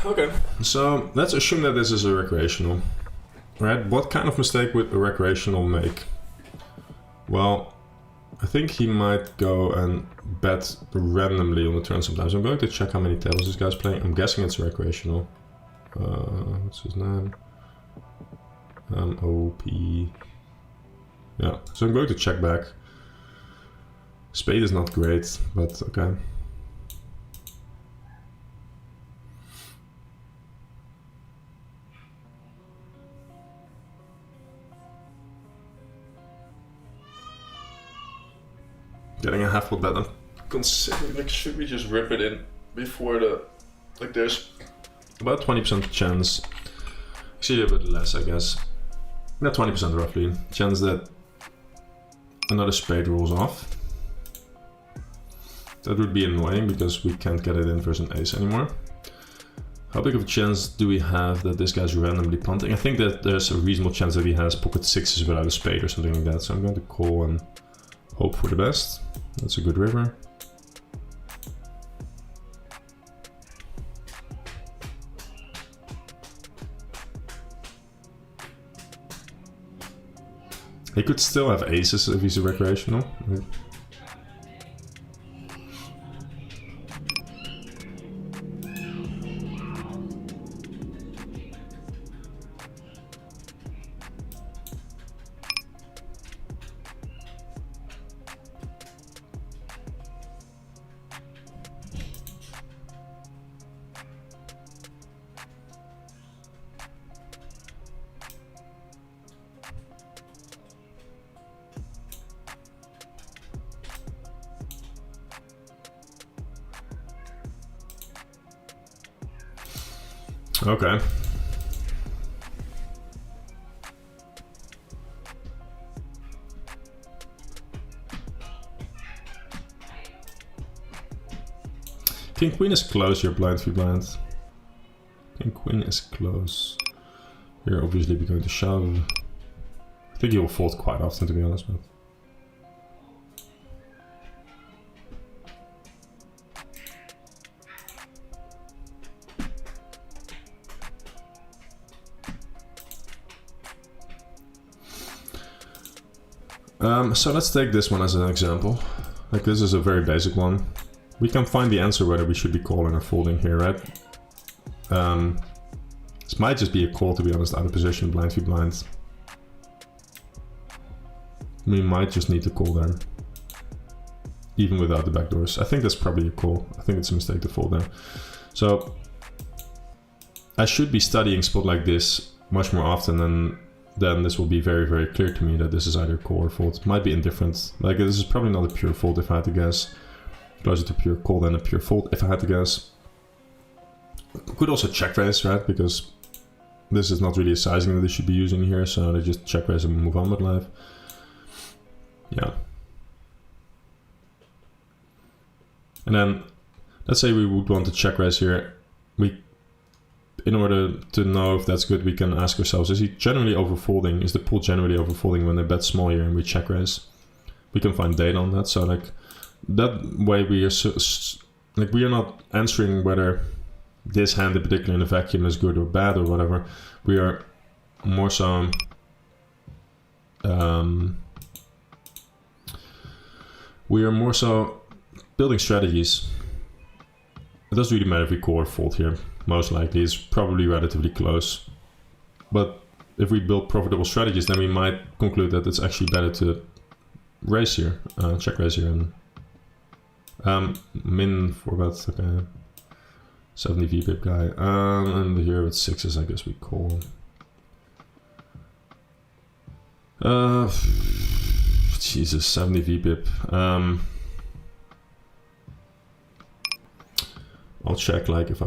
Okay, so let's assume that this is a recreational, right? What kind of mistake would a recreational make? Well, I think he might go and bet randomly on the turn sometimes. I'm going to check how many tables this guy's playing. I'm guessing it's a recreational. What's his name? OP. Yeah, so I'm going to check back. Spade is not great, but okay. Getting a half pot bet. I'm considering, like, should we just rip it in before the, like, there's about 20% chance, actually a bit less I guess, not 20% roughly, chance that another spade rolls off. That would be annoying because we can't get it in versus an ace anymore. How big of a chance do we have that this guy's randomly punting? I think that there's a reasonable chance that he has pocket sixes without a spade or something like that, so I'm going to call and hope for the best. That's a good river. He could still have aces if he's a recreational. Okay. King Queen is close here, blind v blind. King Queen is close. Here obviously we're going to shove. I think he will fold quite often, to be honest, but so let's take this one as an example. Like, this is a very basic one. We can find the answer whether we should be calling or folding here, right? This might just be a call, to be honest, out of position, blind v blind. We might just need to call there, even without the backdoors. I think that's probably a call. I think it's a mistake to fold there. So I should be studying spot like this much more often, and then this will be very, very clear to me that this is either call or fold. It might be indifferent. Like, this is probably not a pure fold if I had to guess. Closer to pure call than a pure fold if I had to guess. Could also check raise, right? Because this is not really a sizing that they should be using here, so they just check raise and move on with life. Yeah. And then let's say we would want to check raise here. In order to know if that's good, we can ask ourselves, is he generally overfolding? Is the pool generally overfolding when they bet small here and we check raise? We can find data on that. So like that way we are we are not answering whether this hand in particular in a vacuum is good or bad or whatever. We are more so building strategies. It doesn't really matter if we call or fold here. Most likely it's probably relatively close. But if we build profitable strategies, then we might conclude that it's actually better to raise here, check raise here, and min for about okay, 70 VPIP guy. And here with sixes, I guess we call. Jesus, 70 VPIP. I'll check like if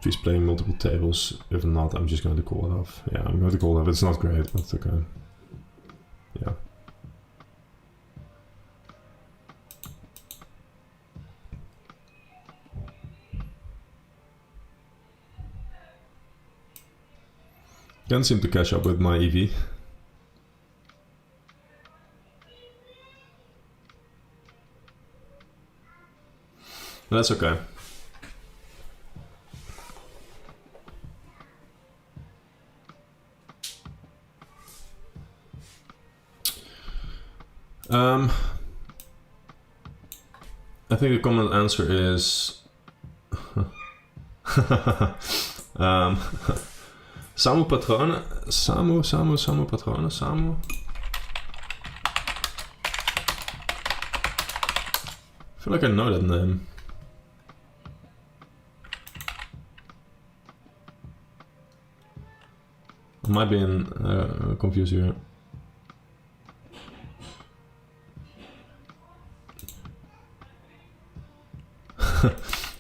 he's playing multiple tables. If not, I'm just going to call it off. Yeah, I'm going to call it off. It's not great, but it's okay. Yeah. Can't seem to catch up with my EV. That's okay. I think the common answer is Samu Patronen. Samu Patronen. Samu. I feel like I know that name. I might be confused here.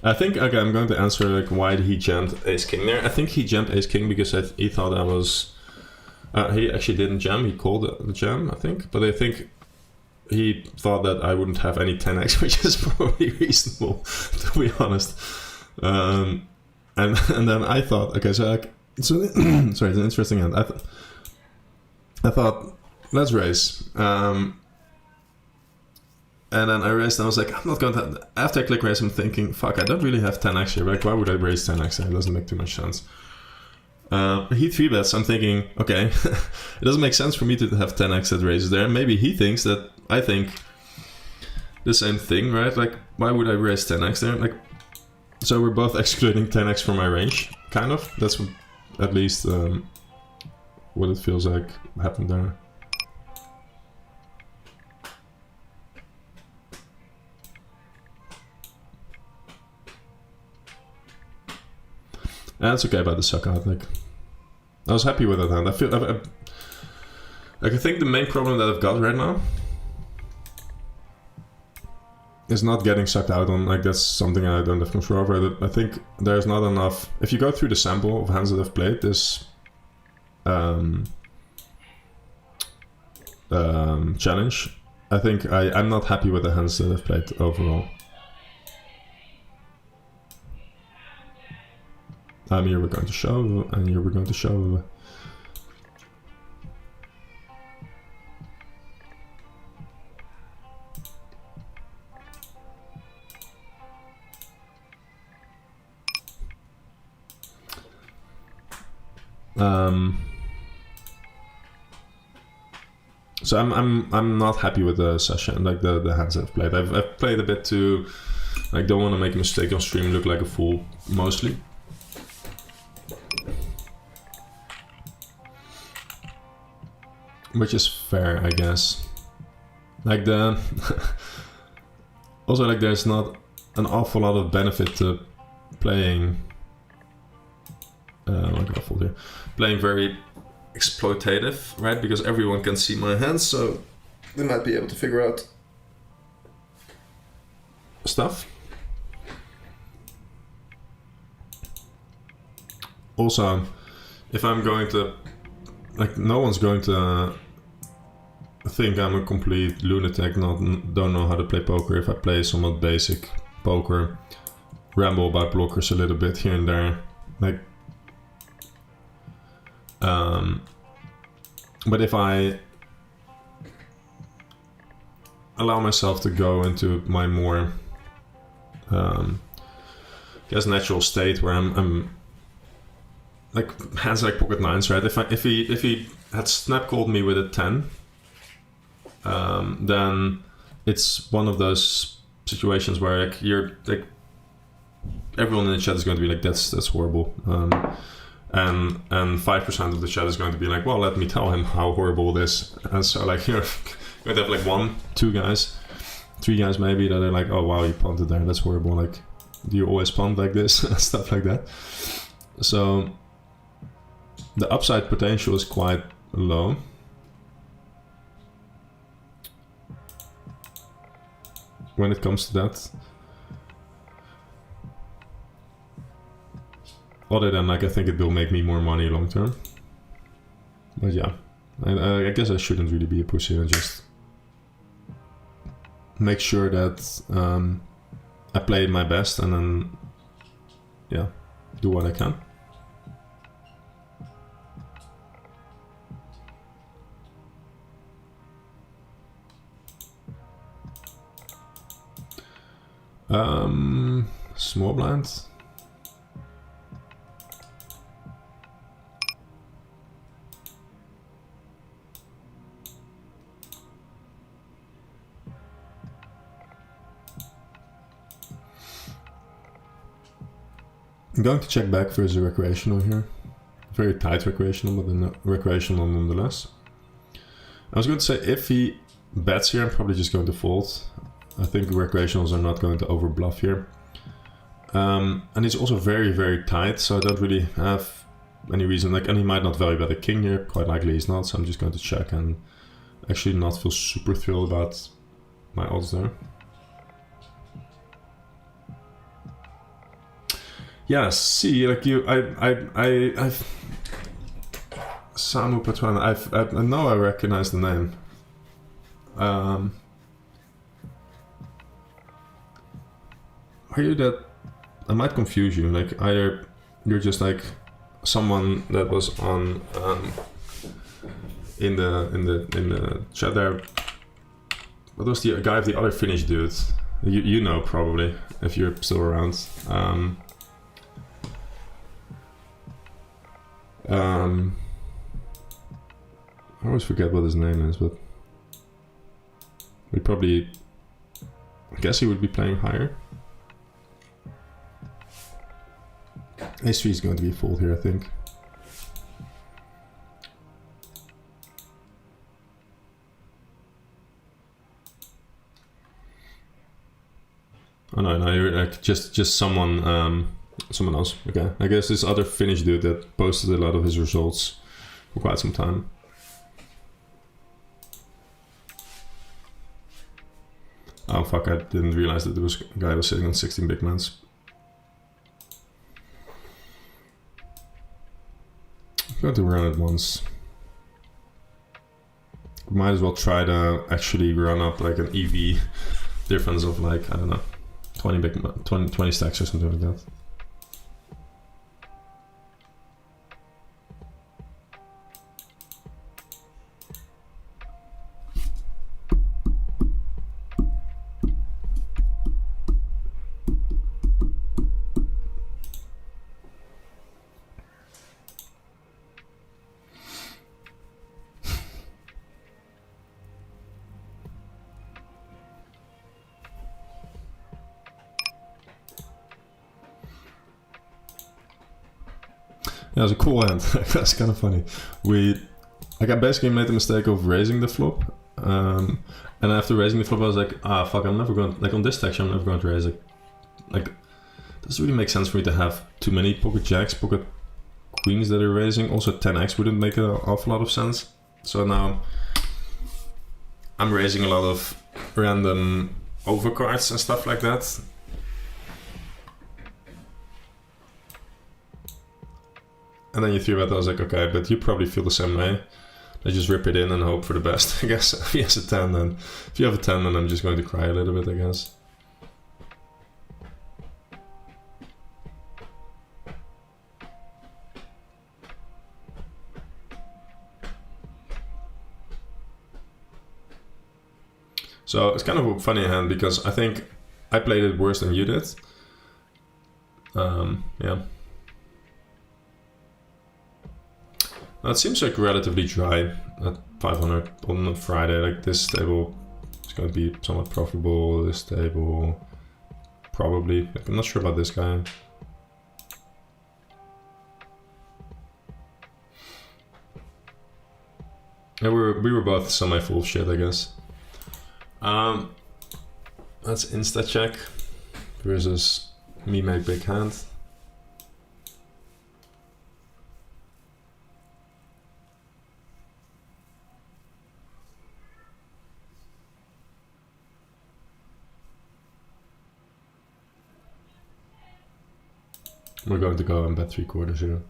I think, okay, I'm going to answer like why he jammed ace king there. I think he jammed ace king because he thought I was... he actually didn't jam, he called the jam, I think. But I think he thought that I wouldn't have any 10x, which is probably reasonable, to be honest. And then I thought, okay, so like... So, sorry, it's an interesting hand. I thought, let's raise. And then I raised and I was like, I'm not going to... After I click raise, I'm thinking, fuck, I don't really have 10x here. Like, why would I raise 10x here? It doesn't make too much sense. He 3-bets, I'm thinking, okay, it doesn't make sense for me to have 10x that raises there. Maybe he thinks that I think the same thing, right? Like, why would I raise 10x there? Like, so we're both excluding 10x from my range, kind of. That's what, at least what it feels like happened there. And it's okay about the suck out. Like, I was happy with that hand. I feel like I think the main problem that I've got right now is not getting sucked out on. Like, that's something I don't have control over. I think there's not enough. If you go through the sample of hands that I've played this challenge, I think I'm not happy with the hands that I've played overall. Here we're going to shove, and here we're going to shove. So I'm not happy with the session, like the hands I've played. I've played a bit too, like, don't want to make a mistake on stream, look like a fool mostly. Which is fair, I guess. Like also, like, there's not an awful lot of benefit to playing playing very exploitative, right? Because everyone can see my hands, so they might be able to figure out stuff. Also, if I'm going to, like, no one's going to think I'm a complete lunatic, don't know how to play poker if I play somewhat basic poker, ramble about blockers a little bit here and there, like. But if I allow myself to go into my more, I guess, natural state where I'm like hands like pocket nines, right? If he had snap called me with a 10, then it's one of those situations where, like, you're like, everyone in the chat is going to be like, that's horrible. And 5% of the chat is going to be like, well, let me tell him how horrible it is. And so, like, you're going to have like 1, 2 guys, 3 guys maybe that are like, oh wow, you punted there, that's horrible. Like, do you always punt like this? Stuff like that. So the upside potential is quite low. when it comes to that. Other than like I think it will make me more money long term. But yeah, I guess I shouldn't really be a pussy and just make sure that I play my best and then yeah, do what I can. Small blind. I'm going to check back versus recreational here. Very tight recreational, but recreational nonetheless. I was going to say if he bets here, I'm probably just going to fold. I think recreationals are not going to over bluff here. And he's also very, very tight, so I don't really have any reason. Like, and he might not value bet a king here. Quite likely he's not, so I'm just going to check and actually not feel super thrilled about my odds there. Yeah, see, like I've Samu Patron. I know I recognize the name. Are you that? I might confuse you. Like either you're just like someone that was on in the chat there. What was the guy of the other Finnish dude? You know probably if you're still around. I always forget what his name is, but we probably. I guess he would be playing higher. Ace-3 is going to be a fold here, I think. Oh no, you're like just someone someone else. Okay, I guess this other Finnish dude that posted a lot of his results for quite some time. Oh fuck, I didn't realize that there was a guy who was sitting on 16 big mans. I'm going to run it once. Might as well try to actually run up like an EV difference of like, I don't know, 20 stacks or something like that. Yeah, it was a cool hand. That's kind of funny. I basically made the mistake of raising the flop, and after raising the flop, I was like, ah, fuck, I'm never going. Like on this texture, I'm never going to raise it. Like, doesn't really make sense for me to have too many pocket jacks, pocket queens that are raising. Also, 10x wouldn't make an awful lot of sense. So now I'm raising a lot of random overcards and stuff like that. And then you threw it, I was like, okay, but you probably feel the same way. I just rip it in and hope for the best, I guess. If he has a 10, then if you have a 10, then I'm just going to cry a little bit, I guess. So it's kind of a funny hand because I think I played it worse than you did. Yeah. It seems like relatively dry at 500 on a Friday. Like this table is going to be somewhat profitable. This table probably. Like, I'm not sure about this guy. Yeah, we were both semi-full of shit, I guess. That's insta check versus me make big hand. We're going to go and bet 3/4 here.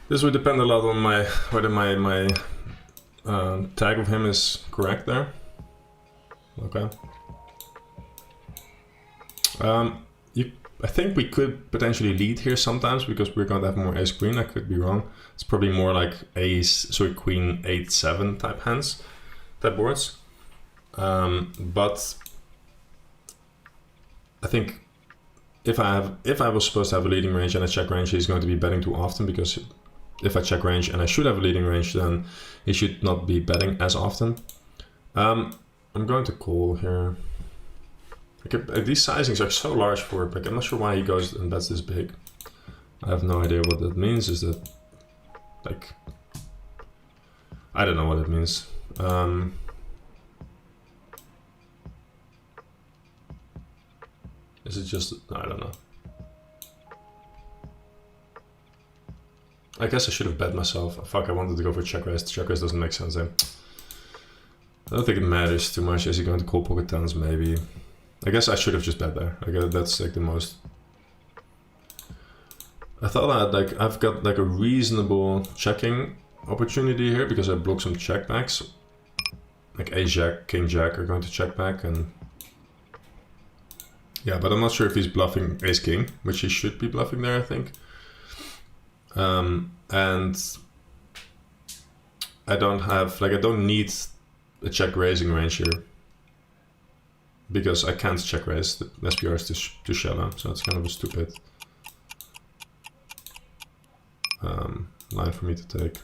This would depend a lot on whether my tag of him is correct there. Okay. I think we could potentially lead here sometimes because we're going to have more ace queen. I could be wrong. It's probably more like queen 8-7 type hands, type boards. But I think if I was supposed to have a leading range and a check range, he's going to be betting too often, because if I check range and I should have a leading range, then he should not be betting as often. I'm going to call here. Like, these sizings are so large for it. Like, I'm not sure why he goes and bets this big. I have no idea what that means. Is that, like, I don't know what it means. Is it just, I don't know. I guess I should have bet myself. Fuck, I wanted to go for check raise. Check raise doesn't make sense, eh? I don't think it matters too much. Is he going to call pocket tens? Maybe. I guess I should have just bet there. I guess that's like the most. I thought I've got like a reasonable checking opportunity here because I block some checkbacks. Like ace jack, king jack are going to check back, and yeah, but I'm not sure if he's bluffing ace king, which he should be bluffing there, I think. And I don't need a check raising range here because I can't check raise. The SPR is too shallow, so it's kind of a stupid line for me to take.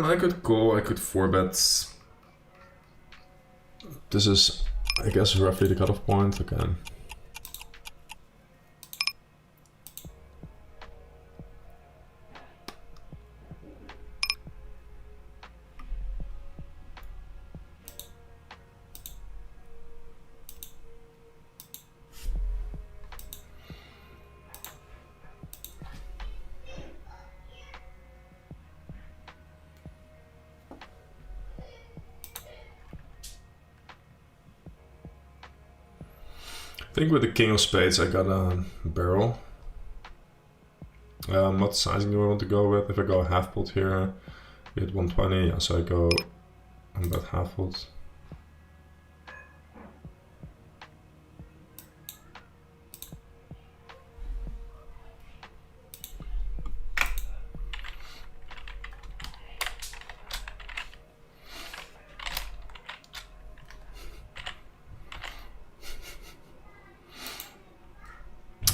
I could call, I could 4-bet. This is, I guess, roughly the cutoff point. Okay. I think with the king of spades I got a barrel. What sizing do I want to go with? If I go half pot here, we hit 120, yeah, so I go on that half pot.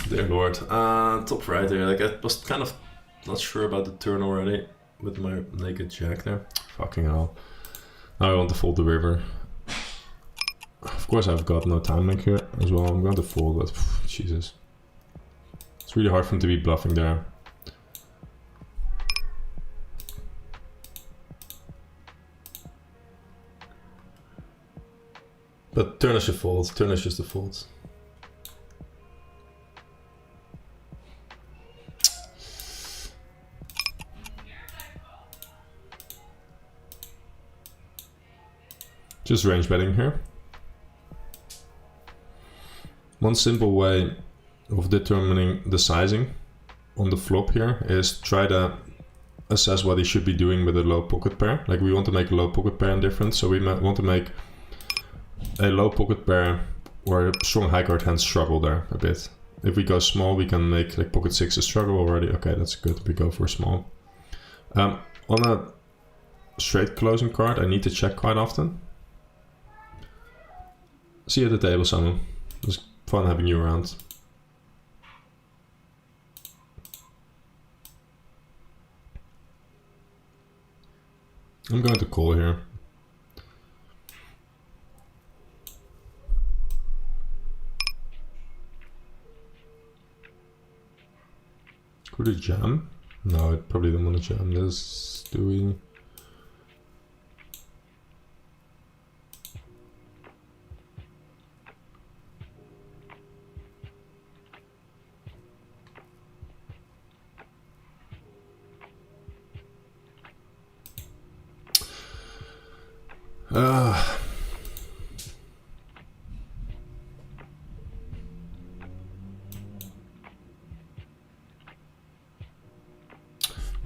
Dear Lord, top right here. Like, I was kind of not sure about the turn already with my naked jack there. Fucking hell. Now I want to fold the river. Of course I've got no time link here as well. I'm going to fold, but Jesus. It's really hard for him to be bluffing there. But turn is a fold. Turn is just a fold. Just range betting here. One simple way of determining the sizing on the flop here is try to assess what he should be doing with a low pocket pair. Like, we want to make a low pocket pair indifferent, so we want to make a low pocket pair where strong high card hands struggle there a bit. if we go small, we can make like pocket 6 a struggle already. Okay, that's good. We go for small. On a straight closing card, I need to check quite often. See you at the table, Simon. It was fun having you around. I'm going to call here. Could it jam? No, I probably don't want to jam this, do we?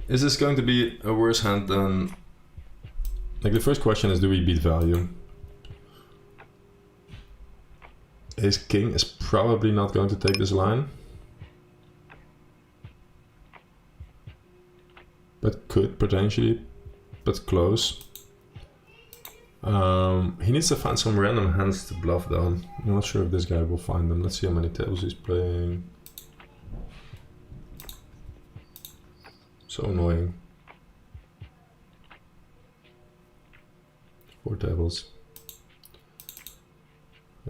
Is this going to be a worse hand than... Like the first question is, do we beat value? Ace King is probably not going to take this line. But could potentially, but close. He needs to find some random hands to bluff though. I'm not sure if this guy will find them. Let's see how many tables he's playing. So annoying. 4 tables.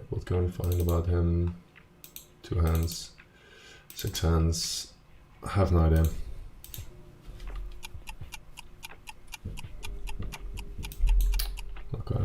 What can we find about him? 2 hands, 6 hands. I have no idea. Okay.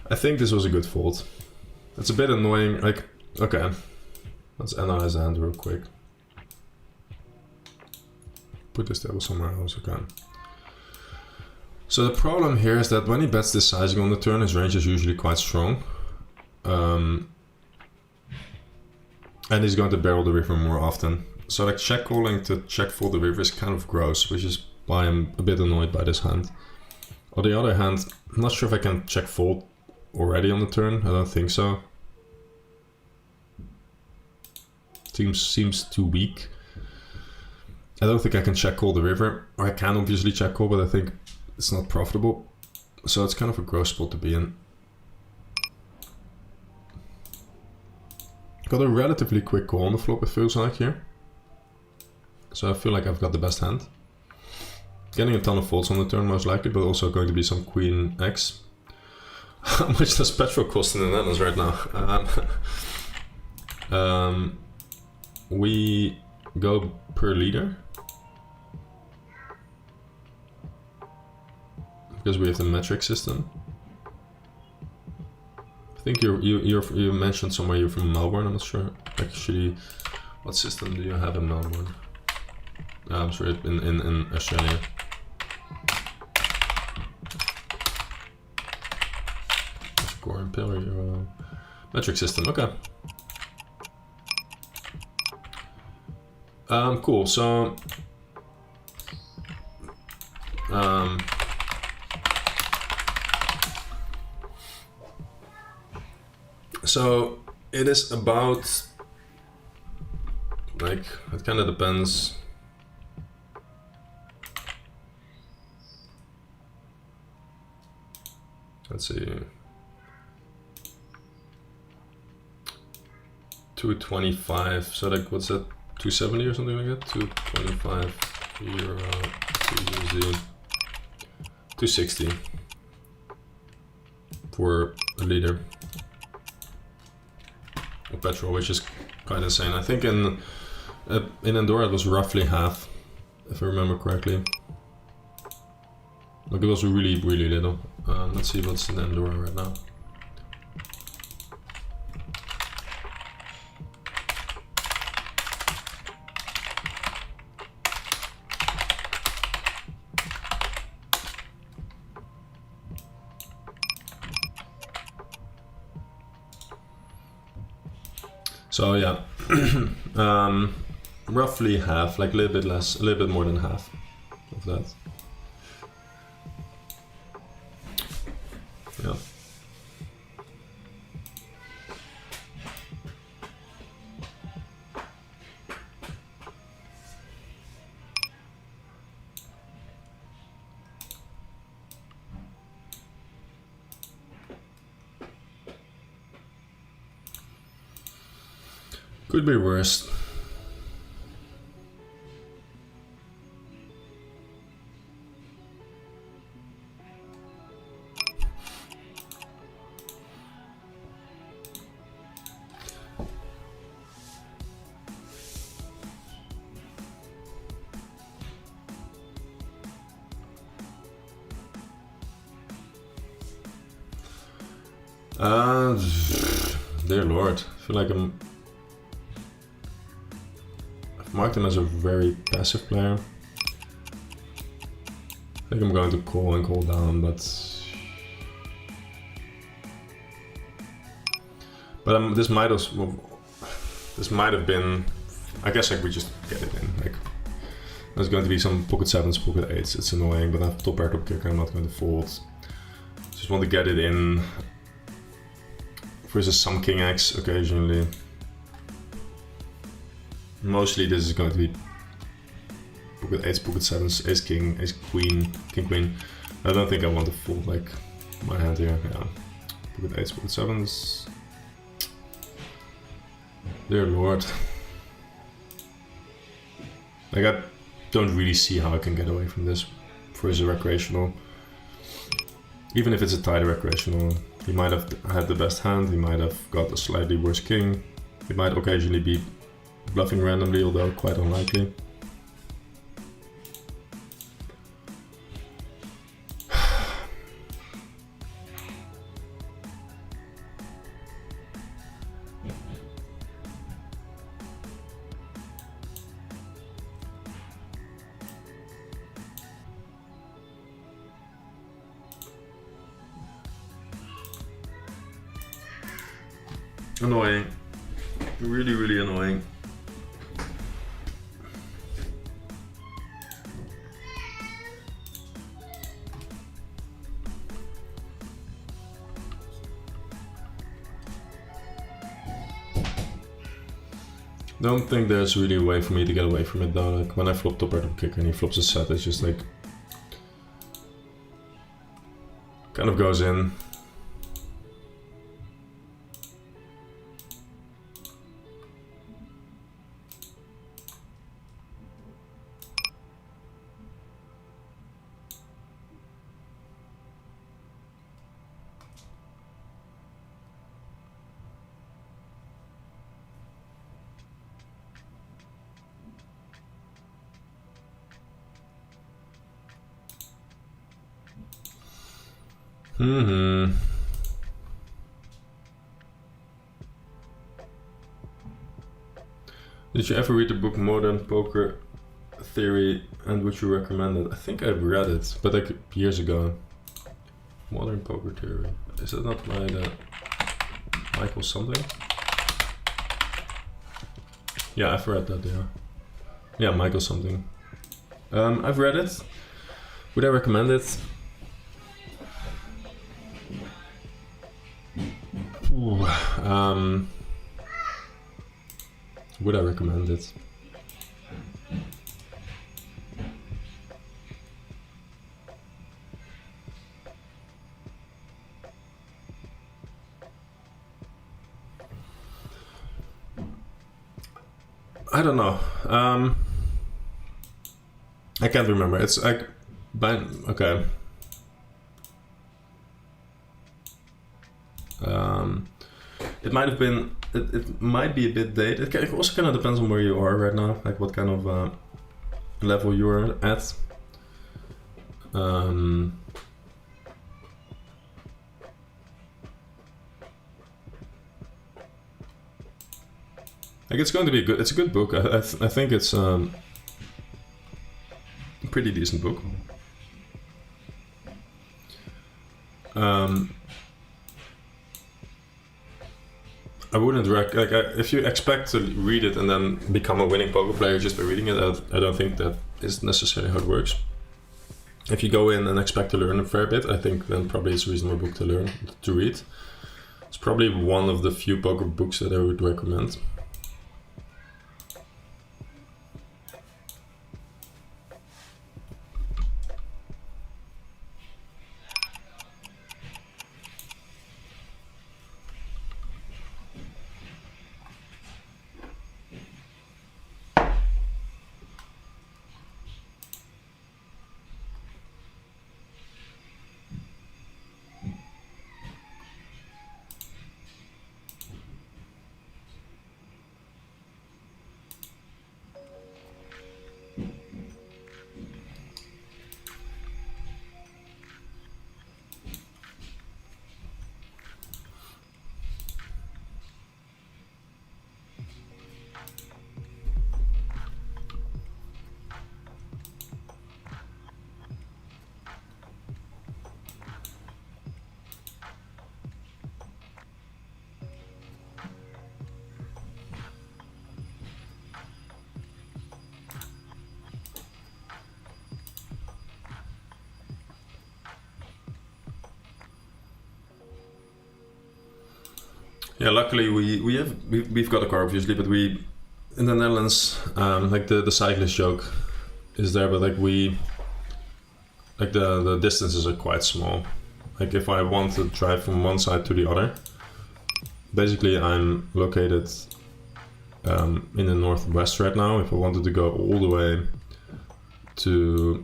I think this was a good fold. It's a bit annoying, like, okay. Let's analyze the hand real quick. Put this table somewhere else, okay. So the problem here is that when he bets this sizing on the turn, his range is usually quite strong. And he's going to barrel the river more often. So like check calling to check fold the river is kind of gross, which is why I'm a bit annoyed by this hand. On the other hand, I'm not sure if I can check fold already on the turn. I don't think so. Seems too weak. I don't think I can check call the river. Or I can obviously check call, but I think it's not profitable. So it's kind of a gross spot to be in. Got a relatively quick call on the flop, it feels like here. So I feel like I've got the best hand. Getting a ton of folds on the turn most likely, but also going to be some queen X. How much does petrol cost in the Netherlands right now? We go per liter. Because we have the metric system. I think you mentioned somewhere you're from Melbourne. I'm not sure actually what system do you have in Melbourne. I'm sorry, in Australia. Core and pillar, metric system. Okay. Cool. So. So it is about, like, it kind of depends. Let's see. 225. So like, what's that? 270 or something like that? 225 euro, 2 USD, 260 for a liter of petrol, which is quite insane. I think in Andorra it was roughly half, if I remember correctly. Like it was really, really little. Let's see what's in Andorra right now. So yeah, roughly half, like a little bit less, a little bit more than half of that. Yeah. Could be worse. Dear Lord, I feel like I've marked him as a very passive player. I think I'm going to call and call down, but this might have been. I guess like we just get it in. Like there's going to be some pocket sevens, pocket eights. It's annoying, but I have top pair, top kicker. I'm not going to fold. Just want to get it in. Versus some king X occasionally. Mostly this is going to be pocket eights, pocket sevens, ace king, ace queen, king queen. I don't think I want to fold like my hand here. Yeah, pocket eights, pocket sevens. Dear Lord. Like I don't really see how I can get away from this versus recreational. Even if it's a tight recreational. He might have had the best hand, he might have got a slightly worse king. He might occasionally be bluffing randomly, although quite unlikely. Annoying. Really, really annoying. Don't think there's really a way for me to get away from it though. Like when I flop top pair top kicker and he flops a set, it's just like kind of goes in. Did you ever read the book Modern Poker Theory and would you recommend it? I think I've read it, but like years ago. Modern Poker Theory. Is that not by Michael something? Yeah, I've read that, yeah. Yeah, Michael something. I've read it. Would I recommend it? Ooh, would I recommend it? I don't know. I can't remember. It's like, okay. It might have been. It might be a bit dated. It also kind of depends on where you are right now, like what kind of level you're at. Like it's going to be good. It's a good book. I think it's a pretty decent book. I wouldn't if you expect to read it and then become a winning poker player just by reading it, I don't think that is necessarily how it works. If you go in and expect to learn a fair bit, I think then probably it's a reasonable book to read. It's probably one of the few poker books that I would recommend. Yeah, luckily we've got a car obviously, but we in the Netherlands, like the cyclist joke is there, but like the distances are quite small. Like if I want to drive from one side to the other, basically I'm located in the northwest right now. If I wanted to go all the way to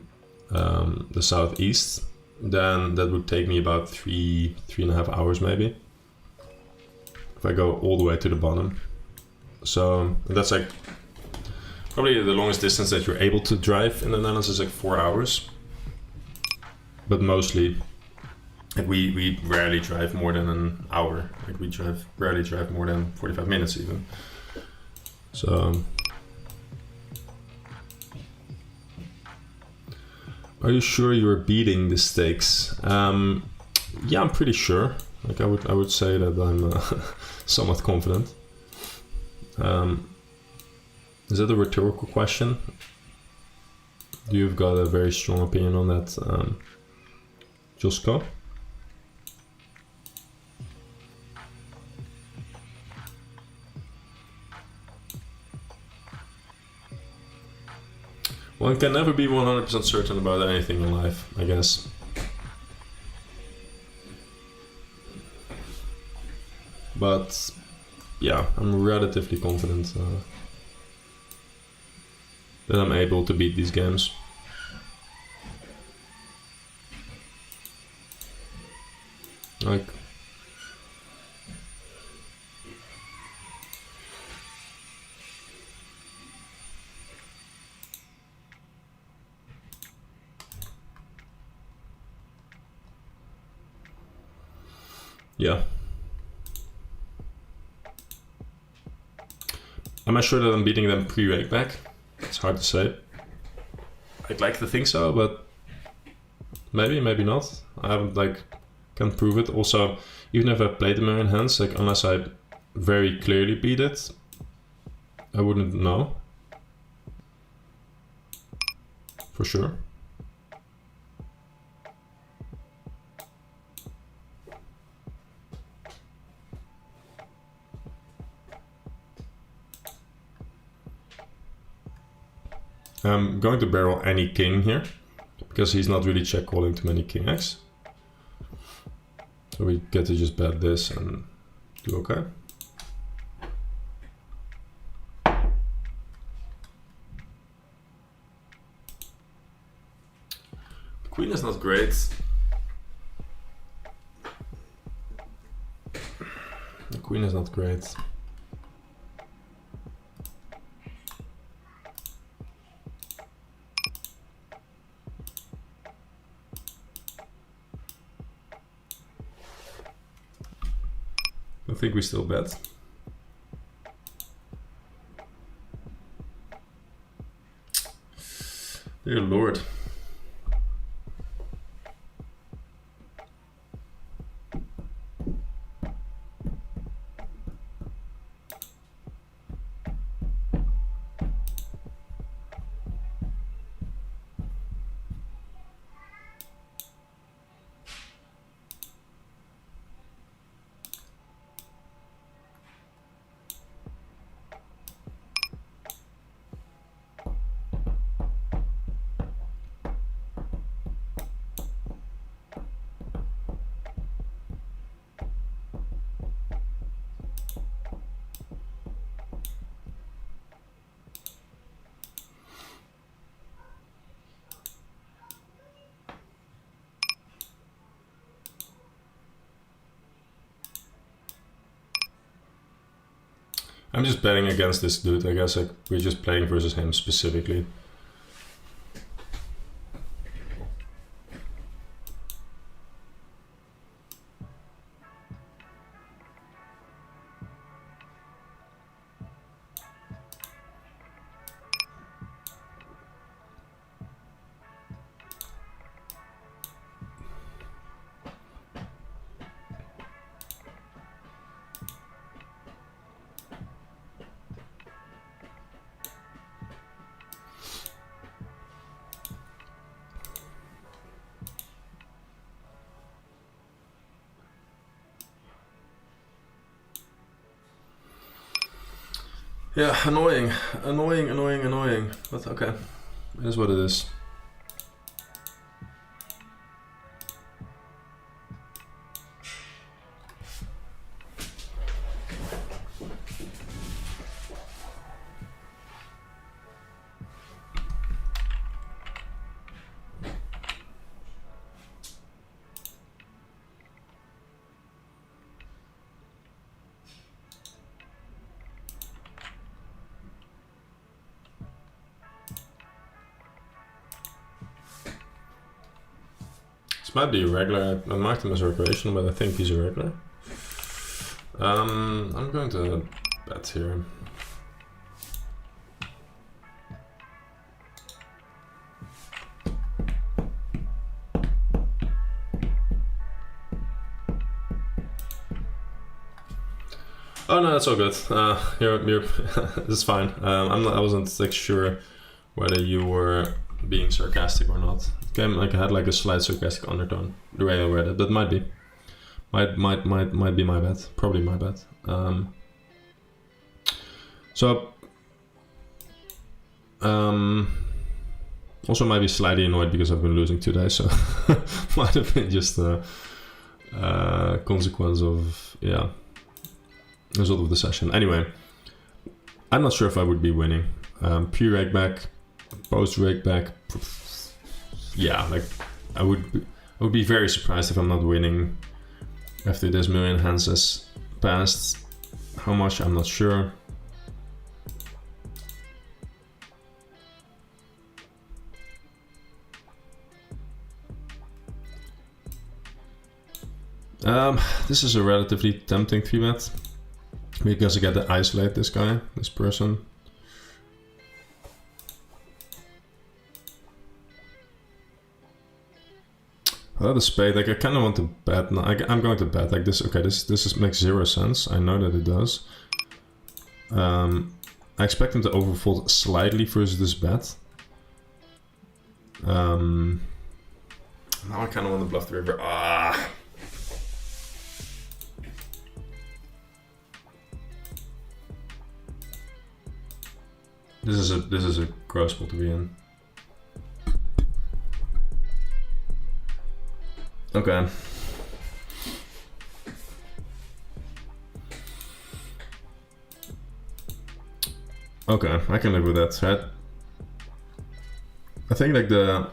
the southeast, then that would take me about 3.5 hours maybe. If I go all the way to the bottom. So that's like probably the longest distance that you're able to drive in the Netherlands is like 4 hours. But mostly, like we rarely drive more than an hour. Like we rarely drive more than 45 minutes even. So, are you sure you're beating the stakes? Yeah, I'm pretty sure. Like I would say that I'm somewhat confident. Is that a rhetorical question? You've got a very strong opinion on that, Josko? One can never be 100% certain about anything in life, I guess. But yeah, I'm relatively confident that I'm able to beat these games. Like, yeah. Am I sure that I'm beating them pre-rake back? It's hard to say. I'd like to think so, but maybe not. I haven't can't prove it. Also, even if I played them in hands, like unless I very clearly beat it, I wouldn't know. For sure. I'm going to barrel any king here, because he's not really check calling too many king X. So we get to just bet this and do okay. The queen is not great. The queen is not great. I think we still bet. Dear Lord. I'm just betting against this dude. I guess we're just playing versus him specifically. Yeah, annoying, but okay, it is what it is. Might be irregular. I marked him as a recreational, but I think he's irregular. I'm going to bet here. Oh no, that's all good. You're this is fine. I wasn't like sure whether you were being sarcastic or not. I had like a slight sarcastic undertone the way I read it, but might be my bad. Probably my bad. Also might be slightly annoyed because I've been losing today, so might have been just a consequence of result of the session. Anyway, I'm not sure if I would be winning. Pre-rake back, post-rake back. Yeah, like I would be very surprised if I'm not winning after this million hands has passed. How much, I'm not sure. This is a relatively tempting 3-bet because I get to isolate this guy, this person. The spade, like I kind of want to bet. No, I'm going to bet like this. Okay, this makes 0 sense. I know that it does. I expect him to overfold slightly versus this bet. Now I kind of want to bluff the river. This is a gross spot to be in. Okay. Okay, I can live with that, right? I think like the...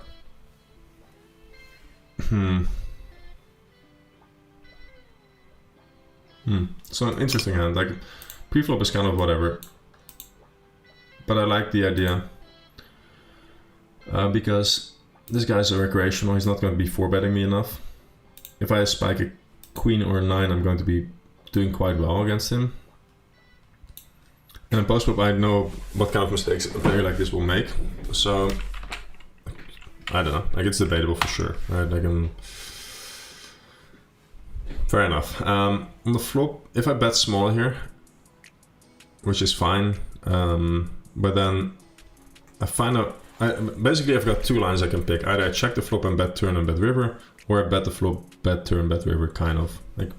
So an interesting hand, like pre-flop is kind of whatever. But I like the idea. Because this guy's a recreational, he's not going to be 4-betting me enough. If I spike a queen or a 9, I'm going to be doing quite well against him. And in post-flop, I know what kind of mistakes a player like this will make. So, I don't know. Like, it's debatable for sure. Right? I can... Fair enough. On the flop, if I bet small here, which is fine, but then I find out... basically, I've got 2 lines I can pick. Either I check the flop and bet turn and bet river, or I bet the flop, bet turn, bet river, kind of. Like,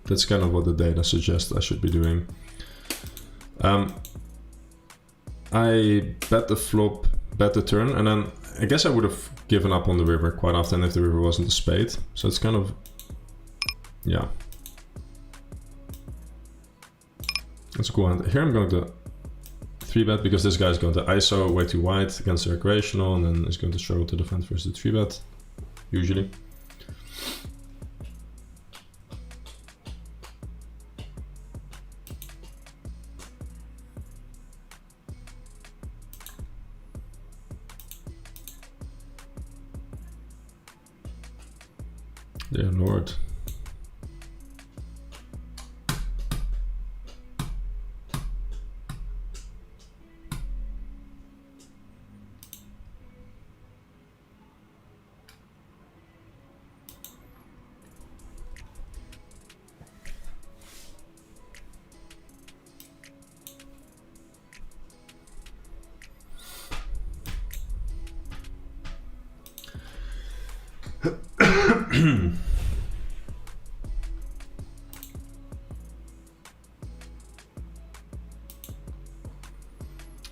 that's kind of what the data suggests I should be doing. I bet the flop, bet the turn, and then I guess I would have given up on the river quite often if the river wasn't a spade. So it's kind of, yeah. That's a cool hand. Here I'm going to 3-bet because this guy's going to ISO way too wide against the recreational, and then is going to struggle to defend versus the 3-bet, usually. Dear Lord.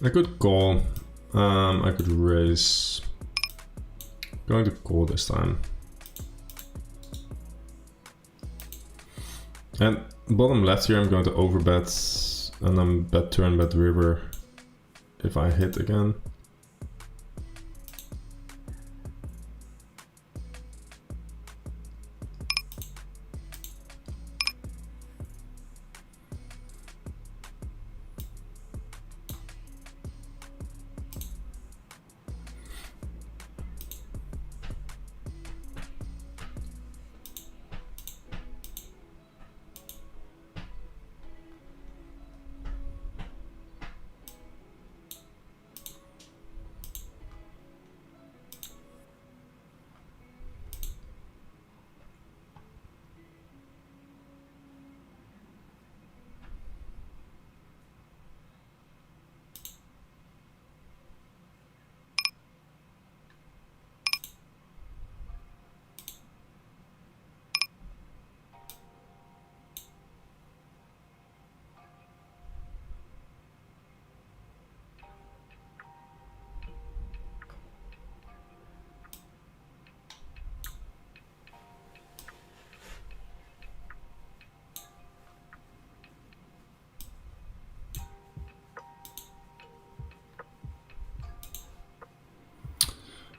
I could call. I could raise. Going to call this time. And bottom left here, I'm going to overbet, and then bet turn, bet river if I hit again.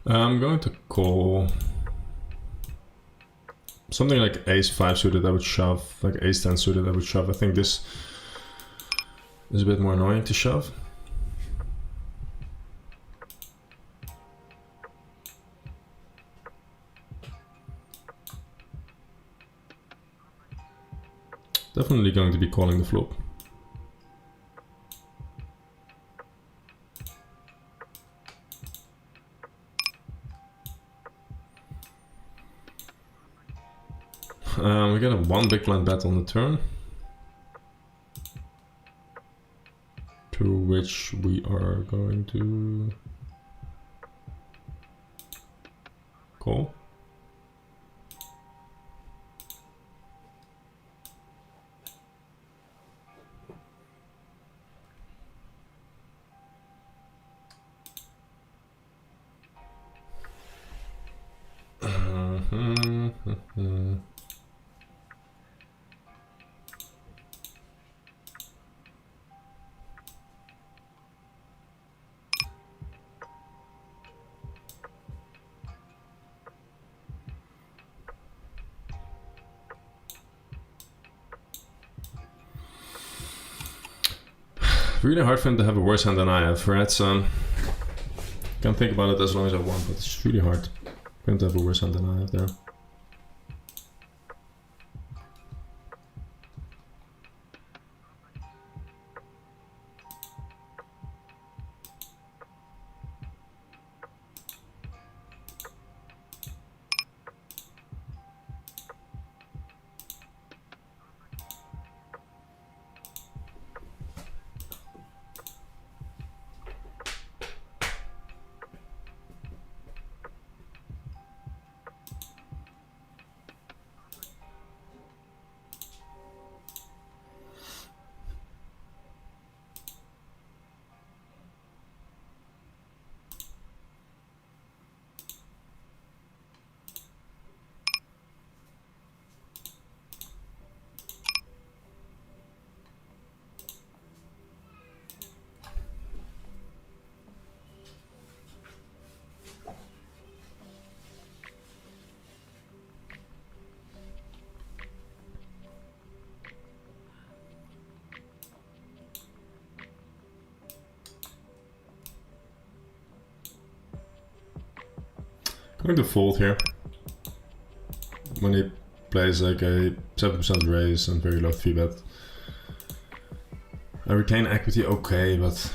I'm going to call something like ace 5 suited. I would shove, like ace 10 suited. I would shove. I think this is a bit more annoying to shove. Definitely going to be calling the flop. We get a 1 big blind bet on the turn, to which we are going to call. Really hard for him to have a worse hand than I have, right? So can think about it as long as I want, but it's really hard for him to have a worse hand than I have there. I'm going to fold here. when he plays like a 7% raise and very low 3-bet. I retain equity, okay, but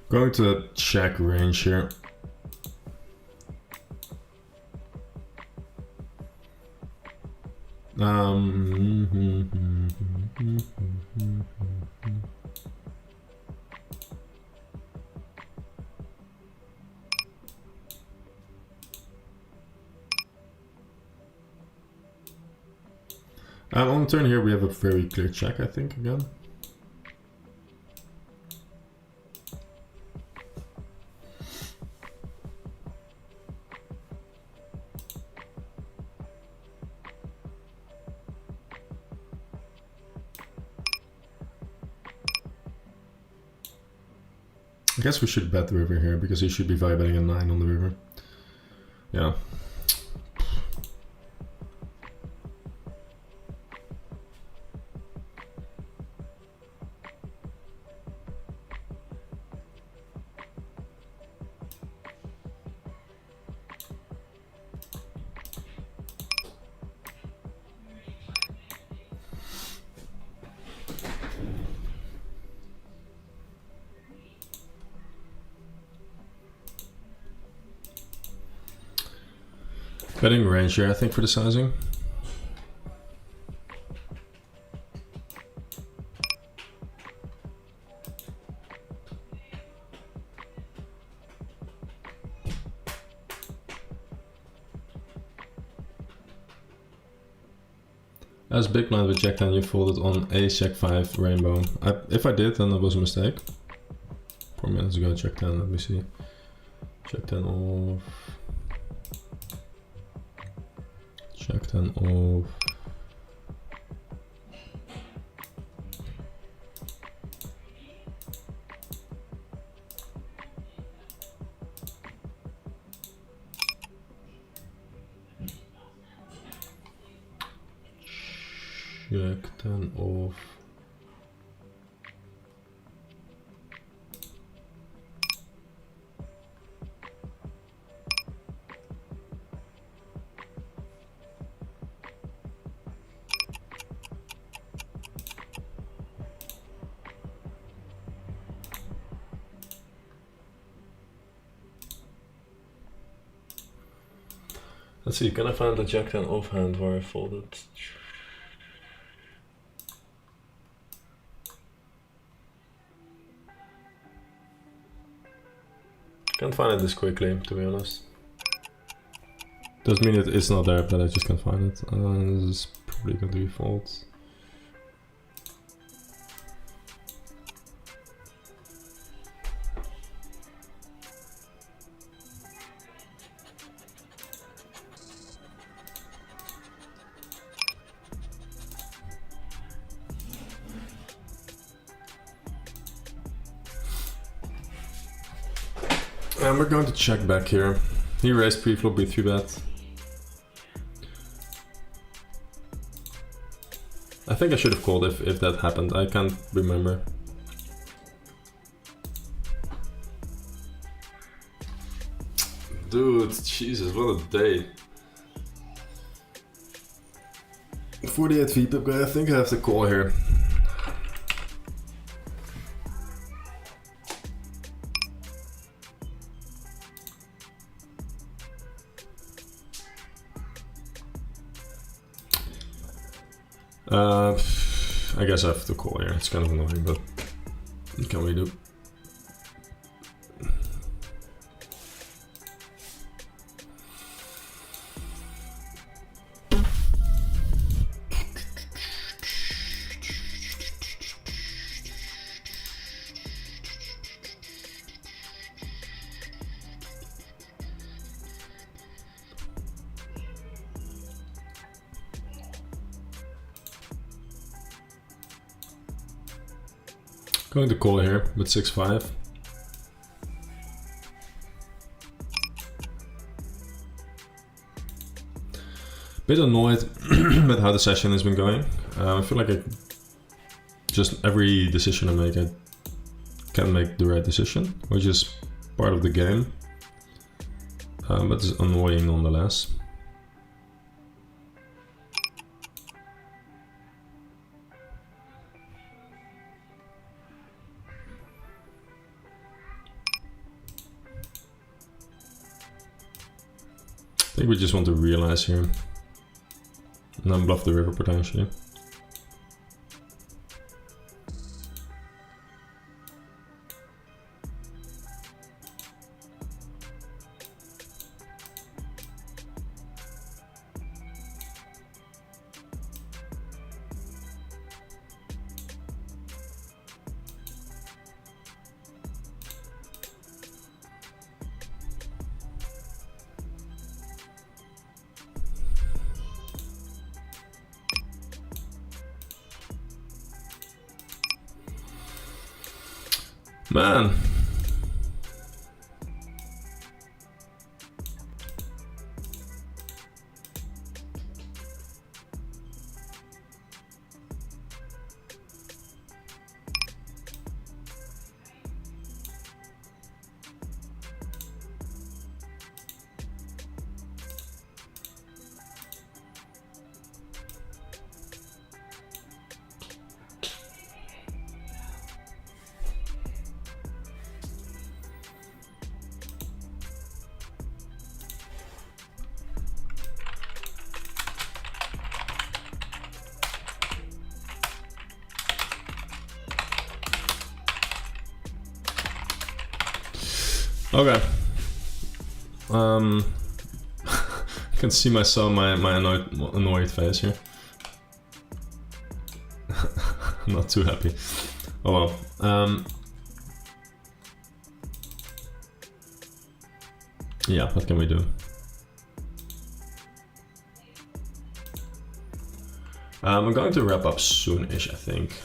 going to the check range here. On the turn here, we have a very clear check, I think, again. I guess we should bet the river here, because he should be vibrating a 9 on the river. Yeah. Betting range here, I think, for the sizing. As big blind with Jack 10, you folded on Ace Jack 5 rainbow. If I did, then that was a mistake. 4 minutes ago, Jack 10, let me see. Jack 10 off. Jack 10 off. Jack 10 off. Let's see, can I find the Jack 10 offhand where I folded? Can't find it this quickly, to be honest. Doesn't mean it's not there, but I just can't find it. This is probably gonna be fault. And we're going to check back here. He raised pre-flop with 3-bet. I think I should have called if that happened. I can't remember. Dude, Jesus, what a day. 48 VPIP guy, I think I have to call here. I guess I have to call here. It's kind of annoying, but what can we do? Going to call here with 6-5. Bit annoyed with how the session has been going. I feel like I just every decision I make, I can make the right decision, which is part of the game, but it's annoying nonetheless. I think we just want to realize here and then bluff the river potentially. Man. Okay. I can see myself, my annoyed face here. I'm not too happy. Oh well. Yeah, what can we do? I'm going to wrap up soon-ish, I think.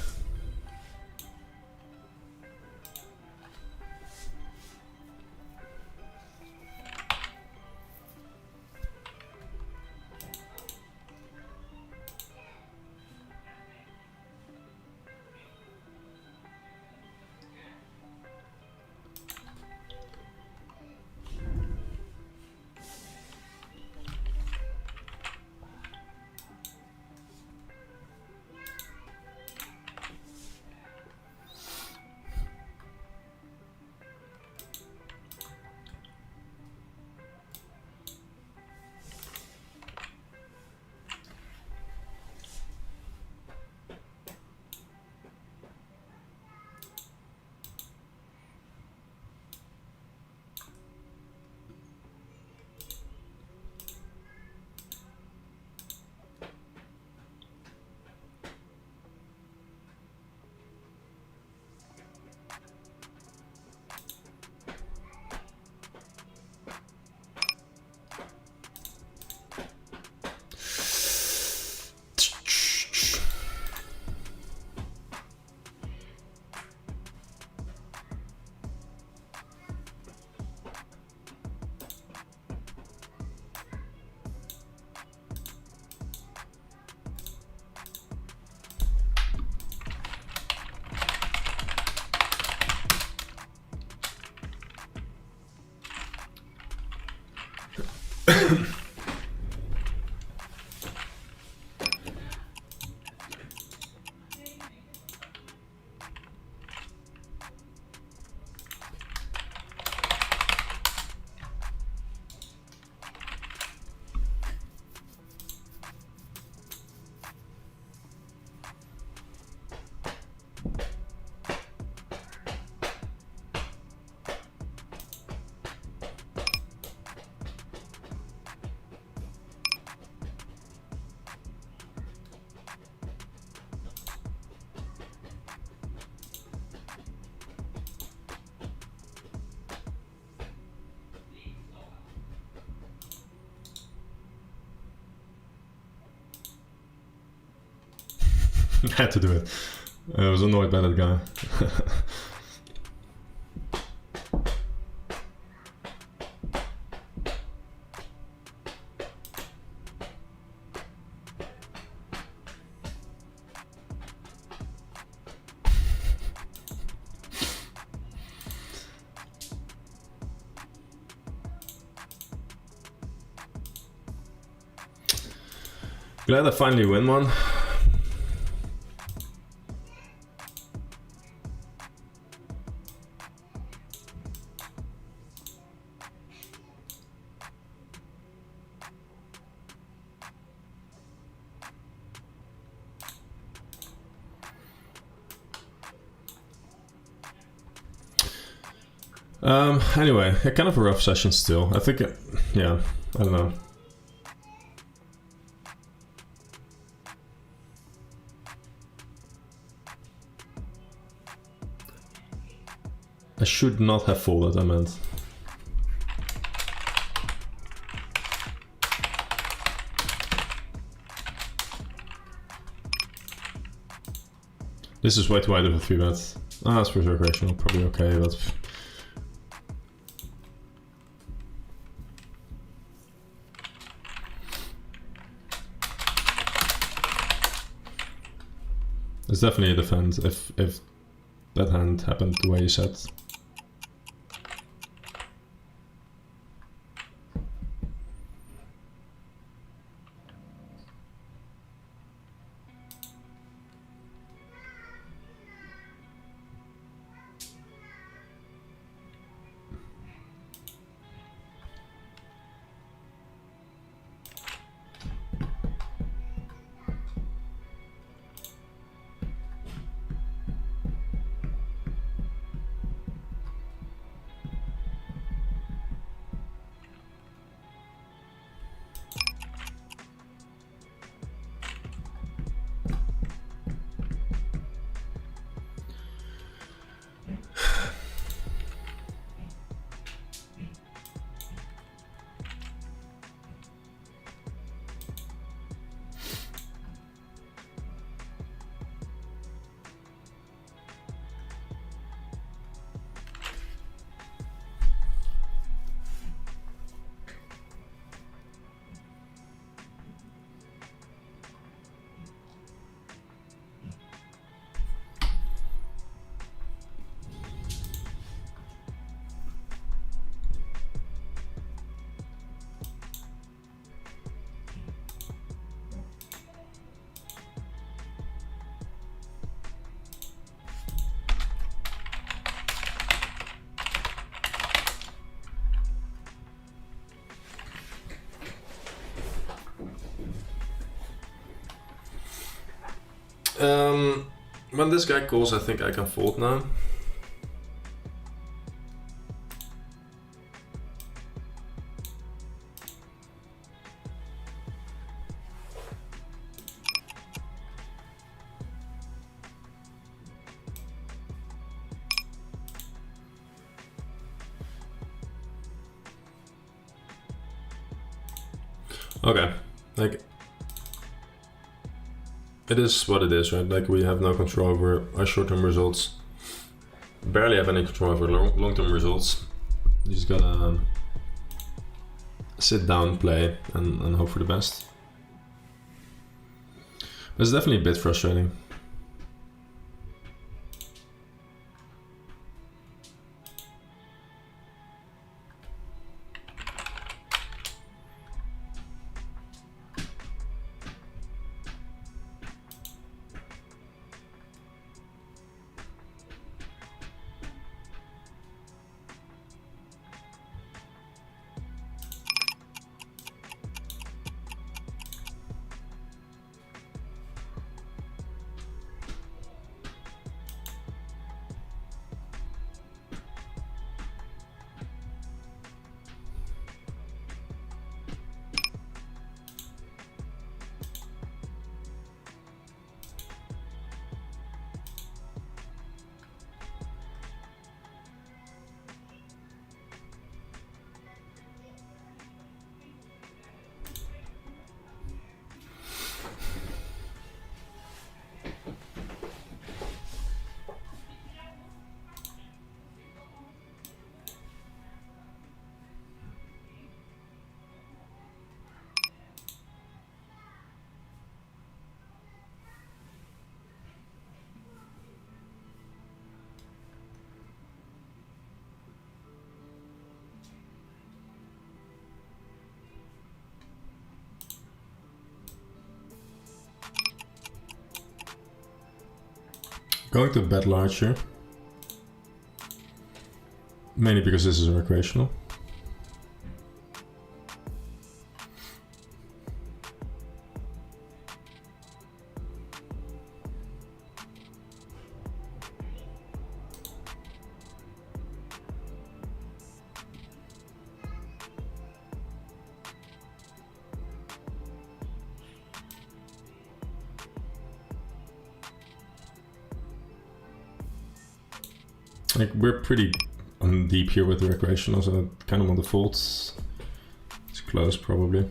I had to do it. I was annoyed by that guy. Glad I finally win one. Anyway, kind of a rough session still. I think, yeah, I don't know. I should not have folded, I meant. This is way too wide of a 3-bet. Ah, that's for recreational, probably okay, but... It's definitely a defense if that hand happened the way you said. When this guy calls, I think I can fold now. Okay, like, it is what it is, right? Like, we have no control over our short-term results. Barely have any control over long-term results. You just gotta sit down, play, and hope for the best. But it's definitely a bit frustrating. Going to bet large here. Mainly because this is recreational. Like, we're pretty on deep here with the recreational, so kind of on the folds. It's close probably.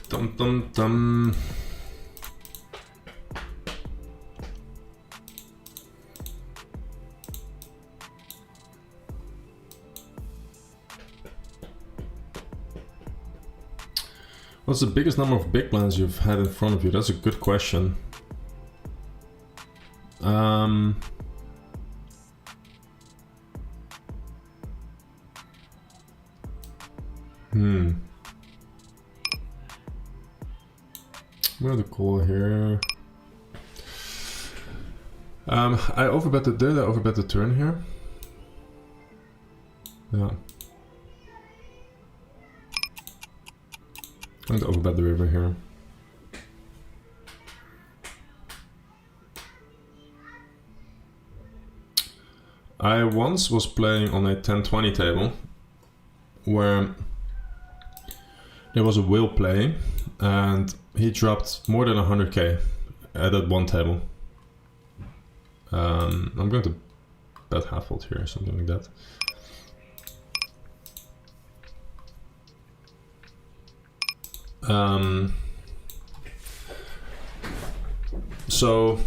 Dum dum dum. What's the biggest number of big blinds you've had in front of you? That's a good question. I'm going to call here. I overbet the did, I overbet the turn here. Yeah. I'm going to overbet the river here. I once was playing on a 10-20 table where there was a wheel playing and he dropped more than 100k at that one table. I'm going to bet half fold here or something like that. So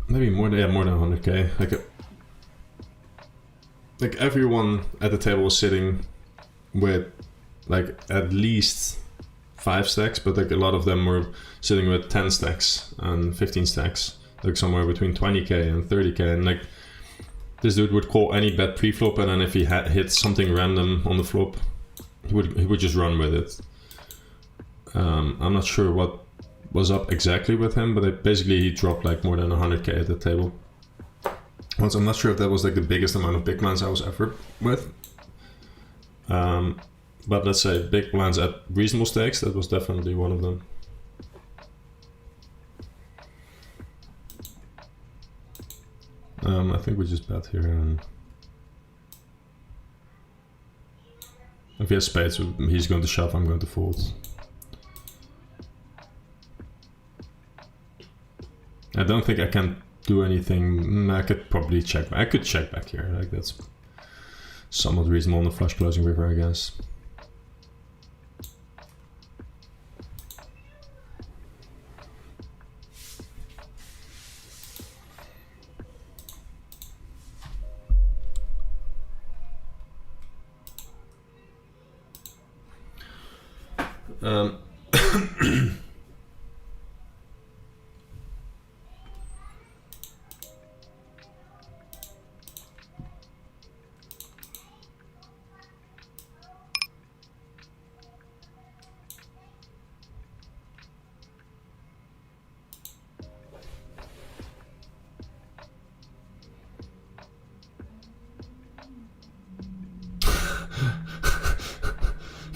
maybe more than 100k. Like everyone at the table was sitting with like at least 5 stacks, but like a lot of them were sitting with 10 stacks and 15 stacks, like somewhere between 20k and 30k. And like this dude would call any bet pre-flop, and then if he hit something random on the flop, he would just run with it. I'm not sure what was up exactly with him, but basically he dropped like more than 100k at the table. Once, I'm not sure if that was like the biggest amount of big blinds I was ever with. But let's say big blinds at reasonable stakes, that was definitely one of them. I think we just bet here, and if he has spades, he's going to shove, I'm going to fold. I don't think I can do anything. I could probably check. I could check back here. Like that's somewhat reasonable on the flush closing river, I guess.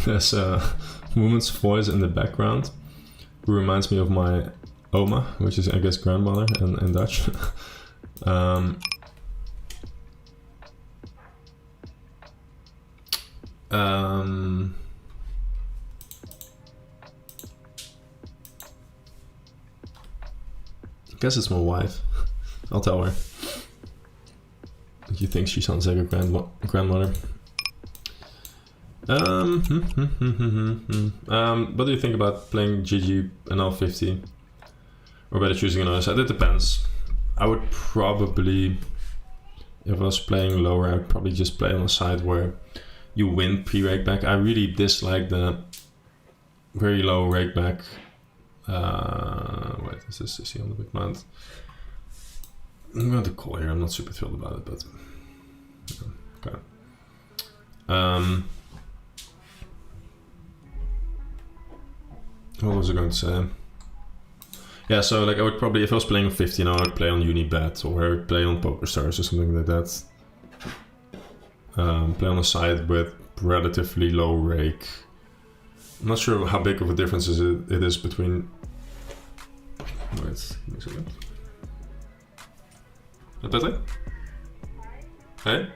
There's a woman's voice in the background who reminds me of my oma, which is I guess grandmother in Dutch. I guess it's my wife. I'll tell her. She thinks she sounds like a grandmother. What do you think about playing GG and L50? Or better choosing another side? It depends. I would probably, if I was playing lower, I would probably just play on a side where you win pre-rake back. I really dislike the very low rake back. Wait, is he on the big blind? I'm going to call here. I'm not super thrilled about it, but okay. What was I going to say? Yeah, so like I would probably, if I was playing 50 now, I would play on Unibet, or I would play on PokerStars or something like that. Play on a side with relatively low rake. I'm not sure how big of a difference it is between. Wait, give me a second. Wat Patrick? Hé?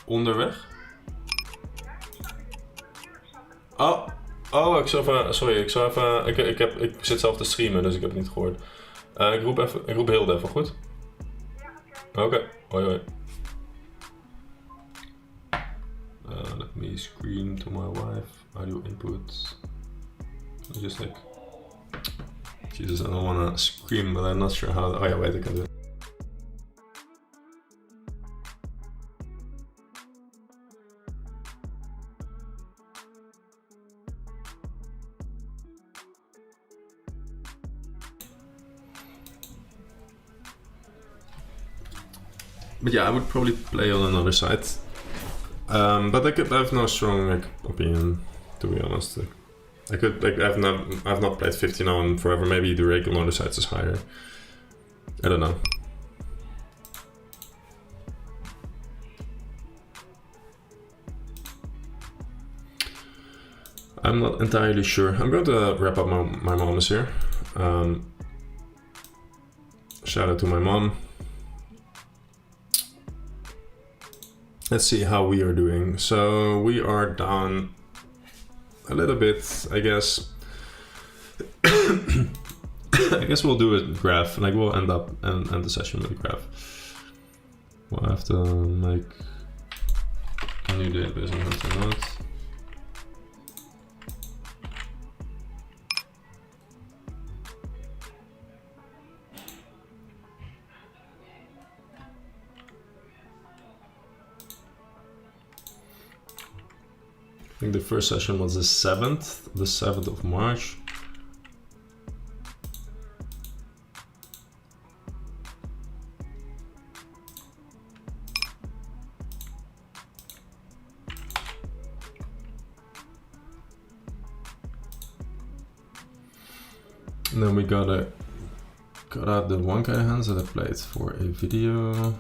Onderweg? Oh, ik zou even, sorry, ik zit zelf te streamen, dus ik heb het niet gehoord. Ik roep Hilde even, goed? Oké, hoi hoi. Let me scream to my wife, audio input. Just like, Jesus, I don't wanna scream, but I'm not sure how, oh yeah, wait, I can do it. But yeah, I would probably play on another side. But I have no strong opinion, to be honest. I've not played 50 now in forever. Maybe the rake on other sides is higher. I don't know. I'm not entirely sure. I'm going to wrap up. My mom is here. Shout out to my mom. Let's see how we are doing. So we are down a little bit, I guess. I guess we'll do a graph. Like we'll end the session with a graph. We'll have to make a new database on hunter nodes. I think the first session was the 7th of March. And then we got out the 1K hands that I played for a video.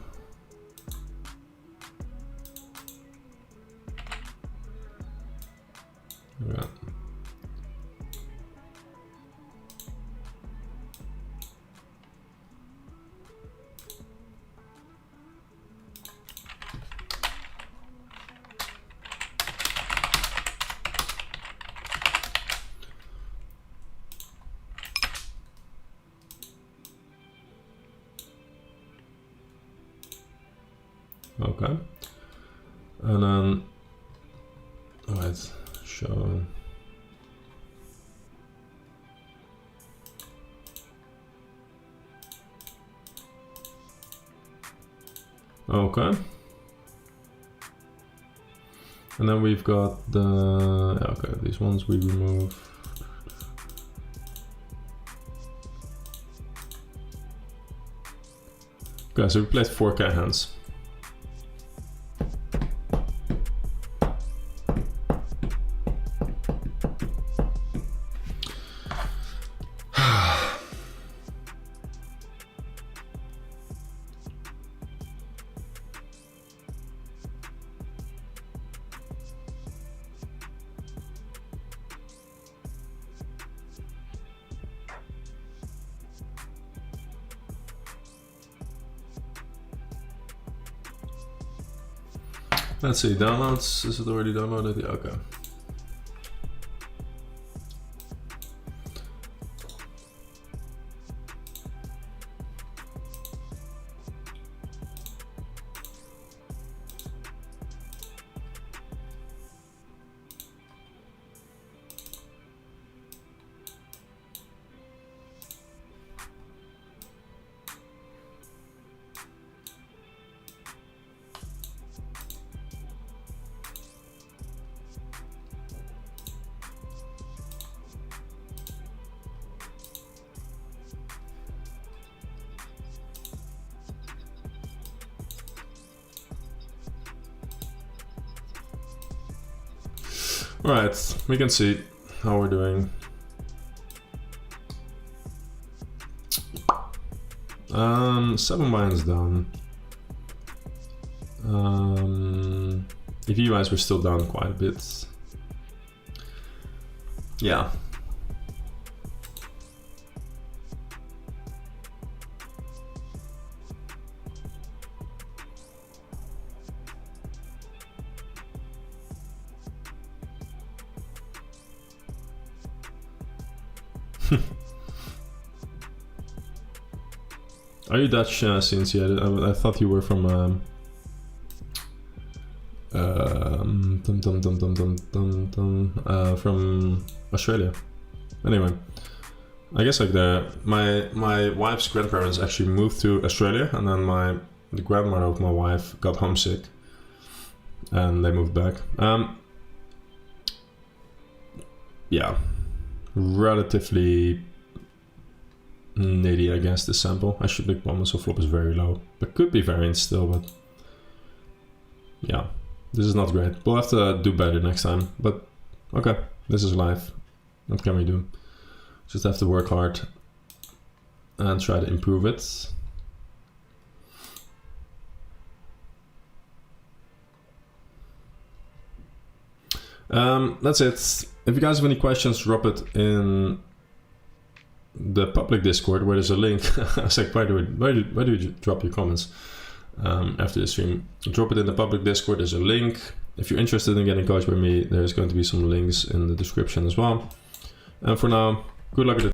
Yeah. Okay. And then, alright, show. Okay. And then we've got the, okay, these ones we remove. Okay, so we played 4K hands. Let's see, downloads. Is it already downloaded? Yeah, okay. Alright, we can see how we're doing. 7 lines down. EV-wise, we're still down quite a bit. Yeah. Are you Dutch, Cynthia? I thought you were from from Australia. Anyway, I guess like my wife's grandparents actually moved to Australia, and then the grandmother of my wife got homesick, and they moved back. Yeah, relatively nitty, I guess, the sample. I should look one, so flop is very low. But could be variance still, but yeah, this is not great. We'll have to do better next time. But okay, this is life. What can we do? Just have to work hard and try to improve it. That's it. If you guys have any questions, drop it in the public Discord where there's a link. I was like, why do you drop your comments after the stream? Drop it in the public Discord. There's a link. If you're interested in getting coached by me, there's going to be some links in the description as well. And for now, good luck with it.